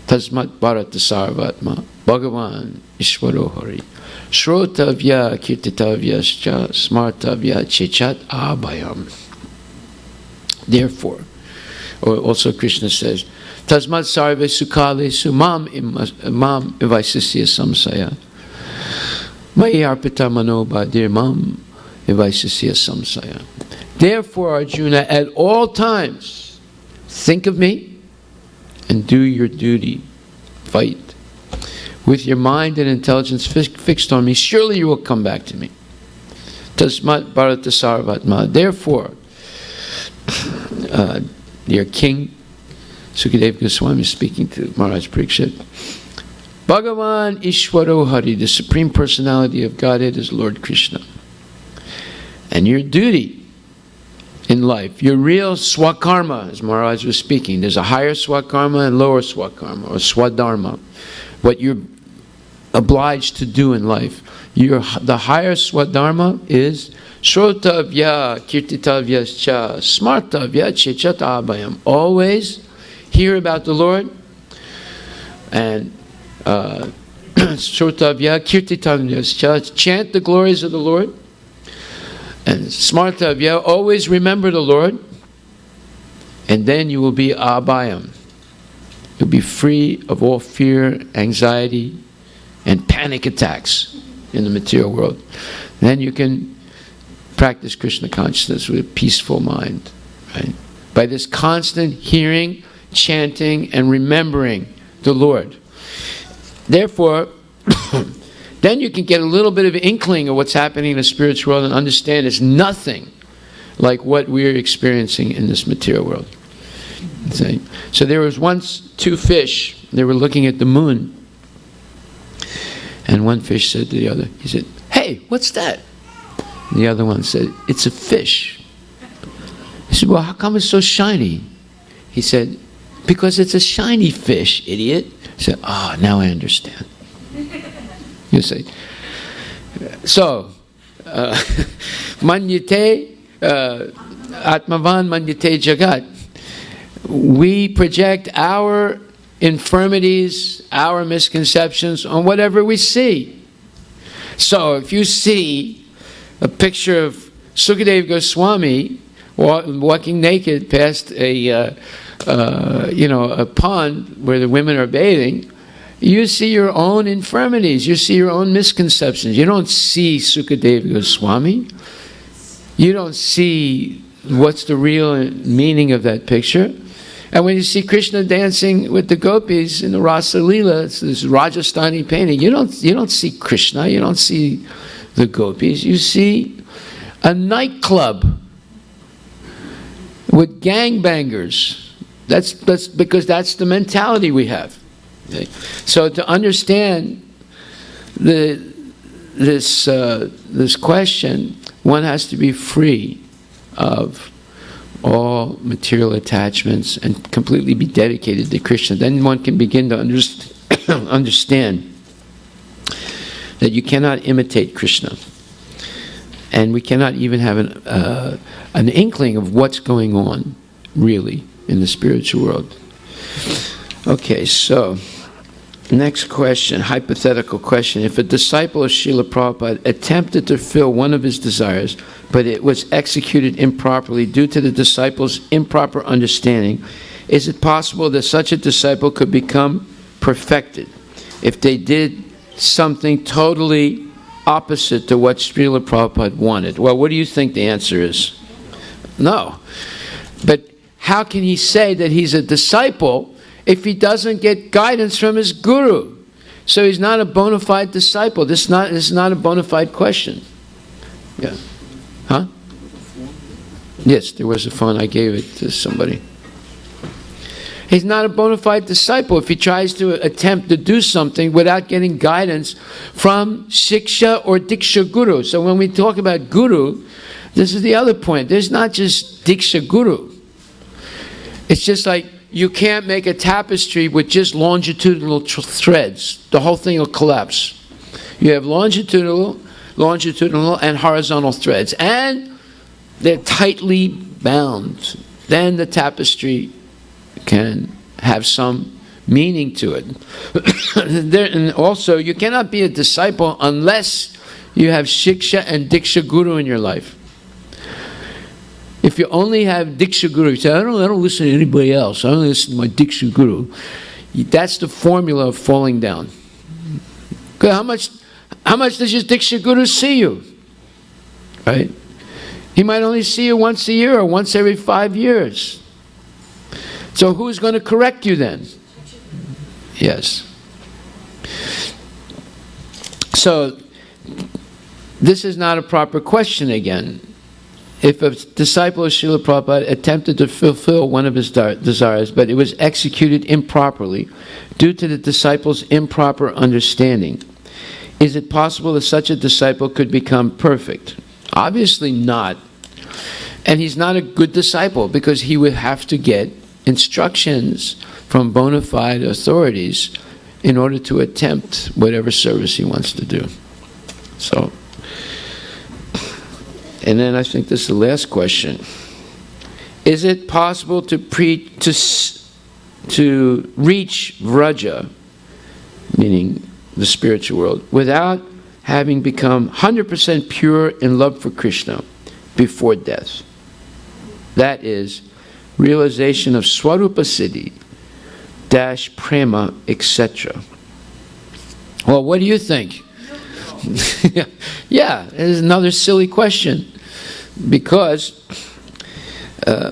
S7: Tasmat Bharata Sarvatma Bhagavan Ishvaro Hari Shrotavya Kirtitavyascha Smartavya Chechat Abhayam. Therefore, or also Krishna says, Tasmat Sarve Sukale Sumam Imam Ivaisisya Samsaya Mai Arpita Mano Badir Mam Ivaisisya Samsaya. Therefore, Arjuna, at all times, think of me and do your duty. Fight. With your mind and intelligence fixed on me, surely you will come back to me. Tasmat Bharata Sarvatma. Therefore, your king, Sukadeva Goswami, speaking to Maharaj Parikshit, Bhagavan Ishwaro Hari, the Supreme Personality of Godhead, is Lord Krishna. And your duty in life, your real swakarma, as Maharaj was speaking, there's a higher swakarma and lower swakarma, or swadharma. What you're obliged to do in life. The higher swadharma is Shrotavya Kirtitavyascha Smartavya Chechat Abhayam. Always hear about the Lord, and Shrotavya Kirtitavyascha, chant the glories of the Lord. And Smartavya, always remember the Lord, and then you will be abhayam. You'll be free of all fear, anxiety, and panic attacks in the material world. Then you can practice Krishna consciousness with a peaceful mind, right? By this constant hearing, chanting, and remembering the Lord. Therefore, then you can get a little bit of an inkling of what's happening in the spiritual world and understand it's nothing like what we're experiencing in this material world. So there was once two fish. They were looking at the moon. And one fish said to the other, he said, "Hey, what's that?" And the other one said, "It's a fish." He said, "Well, how come it's so shiny?" He said, "Because it's a shiny fish, idiot." He said, now I understand. You see. So, manyate, atmavan manyate jagat. We project our infirmities, our misconceptions on whatever we see. So, if you see a picture of Sukadeva Goswami walking naked past a pond where the women are bathing, you see your own infirmities. You see your own misconceptions. You don't see Sukadeva Goswami. You don't see what's the real meaning of that picture. And when you see Krishna dancing with the gopis in the Rasa Leela, it's this Rajasthani painting, you don't see Krishna. You don't see the gopis. You see a nightclub with gangbangers. That's because that's the mentality we have. Okay. So to understand this question, one has to be free of all material attachments and completely be dedicated to Krishna. Then one can begin to understand that you cannot imitate Krishna. And we cannot even have an inkling of what's going on, really, in the spiritual world. Okay, so, next question, hypothetical question. If a disciple of Srila Prabhupada attempted to fulfill one of his desires, but it was executed improperly due to the disciple's improper understanding, is it possible that such a disciple could become perfected if they did something totally opposite to what Srila Prabhupada wanted? Well, what do you think the answer is? No. But how can he say that he's a disciple if he doesn't get guidance from his guru? So he's not a bona fide disciple. This is not a bona fide question. Yeah. Huh? Yes, there was a phone. I gave it to somebody. He's not a bona fide disciple if he tries to attempt to do something without getting guidance from Shiksha or Diksha Guru. So when we talk about Guru, this is the other point. There's not just Diksha Guru. It's just like you can't make a tapestry with just longitudinal threads. The whole thing will collapse. You have longitudinal and horizontal threads, and they're tightly bound. Then the tapestry can have some meaning to it. And also, you cannot be a disciple unless you have Shiksha and Diksha Guru in your life. If you only have Diksha Guru, you say, I don't listen to anybody else, I only listen to my Diksha Guru. That's the formula of falling down. How much does your Diksha Guru see you? Right? He might only see you once a year or once every 5 years. So who's going to correct you then? Yes. So this is not a proper question again. If a disciple of Srila Prabhupada attempted to fulfill one of his desires, but it was executed improperly due to the disciple's improper understanding, is it possible that such a disciple could become perfect? Obviously not. And he's not a good disciple because he would have to get instructions from bona fide authorities in order to attempt whatever service he wants to do. So, and then I think this is the last question. Is it possible to reach Vraja, meaning the spiritual world, without having become 100% pure in love for Krishna before death? That is, realization of Swarupa Siddhi, dash prema, etc. Well, what do you think? Yeah, it's another silly question. Because,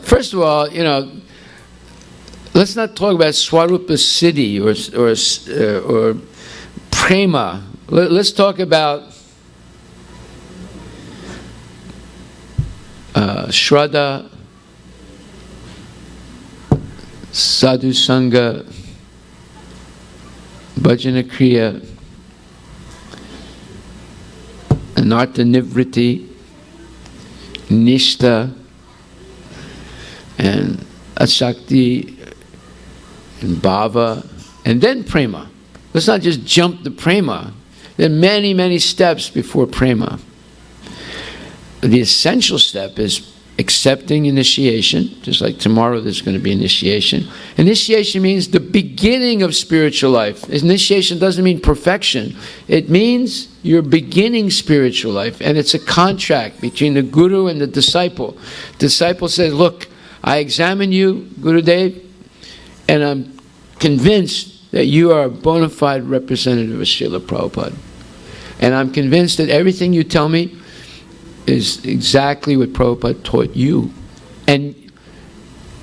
S7: first of all, let's not talk about Swarupa Siddhi or prema. Let's talk about Shraddha, Sadhu Sangha, Bhajana Kriya, Anartha Nivriti, Nishta, and Asakti, and Bhava, and then Prema. Let's not just jump to Prema. There are many, many steps before Prema. The essential step is accepting initiation, just like tomorrow there's going to be initiation. Initiation means the beginning of spiritual life. Initiation doesn't mean perfection. It means you're beginning spiritual life, and it's a contract between the guru and the disciple. The disciple says, look, I examine you, Gurudev, and I'm convinced that you are a bona fide representative of Srila Prabhupada. And I'm convinced that everything you tell me is exactly what Prabhupada taught you. And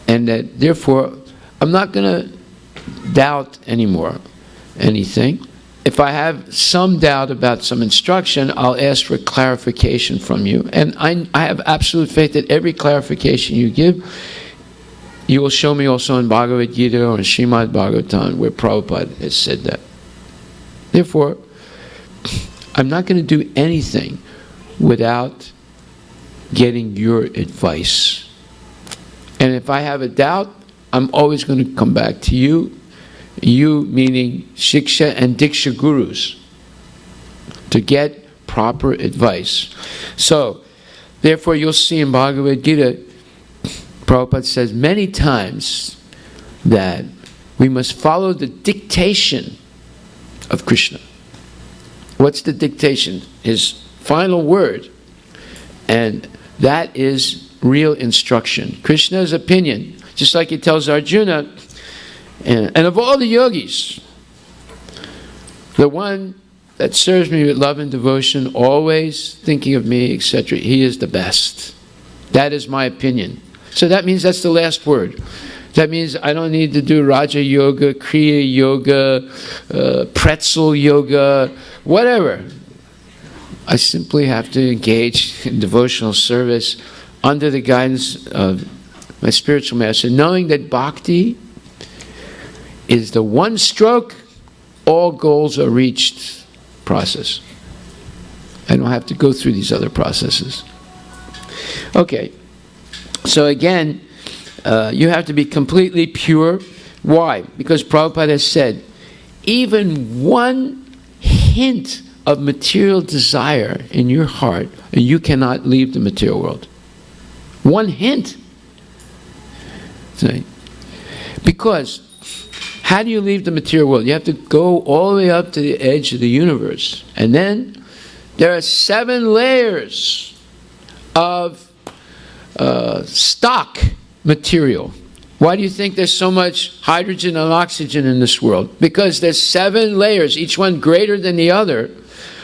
S7: that therefore, I'm not going to doubt anymore anything. If I have some doubt about some instruction, I'll ask for clarification from you. And I have absolute faith that every clarification you give, you will show me also in Bhagavad Gita or in Srimad Bhagavatam where Prabhupada has said that. Therefore, I'm not going to do anything without getting your advice. And if I have a doubt, I'm always going to come back to you. You meaning Shiksha and Diksha gurus, to get proper advice. So, therefore you'll see in Bhagavad Gita, Prabhupada says many times that we must follow the dictation of Krishna. What's the dictation? His final word. And that is real instruction. Krishna's opinion, just like he tells Arjuna, and of all the yogis, the one that serves me with love and devotion, always thinking of me, etc., he is the best. That is my opinion. So that means that's the last word. That means I don't need to do Raja Yoga, Kriya Yoga, Pretzel Yoga, whatever. I simply have to engage in devotional service under the guidance of my spiritual master, knowing that bhakti is the one stroke, all goals are reached process. I don't have to go through these other processes. Okay, so again, you have to be completely pure. Why? Because Prabhupada has said, even one hint of material desire in your heart, and you cannot leave the material world. One hint. Because how do you leave the material world? You have to go all the way up to the edge of the universe. And then there are 7 layers of stock material. Why do you think there's so much hydrogen and oxygen in this world? Because there's 7 layers, each one greater than the other,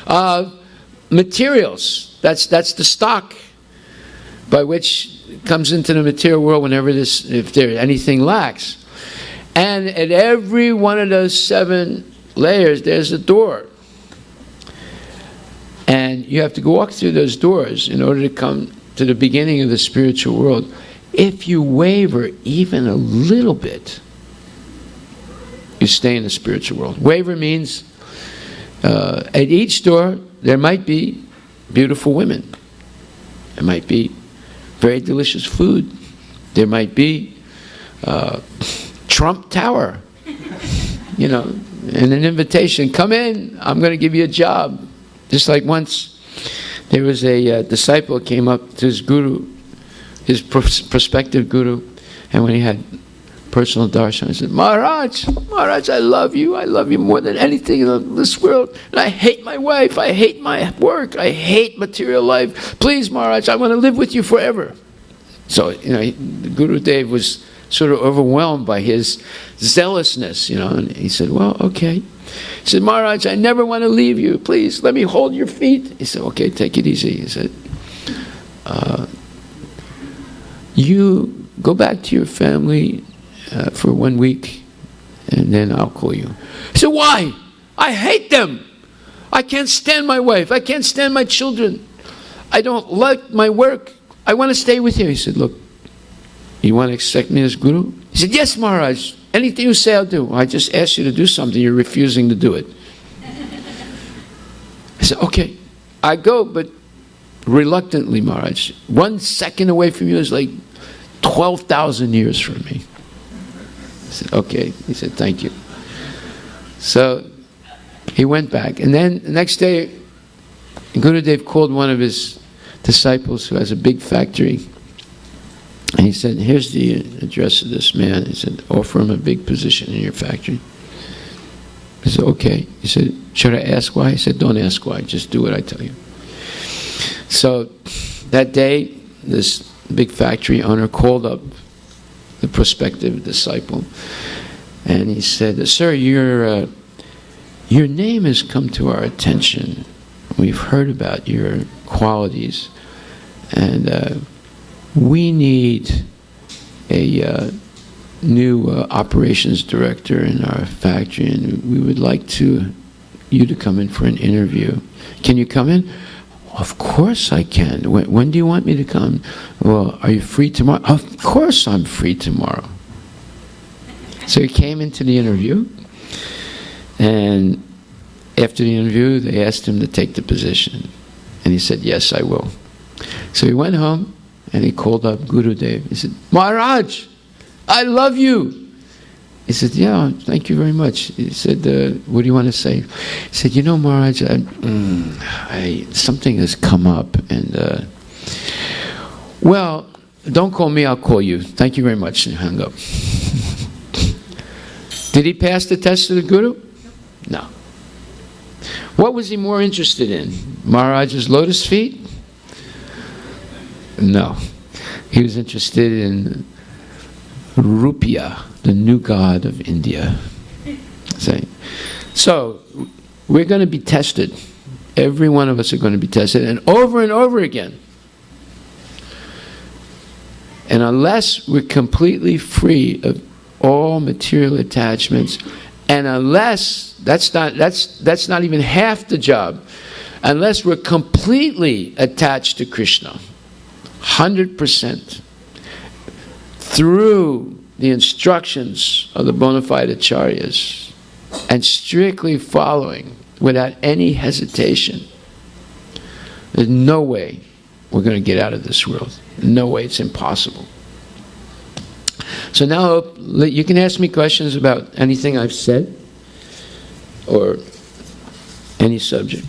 S7: of materials. That's the stock by which comes into the material world whenever if there anything lacks. And at every one of those 7 layers, there's a door. And you have to walk through those doors in order to come to the beginning of the spiritual world. If you waver even a little bit, you stay in the spiritual world. Waver means at each door, there might be beautiful women. There might be very delicious food. There might be Trump Tower, you know, and an invitation, come in, I'm going to give you a job. Just like once there was a disciple came up to his guru, his prospective guru, and when he had personal darshan, he said, Maharaj, I love you more than anything in this world, and I hate my wife, I hate my work, I hate material life. Please, Maharaj, I want to live with you forever. So, you know, Guru Dev was sort of overwhelmed by his zealousness, you know, and he said, well, okay. He said, Maharaj, I never want to leave you. Please, let me hold your feet. He said, okay, take it easy. He said, you go back to your family for 1 week, and then I'll call you. He said, why? I hate them. I can't stand my wife. I can't stand my children. I don't like my work. I want to stay with you. He said, look, you want to accept me as guru? He said, yes, Maharaj. Anything you say, I'll do. I just asked you to do something. You're refusing to do it. I said, okay. I go, but reluctantly, Maharaj. 1 second away from you is like 12,000 years from me. I said, okay. He said, thank you. So he went back. And then the next day, Gurudev called one of his disciples who has a big factory. And he said, here's the address of this man. He said, offer him a big position in your factory. He said, okay. He said, should I ask why? He said, don't ask why. Just do what I tell you. So that day, this big factory owner called up the prospective disciple. And he said, sir, your name has come to our attention. We've heard about your qualities. And we need a new operations director in our factory, and we would like you to come in for an interview. Can you come in? Of course I can. When do you want me to come? Well, are you free tomorrow? Of course I'm free tomorrow. So he came into the interview, and after the interview, they asked him to take the position. And he said, yes, I will. So he went home, And he called up Gurudev. He said, Maharaj, I love you. He said, yeah, thank you very much. He said, what do you want to say? He said, you know, Maharaj, something has come up. And, well, don't call me, I'll call you. Thank you very much. And hung up. Did he pass the test to the Guru? No. What was he more interested in? Maharaj's lotus feet? No. He was interested in Rupiah, the new god of India. So, we're going to be tested. Every one of us are going to be tested, and over again. And unless we're completely free of all material attachments, and unless, that's not even half the job, unless we're completely attached to Krishna, 100%, through the instructions of the bona fide acharyas, and strictly following without any hesitation, there's no way we're going to get out of this world. No way, it's impossible. So now you can ask me questions about anything I've said or any subject.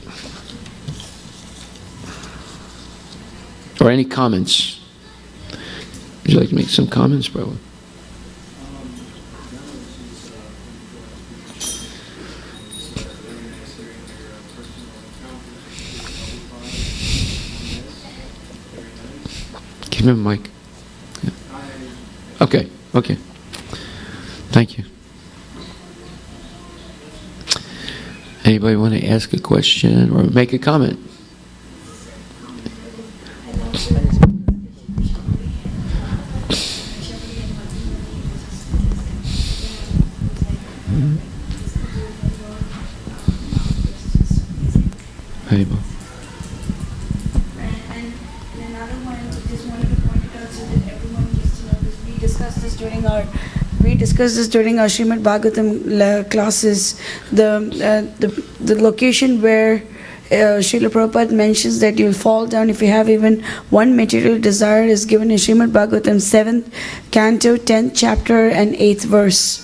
S7: Or any comments. Would you like to make some comments, Prabhu? Give him a mic. Yeah. Okay. Thank you. Anybody want to ask a question or make a comment? Haribol.
S8: And another one, I just wanted to point it out so that everyone needs to know this. We discussed this during our Srimad Bhagavatam classes. The location where Srila Prabhupada mentions that you'll fall down if you have even one material desire is given in Srimad Bhagavatam 7th canto, 10th chapter and 8th verse.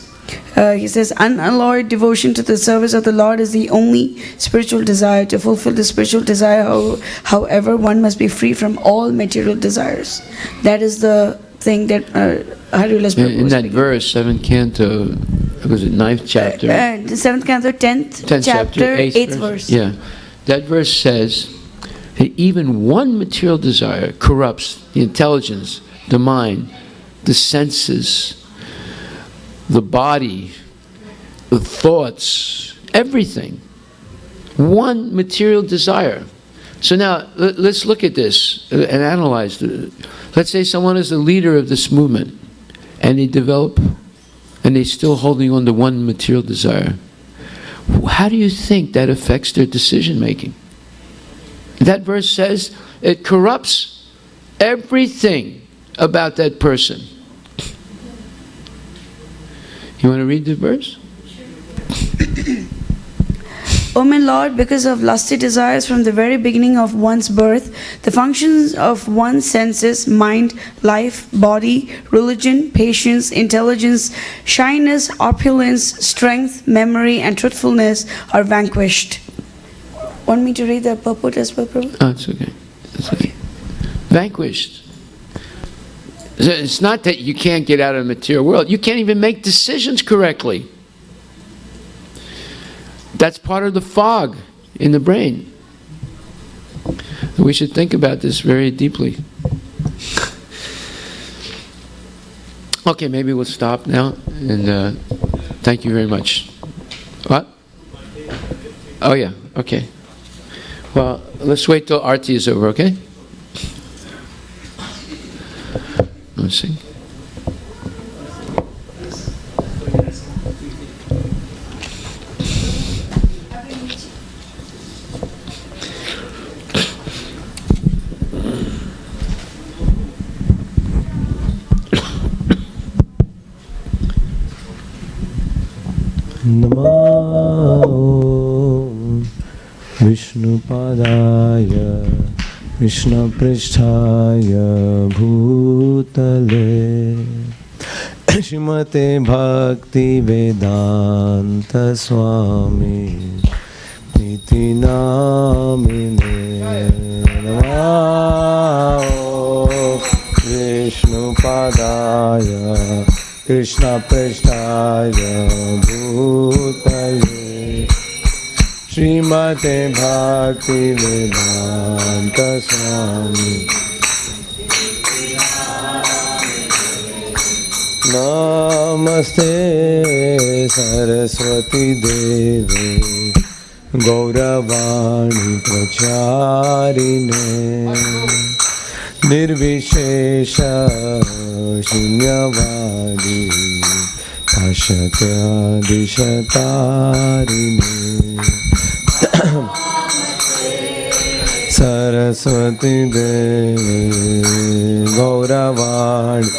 S8: He says, unalloyed devotion to the service of the Lord is the only spiritual desire. To fulfill the spiritual desire, however, one must be free from all material desires. That is the thing that Harilas Prabhu
S7: in that verse, 7th canto, was it 9th chapter?
S8: 7th canto, 10th chapter, 8th verse.
S7: Yeah. That verse says that even one material desire corrupts the intelligence, the mind, the senses, the body, the thoughts, everything. One material desire. So now, let's look at this and analyze it. Let's say someone is the leader of this movement, and they develop, and they're still holding on to one material desire. How do you think that affects their decision making? That verse says it corrupts everything about that person. You want to read the verse?
S8: O my Lord, because of lusty desires from the very beginning of one's birth, the functions of one's senses, mind, life, body, religion, patience, intelligence, shyness, opulence, strength, memory, and truthfulness are vanquished. Want me to read the purport as well, Prabhu?
S7: Oh, it's okay. It's okay. Vanquished. It's not that you can't get out of the material world. You can't even make decisions correctly. That's part of the fog in the brain. We should think about this very deeply. Okay, maybe we'll stop now. And thank you very much. What? Oh, yeah. Okay. Well, let's wait till Arti is over, okay? Let's see.
S5: Namo Vishnupadaya
S9: कृष्णपृष्ठाय भूतले श्रीमते भक्तिवेदान्त स्वामी इति नामिने नमः विष्णुपादाय कृष्णपृष्ठाय भूतले श्रीमते भक्तिवेदान्त स्वामी नमस्ते सरस्वती देवे गौरवाणी प्रचारिणे निर्विशेष शून्यवादी पाश्चात्यादिशतारिणे सरस्वती देवे गौरवाणी